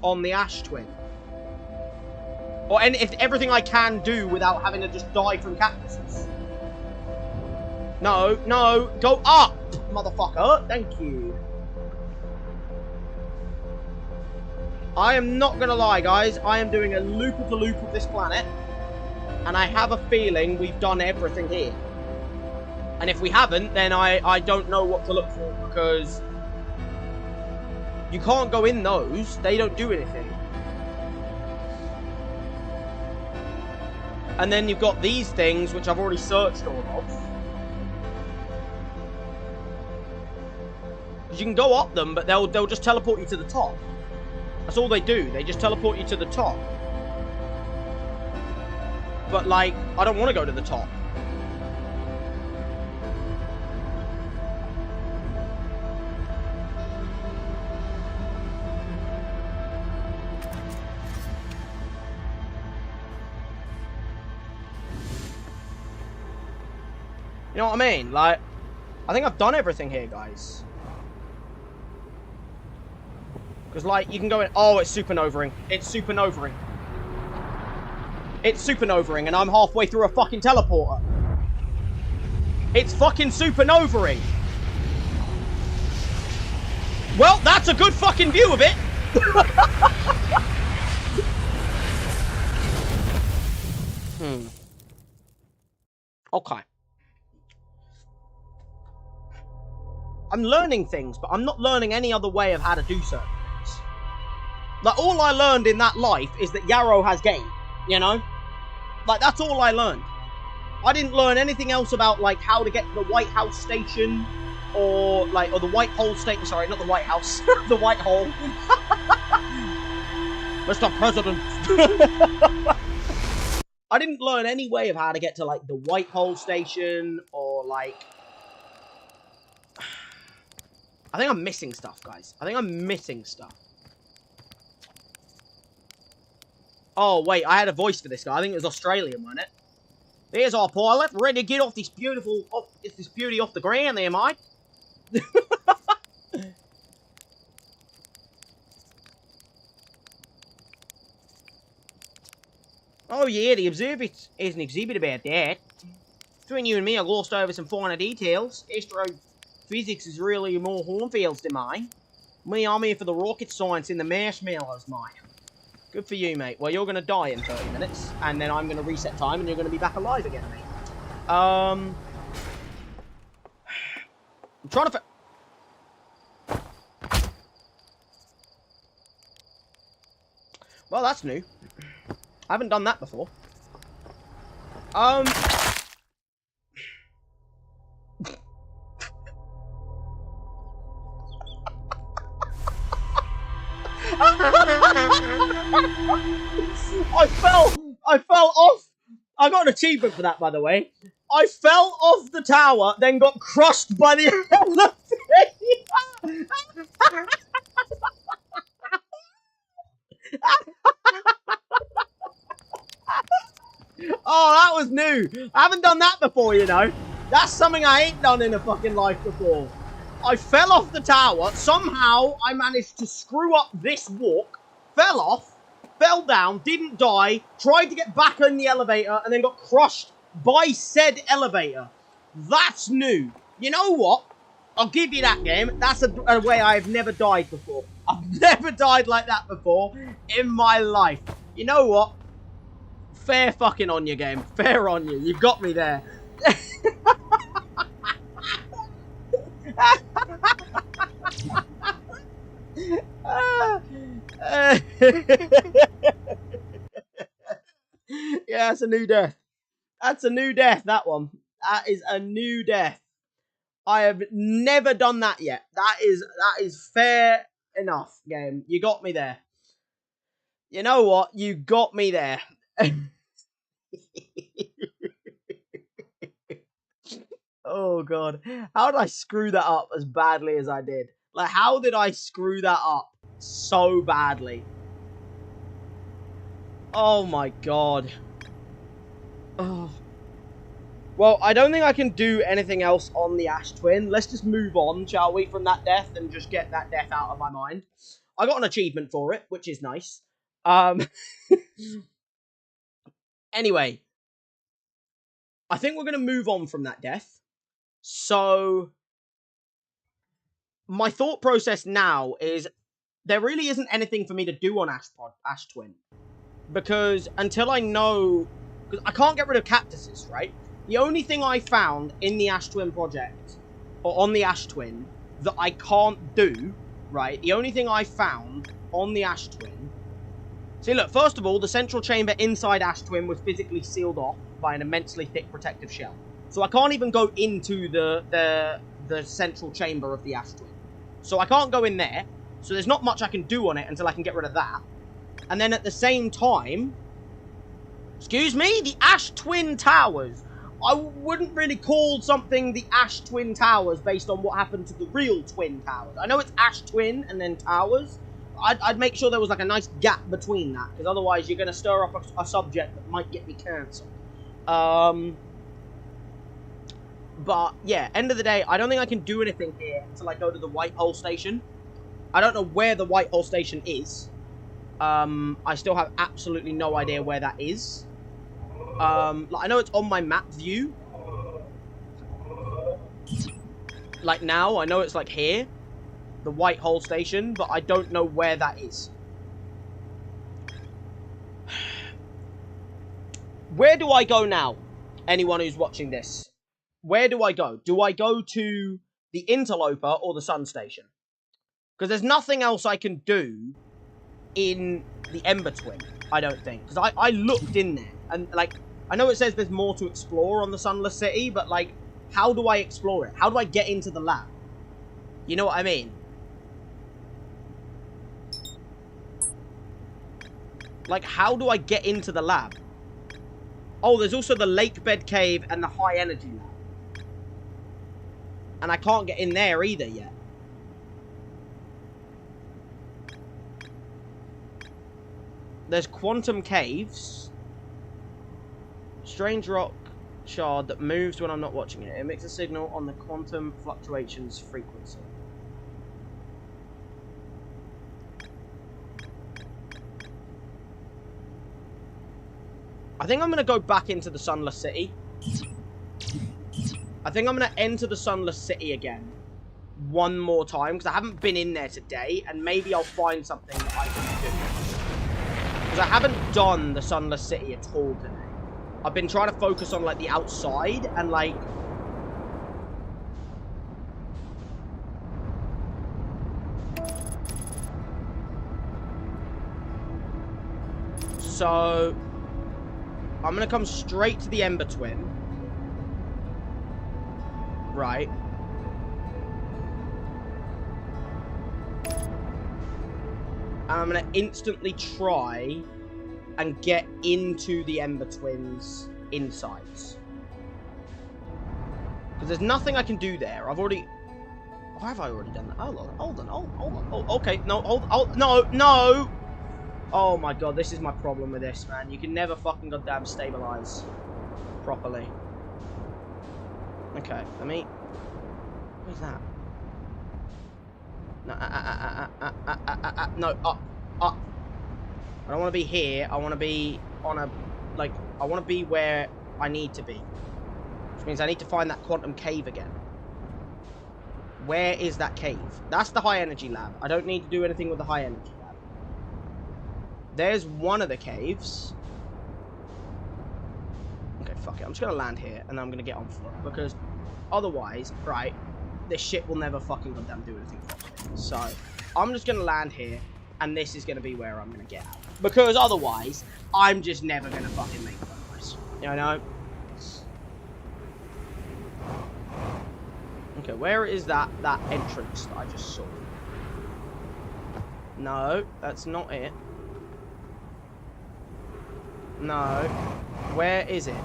on the Ash Twin. Or if everything I can do without having to just die from cactuses. No, no, go up, motherfucker. Thank you. I am not going to lie, guys. I am doing a loop-of-the-loop of this planet. And I have a feeling we've done everything here. And if we haven't, then I don't know what to look for. Because you can't go in those. They don't do anything. And then you've got these things, which I've already searched all of. Because you can go up them, but they'll just teleport you to the top. That's all they do. They just teleport you to the top. But, like, I don't want to go to the top. You know what I mean? Like, I think I've done everything here, guys. Because, like, you can go in... Oh, it's supernovaing. It's supernovaing. It's supernovaing, and I'm halfway through a fucking teleporter. It's fucking supernovaing. Well, that's a good fucking view of it. Okay. I'm learning things, but I'm not learning any other way of how to do certain things. Like, all I learned in that life is that Yarrow has game, you know? Like, that's all I learned. I didn't learn anything else about, like, how to get to the White House station, or the White Hole station. Sorry, not the White House. The White Hole. Mr. President. I didn't learn any way of how to get to, like, the White Hole station, or, like... I think I'm missing stuff, guys. I think I'm missing stuff. Oh, wait, I had a voice for this guy. I think it was Australian, wasn't it? There's our pilot, ready to get off this beauty off the ground there, mate. Oh yeah, the exhibit is an exhibit about that. Between you and me, I glossed over some finer details. Astrophysics is really more Hornfields than mine. I'm here for the rocket science in the marshmallows, mate. Good for you, mate. Well, you're going to die in 30 minutes, and then I'm going to reset time, and you're going to be back alive again, mate. I'm trying to... Well, that's new. I haven't done that before. I fell off. I got an achievement for that, by the way. I fell off the tower, then got crushed by the elevator. Oh, that was new. I haven't done that before, you know. That's something I ain't done in a fucking life before. I fell off the tower. Somehow, I managed to screw up this walk. Fell off. Fell down. Didn't die. Tried to get back in the elevator. And then got crushed by said elevator. That's new. You know what? I'll give you that, game. That's a way I've never died before. I've never died like that before in my life. You know what? Fair fucking on you, game. Fair on you. You got me there. Yeah, that's a new death. That's a new death, that one. That is a new death. I have never done that yet. That is fair enough, game. You got me there. You know what? You got me there. Oh, God. How did I screw that up as badly as I did? Like, how did I screw that up so badly? Oh, my God. Oh. Well, I don't think I can do anything else on the Ash Twin. Let's just move on, shall we, from that death and just get that death out of my mind. I got an achievement for it, which is nice. Anyway. I think we're going to move on from that death. So, my thought process now is there really isn't anything for me to do on Ash Twin. Because until I know... Because I can't get rid of cactuses, right? The only thing I found in the Ash Twin project, or on the Ash Twin, that I can't do, right? The only thing I found on the Ash Twin... See, look, first of all, the central chamber inside Ash Twin was physically sealed off by an immensely thick protective shell. So I can't even go into the central chamber of the Ash Twin. So I can't go in there. So there's not much I can do on it until I can get rid of that. And then at the same time... Excuse me? The Ash Twin Towers. I wouldn't really call something the Ash Twin Towers based on what happened to the real Twin Towers. I know it's Ash Twin and then Towers. I'd make sure there was like a nice gap between that. Because otherwise you're going to stir up a subject that might get me cancelled. But yeah, end of the day, I don't think I can do anything here until I go to the White Hole Station. I don't know where the White Hole Station is. I still have absolutely no idea where that is. Like, I know it's on my map view. Like now, I know it's like here. The White Hole Station, but I don't know where that is. Where do I go now? Anyone who's watching this. Where do I go? Do I go to the Interloper or the Sun Station. Because there's nothing else I can do in the Ember Twin, I don't think. Because I looked in there, and, like, I know it says there's more to explore on the Sunless City, but, like, how do I explore it? How do I get into the lab? You know what I mean? Like, how do I get into the lab? Oh, there's also the Lake Bed Cave and the High Energy Lab. And I can't get in there either yet. There's Quantum Caves. Strange rock shard that moves when I'm not watching it. It emits a signal on the quantum fluctuations frequency. I think I'm going to go back into the Sunless City. I think I'm going to enter the Sunless City again one more time, because I haven't been in there today, and maybe I'll find something that I can do. Because I haven't done the Sunless City at all today. I've been trying to focus on, like, the outside, and, like... So... I'm going to come straight to the Ember Twin. Right. And I'm going to instantly try and get into the Ember Twin's insides. Because there's nothing I can do there. I've already... Why have I already done that? Hold on. Oh, okay. No, no! Oh my god, this is my problem with this, man. You can never fucking goddamn stabilize properly. Okay, let me... Where's that? No, no, up. I don't want to be here. I want to be on a... Like, I want to be where I need to be. Which means I need to find that quantum cave again. Where is that cave? That's the high energy lab. I don't need to do anything with the high energy lab. There's one of the caves. Okay, fuck it. I'm just going to land here, and then I'm going to get on foot. Because otherwise, right, this shit will never fucking goddamn do anything properly. So, I'm just going to land here, and this is going to be where I'm going to get out. Because otherwise, I'm just never going to fucking make progress. You know? Okay, where is that entrance that I just saw? No, that's not it. No. Where is it?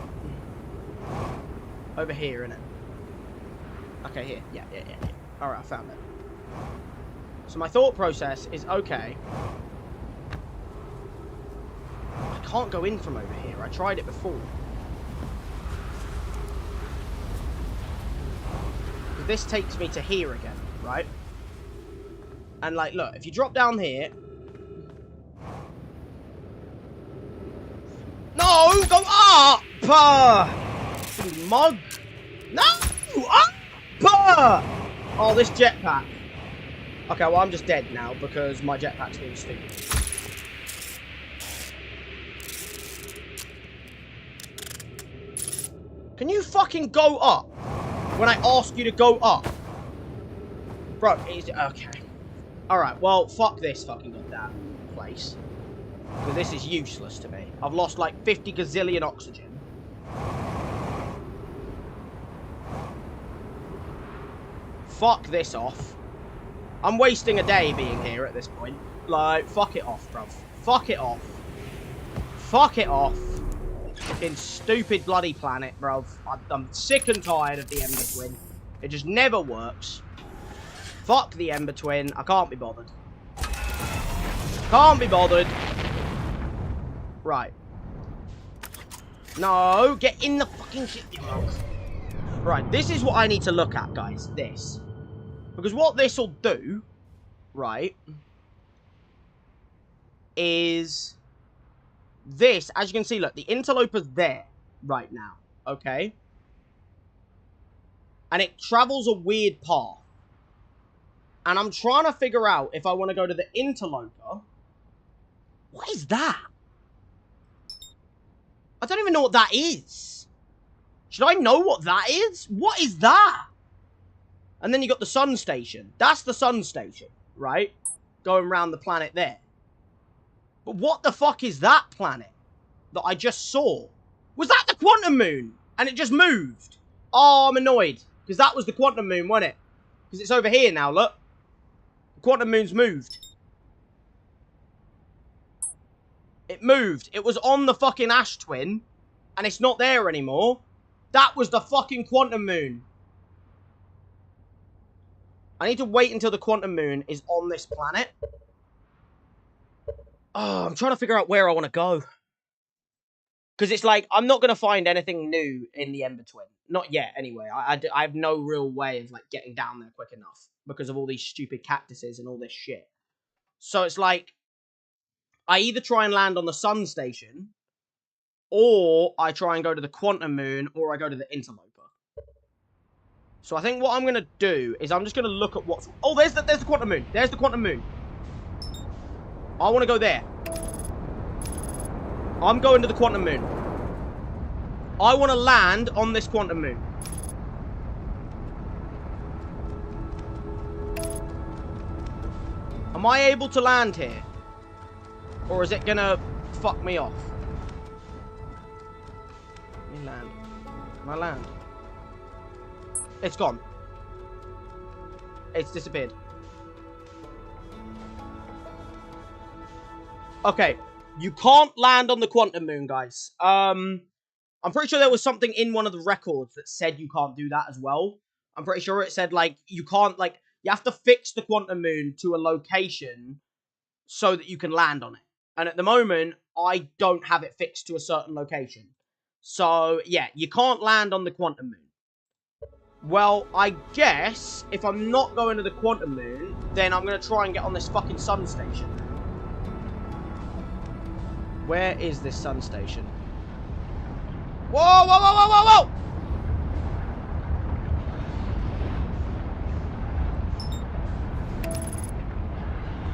Over here, innit? Okay, here. Yeah. Alright, I found it. So my thought process is, okay. I can't go in from over here. I tried it before. This takes me to here again, right? And, like, look, if you drop down here... No! Go up! Mug! No! Up! Oh, this jetpack. Okay, well, I'm just dead now because my jetpack's being stupid. Can you fucking go up when I ask you to go up? Bro, it's... Okay. Alright, well, fuck this fucking goddamn place. Because this is useless to me. I've lost like 50 gazillion oxygen. Fuck this off. I'm wasting a day being here at this point. Like, fuck it off, bruv. Fuck it off. Fuck it off. Fucking stupid bloody planet, bruv. I'm sick and tired of the Ember Twin. It just never works. Fuck the Ember Twin. I can't be bothered. Can't be bothered. Right. No, get in the fucking shit. Right, this is what I need to look at, guys. This. Because what this will do, right, is this. As you can see, look, the interloper's there right now, okay? And it travels a weird path. And I'm trying to figure out if I want to go to the interloper. What is that? I don't even know what that is. Should I know what that is? What is that? And then you got the sun station. That's the sun station, right? Going around the planet there. But what the fuck is that planet that I just saw? Was that the quantum moon? And it just moved. Oh, I'm annoyed. Because that was the quantum moon, wasn't it? Because it's over here now, look. The quantum moon's moved. It moved. It was on the fucking ash twin. And it's not there anymore. That was the fucking quantum moon. I need to wait until the quantum moon is on this planet. Oh, I'm trying to figure out where I want to go. Because it's like, I'm not going to find anything new in the Ember Twin. Not yet, anyway. I have no real way of, like, getting down there quick enough. Because of all these stupid cactuses and all this shit. So it's like, I either try and land on the sun station, or I try and go to the quantum moon, or I go to the interloper. So I think what I'm going to do is I'm just going to look at what's... Oh, there's the quantum moon. There's the quantum moon. I want to go there. I'm going to the quantum moon. I want to land on this quantum moon. Am I able to land here? Or is it going to fuck me off? Let me land. Can I land? It's gone. It's disappeared. Okay. You can't land on the quantum moon, guys. I'm pretty sure there was something in one of the records that said you can't do that as well. I'm pretty sure it said, like, you can't, like, you have to fix the quantum moon to a location so that you can land on it. And at the moment, I don't have it fixed to a certain location. So, yeah, you can't land on the quantum moon. Well, I guess, if I'm not going to the quantum moon, then I'm going to try and get on this fucking sun station. Where is this sun station? Whoa, whoa, whoa, whoa, whoa, whoa!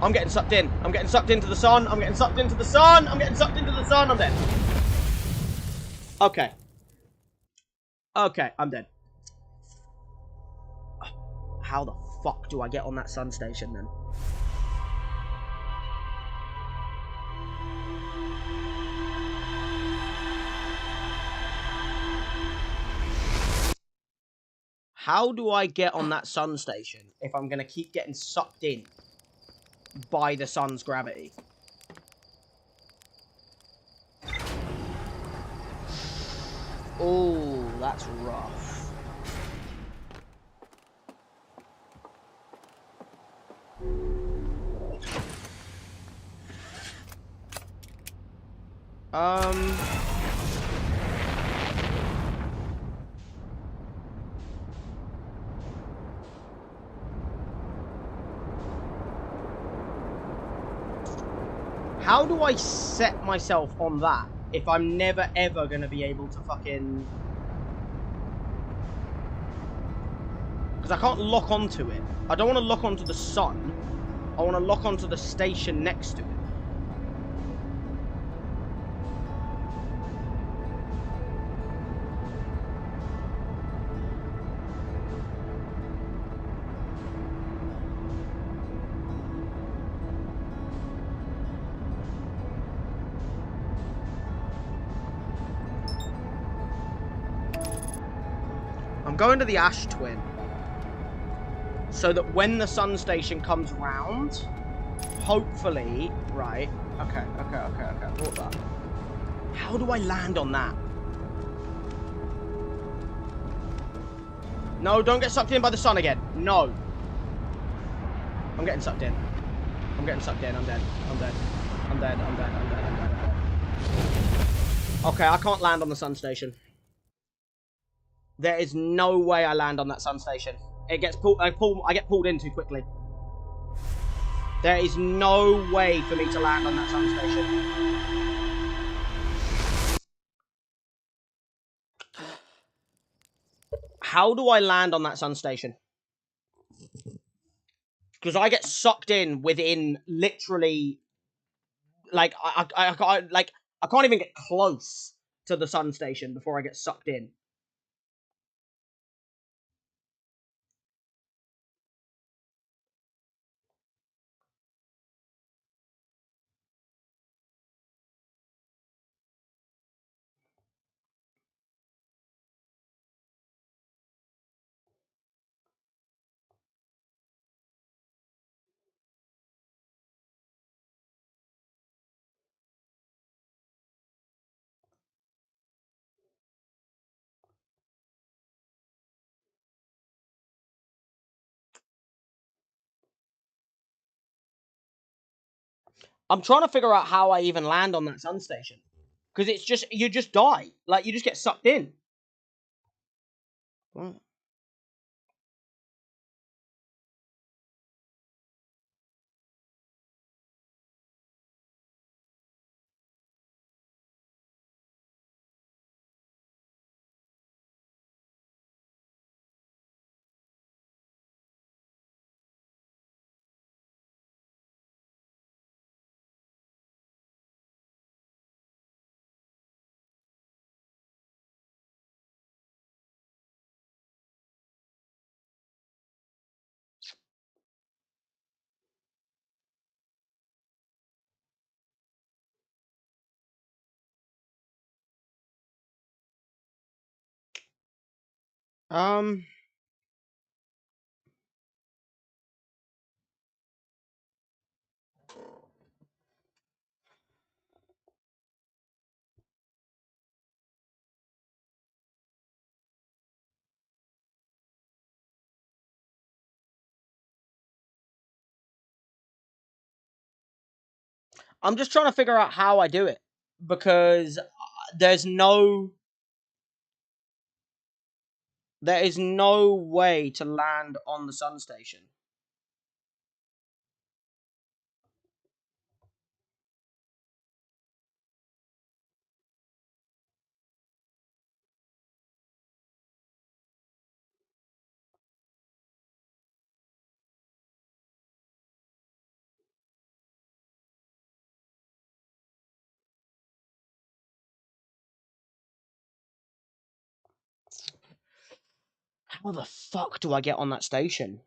I'm getting sucked in. I'm getting sucked into the sun. I'm getting sucked into the sun. I'm getting sucked into the sun. I'm dead. Okay. Okay, I'm dead. How the fuck do I get on that sun station then? How do I get on that sun station if I'm going to keep getting sucked in by the sun's gravity? Oh, that's rough. How do I set myself on that if I'm never ever going to be able to fucking... Because I can't lock onto it. I don't want to lock onto the sun. I want to lock onto the station next to it. I'm going to the Ash Twin, so that when the sun station comes round, hopefully, right, okay, what's that? How do I land on that? No, don't get sucked in by the sun again. No. I'm getting sucked in. I'm getting sucked in. I'm dead. I'm dead. I'm dead. I'm dead. I'm dead. I'm dead. Okay, I can't land on the sun station. There is no way I land on that sun station. It gets pulled. I get pulled in too quickly. There is no way for me to land on that sun station. How do I land on that sun station? Because I get sucked in within literally, like, I can't even get close to the sun station before I get sucked in. I'm trying to figure out how I even land on that sun station. Because it's just, you just die. Like, you just get sucked in. What? I'm just trying to figure out how I do it. Because there's no... There is no way to land on the sun station. How the fuck do I get on that station?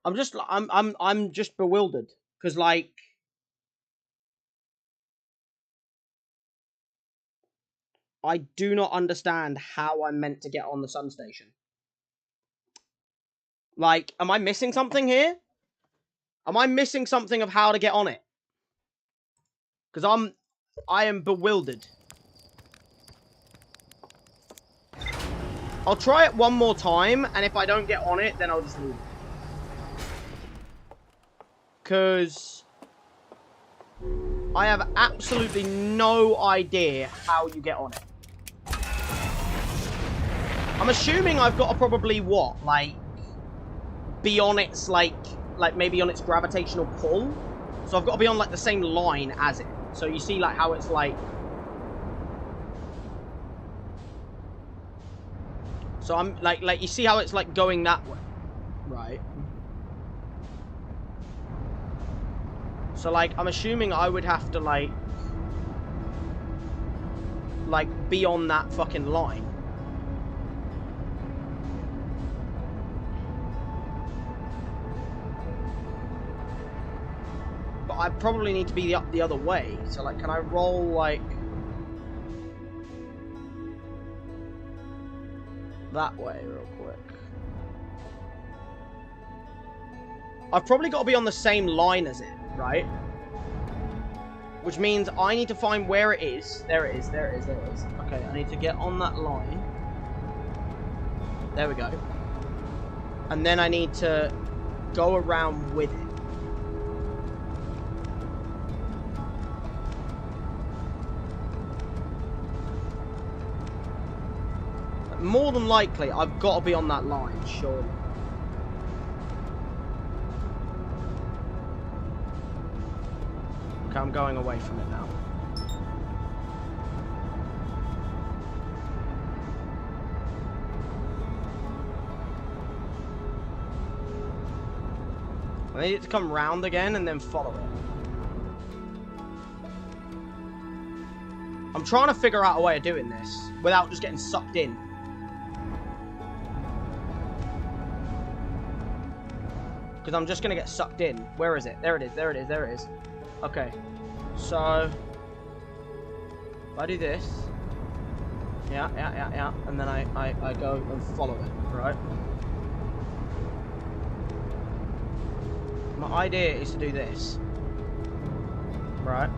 I'm just bewildered. Because, like... I do not understand how I'm meant to get on the sun station. Like, am I missing something here? Am I missing something of how to get on it? Because I am bewildered. I'll try it one more time, and if I don't get on it, then I'll just leave it. Because I have absolutely no idea how you get on it. I'm assuming I've got to probably, what, like, be on its, like maybe on its gravitational pull? So I've got to be on, like, the same line as it. So you see, like, how it's, like... So I'm, like, you see how it's, like, going that way? Right. So, like, I'm assuming I would have to, like, be on that fucking line. But I probably need to be up the other way. So, like, can I roll, like... that way real quick? I've probably got to be on the same line as it, right? Which means I need to find where it is. There it is, there it is, there it is. Okay, I need to get on that line. There we go. And then I need to go around with it. More than likely, I've got to be on that line, surely. Okay, I'm going away from it now. I need it to come round again and then follow it. I'm trying to figure out a way of doing this without just getting sucked in. Because I'm just going to get sucked in. Where is it? There it is, there it is, there it is. Okay. So, if I do this. Yeah. And then I go and follow it, right? My idea is to do this. Right?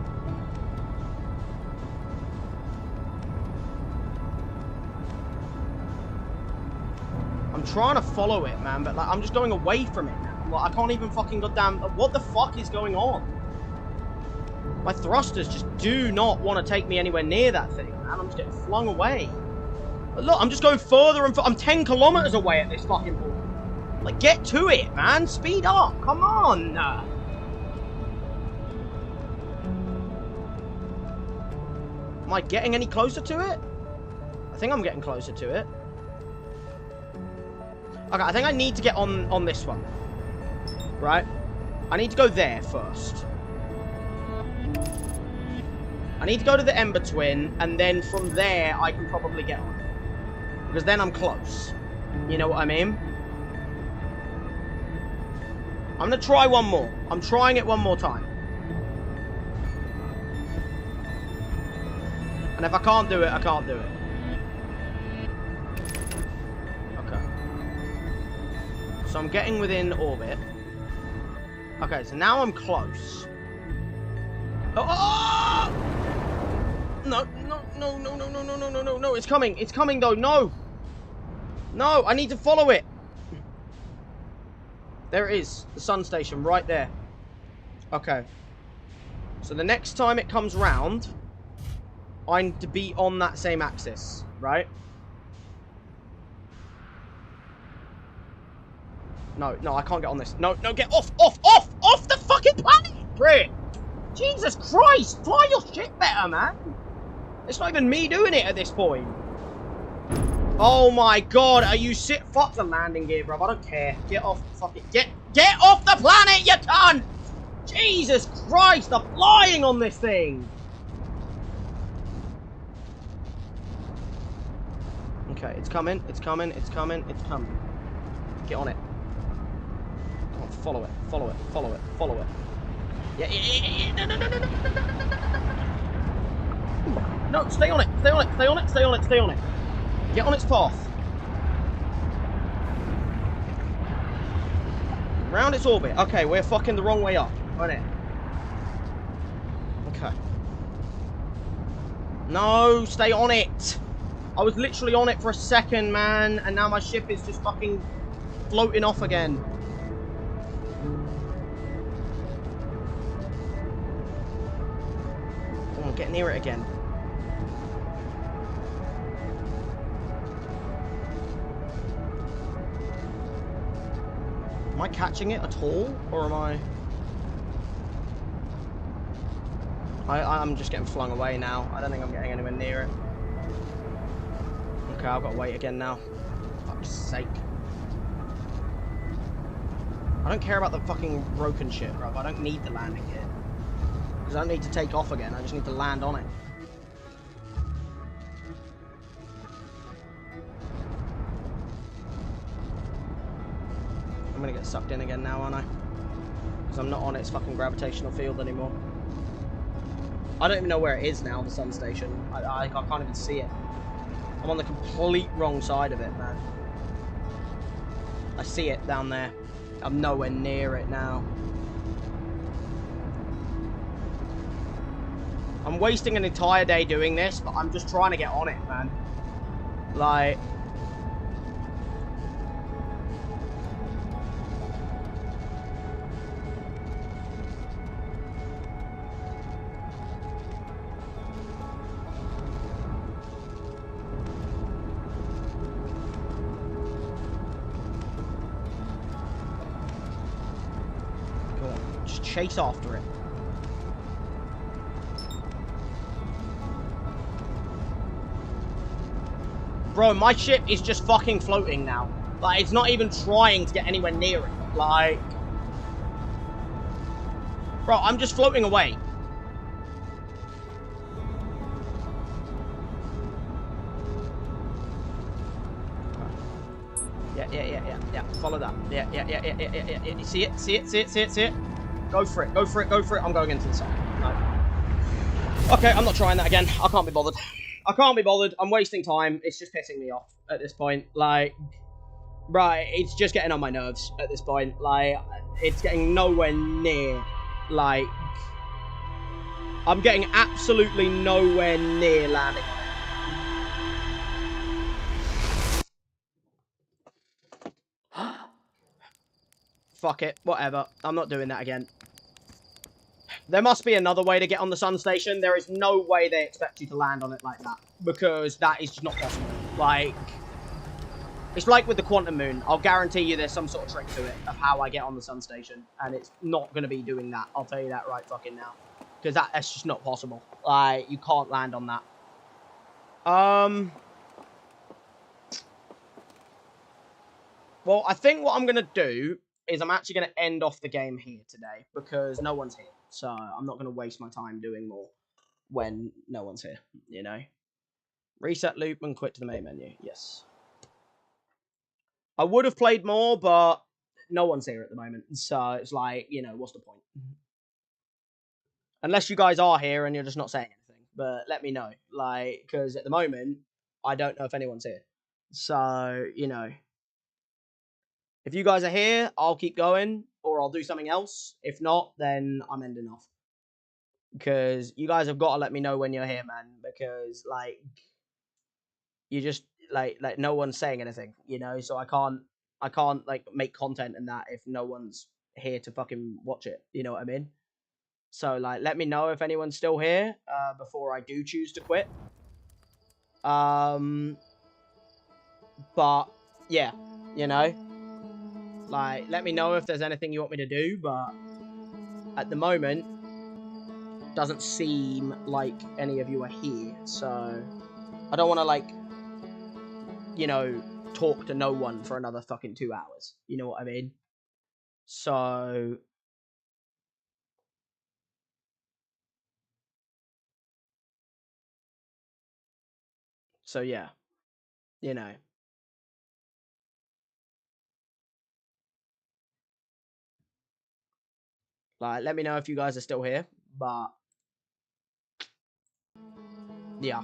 I'm trying to follow it, man, but like I'm just going away from it now. Like, I can't even fucking goddamn... What the fuck is going on? My thrusters just do not want to take me anywhere near that thing, man. I'm just getting flung away. But look, I'm just going further and I'm 10 kilometers away at this fucking point. Like, get to it, man. Speed up. Come on. Am I getting any closer to it? I think I'm getting closer to it. Okay, I think I need to get on this one. Right? I need to go there first. I need to go to the Ember Twin, and then from there, I can probably get on. Because then I'm close. You know what I mean? I'm going to try one more. I'm trying it one more time. And if I can't do it, I can't do it. Okay. So I'm getting within orbit. Okay, so now I'm close. Oh! No, it's coming though, no! No, I need to follow it! There it is, the sun station, right there. Okay. So the next time it comes round, I need to be on that same axis, right? No, I can't get on this. No, get off the fucking planet! Prick! Jesus Christ! Fly your shit better, man! It's not even me doing it at this point. Oh my god, are you shit? Fuck the landing gear, bro. I don't care. Get off the fucking... Get off the planet, you cunt! Jesus Christ, the flying on this thing! Okay, it's coming. Get on it. Come on, follow it. Yeah. No, stay on it. Get on its path. Round its orbit. Okay, we're fucking the wrong way up. Right it. Okay. No, stay on it. I was literally on it for a second, man, and now my ship is just fucking floating off again. Come on, get near it again. Am I catching it at all, or am I... I'm just getting flung away now. I don't think I'm getting anywhere near it. Okay, I've got to wait again now. For fuck's sake. I don't care about the fucking broken shit, bro. I don't need the landing gear. Because I don't need to take off again. I just need to land on it. I'm gonna get sucked in again now, aren't I? Because I'm not on its fucking gravitational field anymore. I don't even know where it is now, the sun station. I can't even see it. I'm on the complete wrong side of it, man. I see it down there. I'm nowhere near it now. I'm wasting an entire day doing this, but I'm just trying to get on it, man. Like... chase after it. Bro, my ship is just fucking floating now. Like, it's not even trying to get anywhere near it. Like... Bro, I'm just floating away. Yeah. Follow that. Yeah. You see it? See it? Go for it. I'm going into the sun. No. Okay, I'm not trying that again. I can't be bothered. I'm wasting time. It's just pissing me off at this point. Like, right, it's just getting on my nerves at this point. Like, it's getting nowhere near. Like, I'm getting absolutely nowhere near landing on it. Fuck it, whatever. I'm not doing that again. There must be another way to get on the sun station. There is no way they expect you to land on it like that. Because that is just not possible. Like, it's like with the Quantum Moon. I'll guarantee you there's some sort of trick to it of how I get on the sun station. And it's not going to be doing that. I'll tell you that right fucking now. Because that's just not possible. Like, you can't land on that. Well, I think what I'm going to do is I'm actually going to end off the game here today. Because no one's here. So I'm not going to waste my time doing more when no one's here, you know? Reset loop and quit to the main menu. Yes. I would have played more, but no one's here at the moment. So it's like, you know, what's the point? Unless you guys are here and you're just not saying anything. But let me know. Like, because at the moment, I don't know if anyone's here. So, you know. If you guys are here, I'll keep going. Or I'll do something else. If not, then I'm ending off. Because you guys have got to let me know when you're here, man. Because, like, you just, like no one's saying anything, you know? So I can't, like, make content and that if no one's here to fucking watch it. You know what I mean? So, like, let me know if anyone's still here before I do choose to quit. But, yeah, you know? Like, let me know if there's anything you want me to do, but at the moment, doesn't seem like any of you are here, so I don't want to, like, you know, talk to no one for another fucking 2 hours. You know what I mean? So... So, yeah. You know. Like, let me know if you guys are still here, but... Yeah.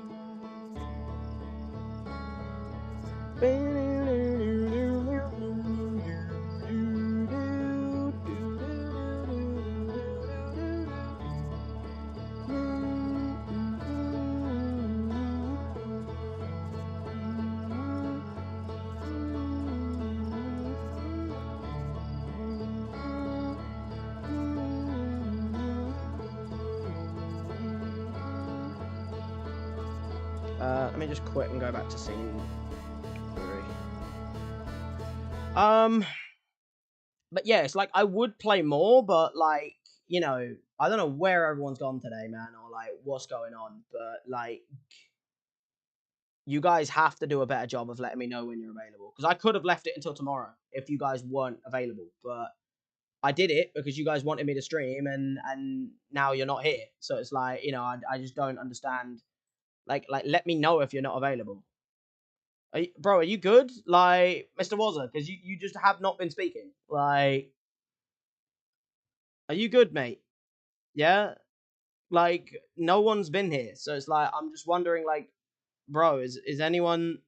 Let me just quit and go back to scene 3. But yeah, it's like I would play more, but like, you know, I don't know where everyone's gone today, man, or like what's going on, but like, you guys have to do a better job of letting me know when you're available. Because I could have left it until tomorrow if you guys weren't available, but I did it because you guys wanted me to stream, and now you're not here. So it's like, you know, I just don't understand. Like, let me know if you're not available. Bro, are you good? Like, Mr. Wazza, because you just have not been speaking. Like, are you good, mate? Yeah? Like, no one's been here. So it's like, I'm just wondering, like, bro, is anyone,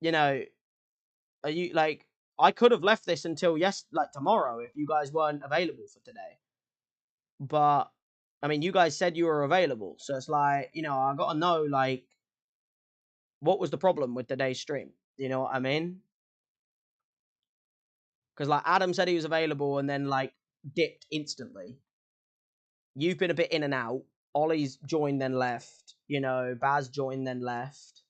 you know, are you, like, I could have left this until, like, tomorrow if you guys weren't available for today. But, I mean, you guys said you were available. So it's like, you know, I got to know, like, what was the problem with today's stream? You know what I mean? Because, like, Adam said he was available and then, like, dipped instantly. You've been a bit in and out. Ollie's joined then left. You know, Baz joined then left.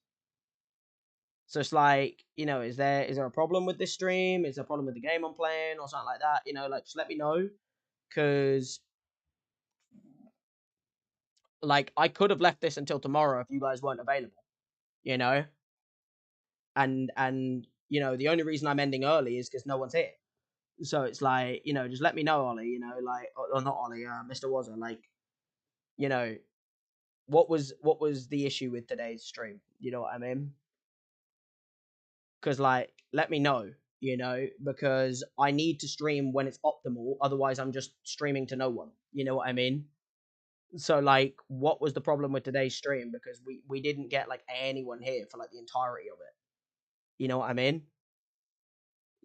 So it's like, you know, is there a problem with this stream? Is there a problem with the game I'm playing or something like that? You know, like, just let me know. Because Like, I could have left this until tomorrow if you guys weren't available, you know? And you know, the only reason I'm ending early is because no one's here. So it's like, you know, just let me know, Ollie, you know, like, or not Ollie, Mr. Wazza, like, you know, what was the issue with today's stream? You know what I mean? Because like, let me know, you know, because I need to stream when it's optimal. Otherwise, I'm just streaming to no one. You know what I mean? So like, what was the problem with today's stream? Because we didn't get like anyone here for like the entirety of it. You know what I mean?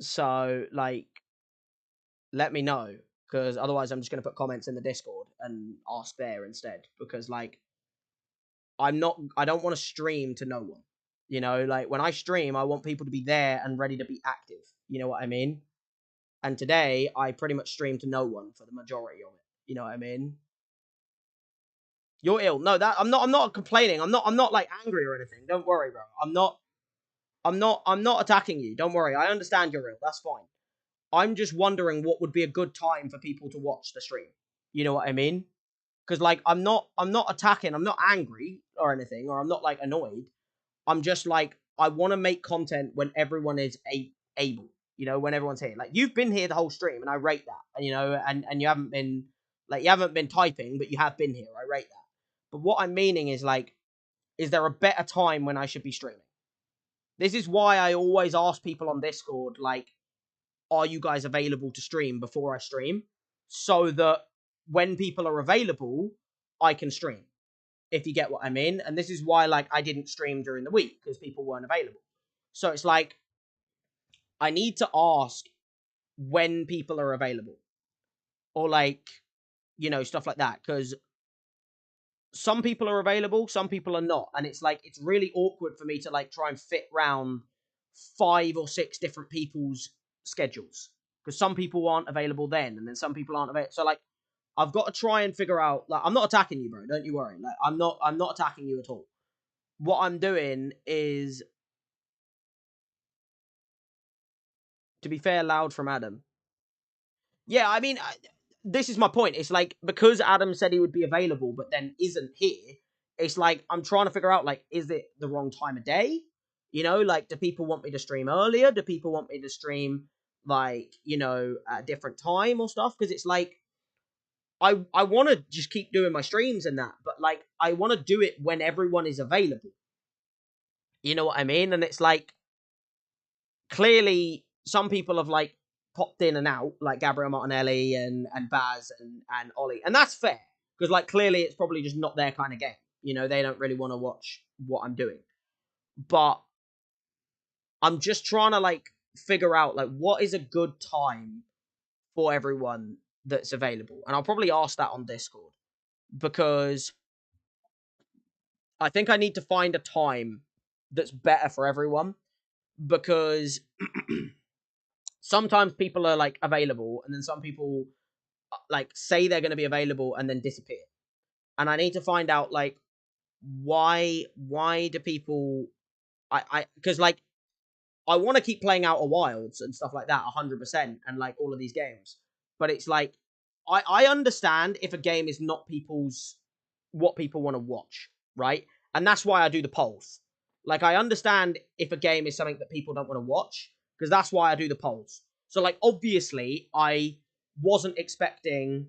So like, let me know, because otherwise I'm just gonna put comments in the Discord and ask there instead. Because like, I don't want to stream to no one. You know, like when I stream, I want people to be there and ready to be active. You know what I mean? And today, I pretty much streamed to no one for the majority of it. You know what I mean? You're ill. No, that I'm not. I'm not complaining. I'm not. I'm not like angry or anything. Don't worry, bro. I'm not. I'm not. I'm not attacking you. Don't worry. I understand you're ill. That's fine. I'm just wondering what would be a good time for people to watch the stream. You know what I mean? Because like, I'm not. I'm not attacking. I'm not angry or anything, or I'm not like annoyed. I'm just like, I want to make content when everyone is able, you know, when everyone's here. Like, you've been here the whole stream, and I rate that. And, you know, and you haven't been, like, you haven't been typing, but you have been here. I rate that. But what I'm meaning is, like, is there a better time when I should be streaming? This is why I always ask people on Discord, like, are you guys available to stream before I stream? So that when people are available, I can stream, if you get what I mean. And this is why, like, I didn't stream during the week, because people weren't available. So it's like, I need to ask when people are available, or like, you know, stuff like that, because some people are available, some people are not, and it's like, it's really awkward for me to like try and fit round 5 or 6 different people's schedules, because some people aren't available then, and then some people aren't available. So like, I've got to try and figure out, like, I'm not attacking you, bro. Don't you worry. Like, I'm not attacking you at all. What I'm doing is, to be fair, loud from Adam. Yeah, I mean, this is my point. It's like, because Adam said he would be available, but then isn't here. It's like, I'm trying to figure out, like, is it the wrong time of day? You know, like, do people want me to stream earlier? Do people want me to stream, like, you know, at a different time or stuff? Because it's like, I want to just keep doing my streams and that, but like, I want to do it when everyone is available. You know what I mean? And it's like, clearly some people have like popped in and out, like Gabriel Martinelli and Baz and Ollie, and that's fair, because like, clearly it's probably just not their kind of game. You know, they don't really want to watch what I'm doing. But I'm just trying to like figure out, like, what is a good time for everyone that's available, and I'll probably ask that on Discord, because I think I need to find a time that's better for everyone, because sometimes people are like available, and then some people like say they're going to be available and then disappear. And I need to find out, like, why do people, I because like, I want to keep playing Outer Wilds and stuff like that 100%, and like all of these games. But it's like, I understand if a game is not people's, what people want to watch, right? And that's why I do the polls. Like, I understand if a game is something that people don't want to watch, because that's why I do the polls. So like, obviously I wasn't expecting,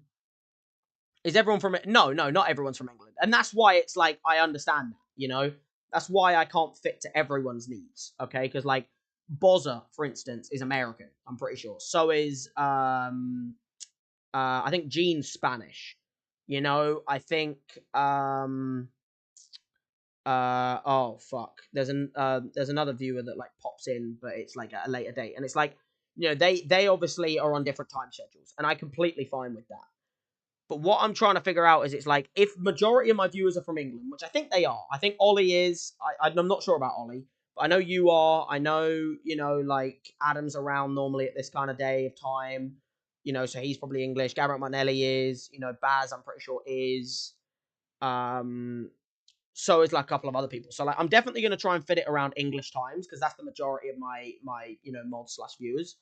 is everyone from, no, no, not everyone's from England. And that's why it's like, I understand that, you know? That's why I can't fit to everyone's needs, okay? Because like, Bozza, for instance, is American, I'm pretty sure. So is I think Gene's Spanish. You know, I think oh fuck. There's another viewer that like pops in, but it's like at a later date. And it's like, you know, they obviously are on different time schedules, and I completely fine with that. But what I'm trying to figure out is, it's like, if majority of my viewers are from England, which I think they are. I think Ollie is. I'm not sure about Ollie, but I know you are. I know, you know, like, Adam's around normally at this kind of day of time. You know, so he's probably English. Gabriel Martinelli is. You know, Baz, I'm pretty sure, is. Um, so is like a couple of other people. So like, I'm definitely going to try and fit it around English times, because that's the majority of my you know, mod slash viewers.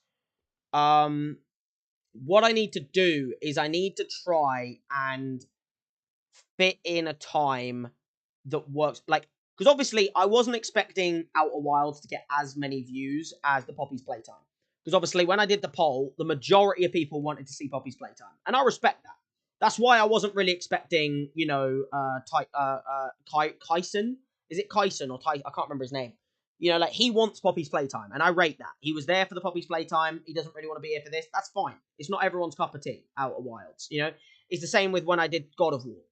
What I need to do is, I need to try and fit in a time that works. Like, because obviously I wasn't expecting Outer Wilds to get as many views as the Poppy's Playtime. Because obviously when I did the poll, the majority of people wanted to see Poppy's Playtime, and I respect that. That's why I wasn't really expecting, Kyson. Is it Kyson or Ty? I can't remember his name. Like, he wants Poppy's Playtime, and I rate that. He was there for the Poppy's Playtime. He doesn't really want to be here for this. That's fine. It's not everyone's cup of tea, Outer Wilds. It's the same with when I did God of War.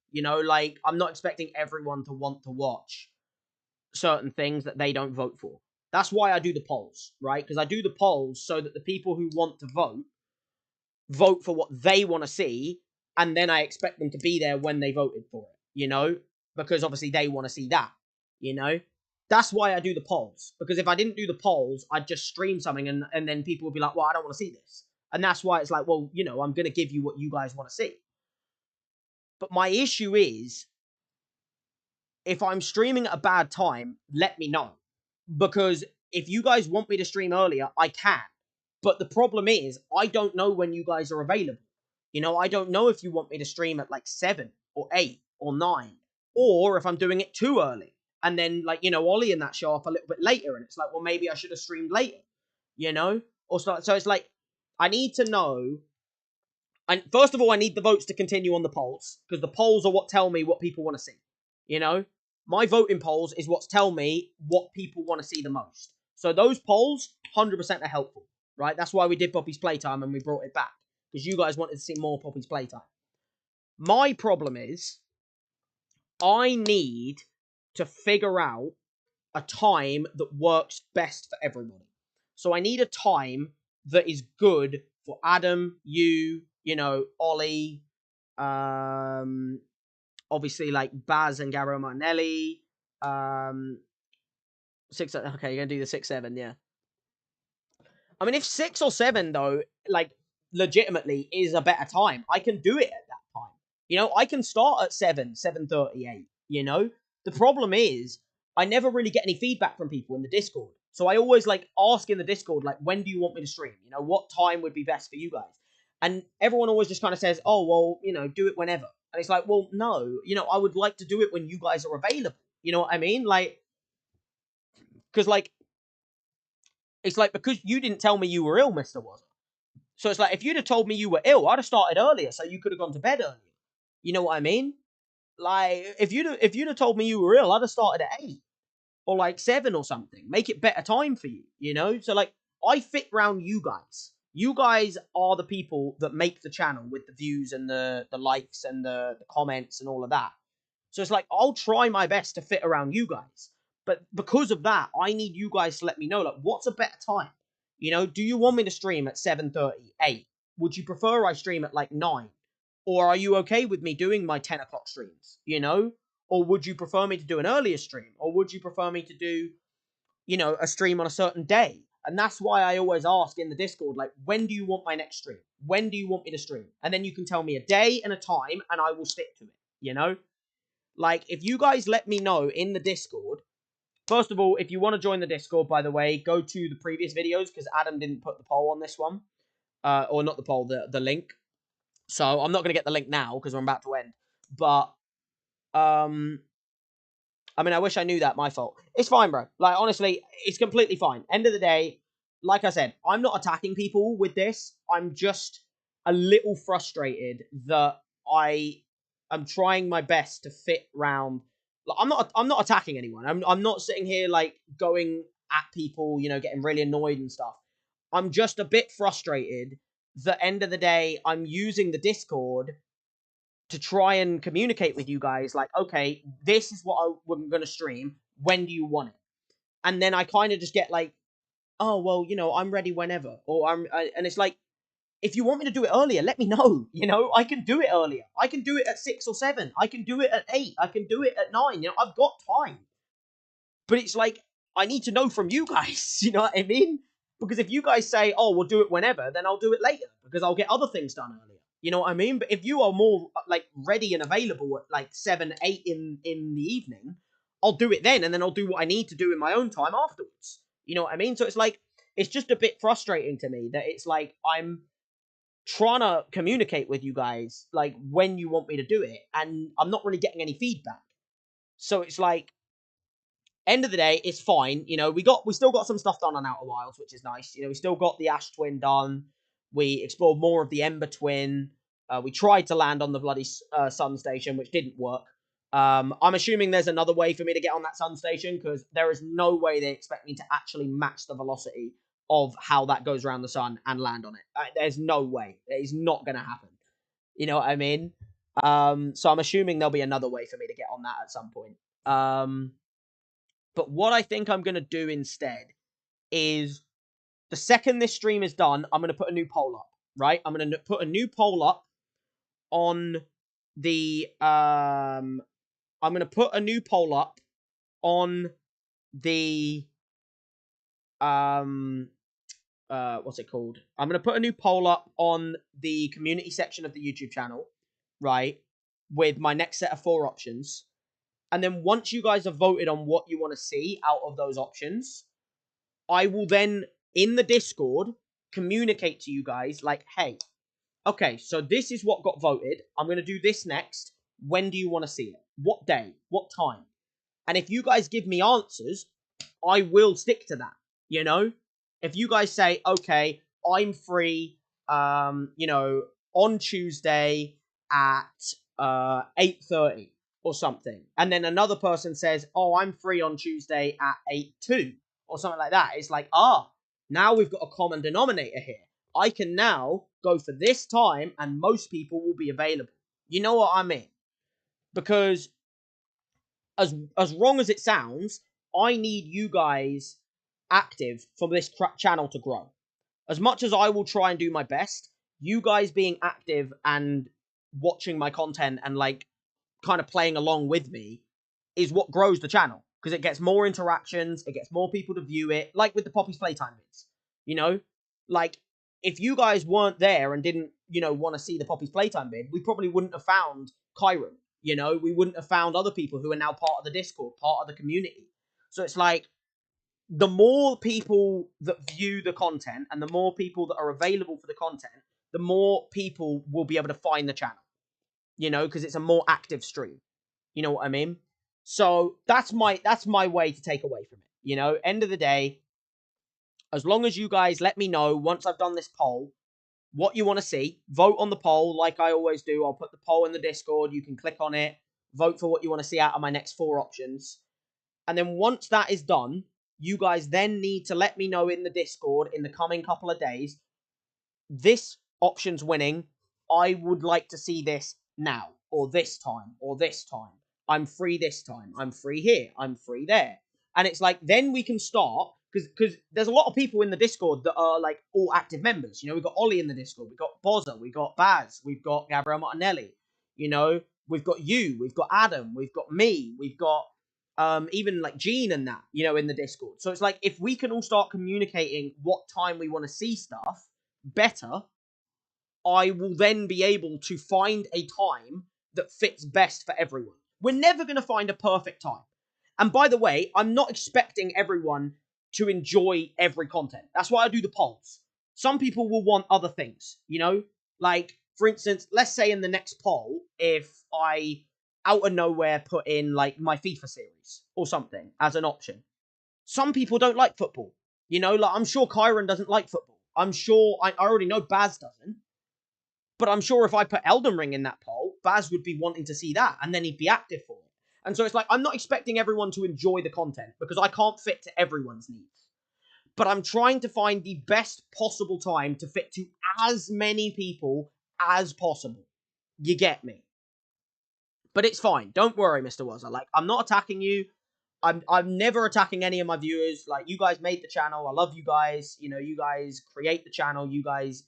Like, I'm not expecting everyone to want to watch certain things that they don't vote for. That's why I do the polls, right? Because I do the polls so that the people who want to vote for what they want to see, and then I expect them to be there when they voted for it, because obviously they want to see that. That's why I do the polls. Because if I didn't do the polls, I'd just stream something and then people would be like, well, I don't want to see this. And that's why it's like, well, I'm going to give you what you guys want to see. But my issue is, if I'm streaming at a bad time, let me know. Because if you guys want me to stream earlier, I can. But the problem is, I don't know when you guys are available. I don't know if you want me to stream at like 7 or 8 or 9. Or if I'm doing it too early. And then, like, Ollie and that show up a little bit later. And it's like, well, maybe I should have streamed later. Or so it's like, I need to know. And first of all, I need the votes to continue on the polls, because the polls are what tell me what people want to see. My voting polls is what tell me what people want to see the most. So those polls, 100% are helpful, right? That's why we did Poppy's Playtime and we brought it back, because you guys wanted to see more Poppy's Playtime. My problem is, I need to figure out a time that works best for everybody. So I need a time that is good for Adam, you, Ollie, obviously, like, Baz and Garo Martinelli. 6. Okay, you're gonna do the 6-7, yeah. I mean, if 6 or 7 though, like, legitimately is a better time, I can do it at that time. I can start at 7:38. The problem is, I never really get any feedback from people in the Discord. So I always, like, ask in the Discord, like, when do you want me to stream? What time would be best for you guys? And everyone always just kind of says, oh, well, do it whenever. And it's like, well, no, I would like to do it when you guys are available. You know what I mean? Like, because, like, it's like, because you didn't tell me you were ill, Mr. Was. So it's like, if you'd have told me you were ill, I'd have started earlier so you could have gone to bed earlier. You know what I mean? Like, if you'd have told me you were ill, I'd have started at 8 or like 7 or something. Make it better time for you. So, like, I fit around you guys. You guys are the people that make the channel with the views and the likes and the comments and all of that. So it's like, I'll try my best to fit around you guys. But because of that, I need you guys to let me know, like, what's a better time? Do you want me to stream at 7:38? Would you prefer I stream at like 9? Or are you okay with me doing my 10 o'clock streams? Or would you prefer me to do an earlier stream? Or would you prefer me to do, a stream on a certain day? And that's why I always ask in the Discord, like, when do you want my next stream? When do you want me to stream? And then you can tell me a day and a time, and I will stick to it, Like, if you guys let me know in the Discord, first of all, if you want to join the Discord, by the way, go to the previous videos, because Adam didn't put the poll on this one. Or not the poll, the link. So I'm not going to get the link now, because I'm about to end. But, I mean, I wish I knew that. My fault. It's fine, bro. Like, honestly, it's completely fine. End of the day, like I said, I'm not attacking people with this. I'm just a little frustrated that I am trying my best to fit round. Like, I'm not attacking anyone. I'm not sitting here, like, going at people, getting really annoyed and stuff. I'm just a bit frustrated that, end of the day, I'm using the Discord to try and communicate with you guys, like, okay, this is what I'm going to stream. When do you want it? And then I kind of just get like, oh, well, I'm ready whenever. And it's like, if you want me to do it earlier, let me know. I can do it earlier. I can do it at 6 or 7. I can do it at 8. I can do it at 9. I've got time. But it's like, I need to know from you guys. You know what I mean? Because if you guys say, oh, we'll do it whenever, then I'll do it later, because I'll get other things done earlier. You know what I mean? But if you are more, like, ready and available at like 7, 8 in the evening, I'll do it then, and then I'll do what I need to do in my own time afterwards. You know what I mean? So it's like, it's just a bit frustrating to me that it's like, I'm trying to communicate with you guys, like, when you want me to do it, and I'm not really getting any feedback. So it's like, end of the day, it's fine. You know, we still got some stuff done on Outer Wilds, which is nice. You know, we still got the Ash Twin done. We explored more of the Ember Twin. We tried to land on the bloody Sun Station, which didn't work. I'm assuming there's another way for me to get on that Sun Station, because there is no way they expect me to actually match the velocity of how that goes around the sun and land on it. There's no way. It is not going to happen. You know what I mean? So I'm assuming there'll be another way for me to get on that at some point. But what I think I'm going to do instead is, the second this stream is done, I'm going to put a new poll up, right? I'm going to put a new poll up on the, I'm going to put a new poll up on the, what's it called? I'm going to put a new poll up on the community section of the YouTube channel, right? With my next set of 4 options. And then once you guys have voted on what you want to see out of those options, I will then, in the Discord, communicate to you guys, like, hey, okay, so this is what got voted. I'm going to do this next. When do you want to see it? What day? What time? And if you guys give me answers, I will stick to that, you know? If you guys say, okay, I'm free, you know, on Tuesday at 8:30 or something, and then another person says, oh, I'm free on Tuesday at 8:02 or something like that, it's like, now we've got a common denominator here. I can now go for this time and most people will be available. You know what I mean? Because as wrong as it sounds, I need you guys active for this channel to grow. As much as I will try and do my best, you guys being active and watching my content and, like, kind of playing along with me is what grows the channel, because it gets more interactions, it gets more people to view it, like with the Poppy's Playtime vids. You know, like, if you guys weren't there and didn't, you know, want to see the Poppy's Playtime vid, we probably wouldn't have found Kyron. You know, we wouldn't have found other people who are now part of the Discord, part of the community. So it's like, the more people that view the content and the more people that are available for the content, the more people will be able to find the channel, you know, because it's a more active stream. You know what I mean? So that's my way to take away from it. You know, end of the day, as long as you guys let me know once I've done this poll what you want to see, vote on the poll like I always do. I'll put the poll in the Discord. You can click on it, vote for what you want to see out of my next 4 options. And then once that is done, you guys then need to let me know in the Discord in the coming couple of days, this option's winning. I would like to see this now, or this time, or this time. I'm free this time. I'm free here. I'm free there. And it's like, then we can start, because there's a lot of people in the Discord that are, like, all active members. You know, we've got Ollie in the Discord. We've got Bozza. We've got Baz. We've got Gabriel Martinelli. You know, we've got you. We've got Adam. We've got me. We've got even, like, Gene and that, you know, in the Discord. So it's like, if we can all start communicating what time we want to see stuff better, I will then be able to find a time that fits best for everyone. We're never going to find a perfect time. And by the way, I'm not expecting everyone to enjoy every content. That's why I do the polls. Some people will want other things, you know? Like, for instance, let's say in the next poll, if I, out of nowhere, put in, like, my FIFA series or something as an option. Some people don't like football. You know, like, I'm sure Kyron doesn't like football. I'm sure, I already know Baz doesn't. But I'm sure if I put Elden Ring in that poll, Baz would be wanting to see that, and then he'd be active for it. And so it's like, I'm not expecting everyone to enjoy the content, because I can't fit to everyone's needs. But I'm trying to find the best possible time to fit to as many people as possible. You get me? But it's fine. Don't worry, Mr. Wazza. Like, I'm not attacking you. I'm never attacking any of my viewers. Like, you guys made the channel. I love you guys. You know, you guys create the channel. You guys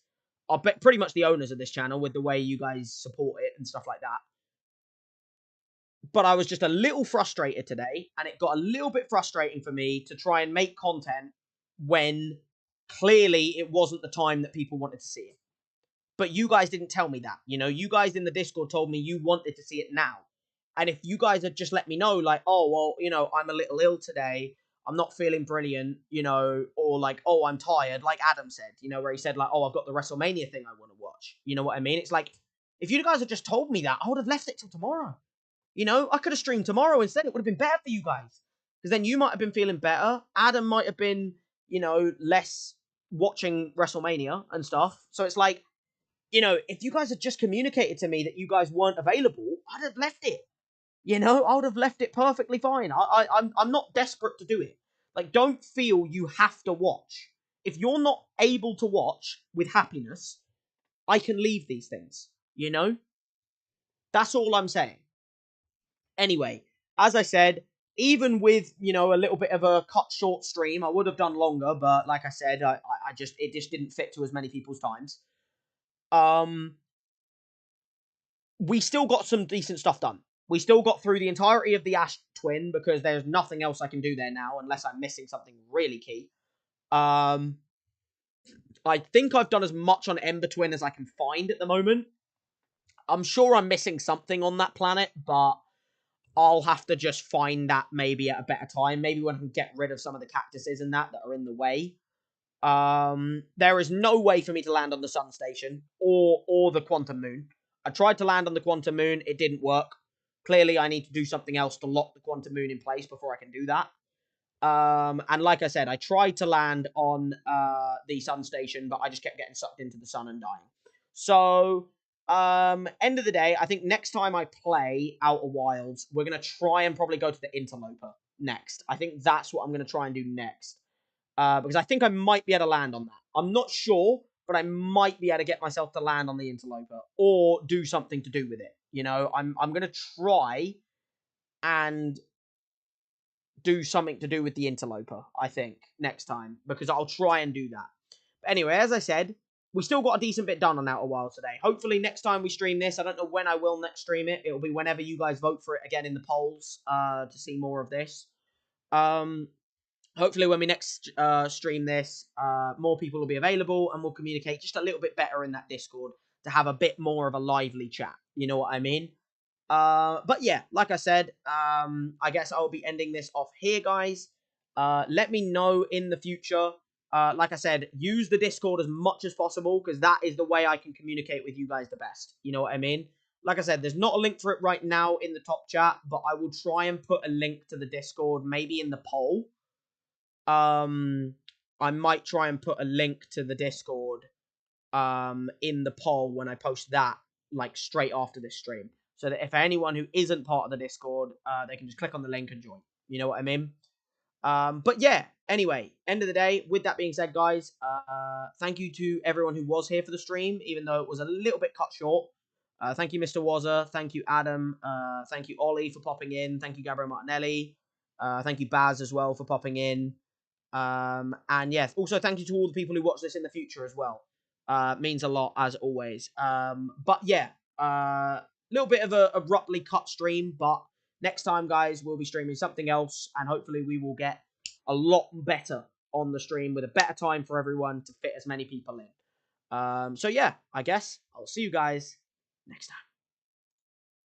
are pretty much the owners of this channel with the way you guys support it and stuff like that. But I was just a little frustrated today, and it got a little bit frustrating for me to try and make content when clearly it wasn't the time that people wanted to see it. But you guys didn't tell me that. You know, you guys in the Discord told me you wanted to see it now. And if you guys had just let me know, like, oh, well, you know, I'm a little ill today, I'm not feeling brilliant, you know, or like, oh, I'm tired, like Adam said, you know, where he said, like, oh, I've got the WrestleMania thing I want to watch. watch. You know what I mean? It's like, if you guys had just told me that, I would have left it till tomorrow. You know, I could have streamed tomorrow instead. It would have been better for you guys. Because then you might have been feeling better. Adam might have been, you know, less watching WrestleMania and stuff. So it's like, you know, if you guys had just communicated to me that you guys weren't available, I'd have left it. You know, I would have left it perfectly fine. I'm not desperate to do it. Like, don't feel you have to watch. If you're not able to watch with happiness, I can leave these things. You know? That's all I'm saying. Anyway, as I said, even with, you know, a little bit of a cut short stream, I would have done longer, but like I said, it just didn't fit to as many people's times. We still got some decent stuff done. We still got through the entirety of the Ash Twin because there's nothing else I can do there now unless I'm missing something really key. I think I've done as much on Ember Twin as I can find at the moment. I'm sure I'm missing something on that planet, but I'll have to just find that maybe at a better time. Maybe when I can get rid of some of the cactuses and that are in the way. There is no way for me to land on the Sun Station or the Quantum Moon. I tried to land on the Quantum Moon. It didn't work. Clearly, I need to do something else to lock the Quantum Moon in place before I can do that. And like I said, I tried to land on the Sun Station, but I just kept getting sucked into the sun and dying. So, end of the day, I think next time I play Outer Wilds, we're going to try and probably go to the Interloper next. I think that's what I'm going to try and do next. Because I think I might be able to land on that. I'm not sure, but I might be able to get myself to land on the Interloper or do something to do with it. You know, I'm going to try and do something to do with the Interloper, I think, next time, because I'll try and do that. But anyway, as I said, we still got a decent bit done on Outer Wilds today. Hopefully next time we stream this, I don't know when I will next stream it. It'll be whenever you guys vote for it again in the polls to see more of this. Hopefully when we next stream this, more people will be available and we'll communicate just a little bit better in that Discord to have a bit more of a lively chat. You know what I mean? But yeah, like I said, I guess I'll be ending this off here, guys. Let me know in the future. Like I said, use the Discord as much as possible because that is the way I can communicate with you guys the best. You know what I mean? Like I said, there's not a link for it right now in the top chat, but I will try and put a link to the Discord maybe in the poll. I might try and put a link to the Discord in the poll when I post that, like straight after this stream, so that if anyone who isn't part of the Discord, they can just click on the link and join. You know what I mean? But yeah, anyway, end of the day, with that being said, guys, thank you to everyone who was here for the stream, even though it was a little bit cut short. Thank you, Mr. Wazza. Thank you, Adam. Thank you, Ollie, for popping in. Thank you, Gabriel Martinelli. Thank you, Baz, as well, for popping in. And yeah, also thank you to all the people who watch this in the future as well. Means a lot, as always. But yeah, little bit of a abruptly cut stream, but next time, guys, we'll be streaming something else, and hopefully we will get a lot better on the stream with a better time for everyone to fit as many people in. So yeah, I guess I'll see you guys next time.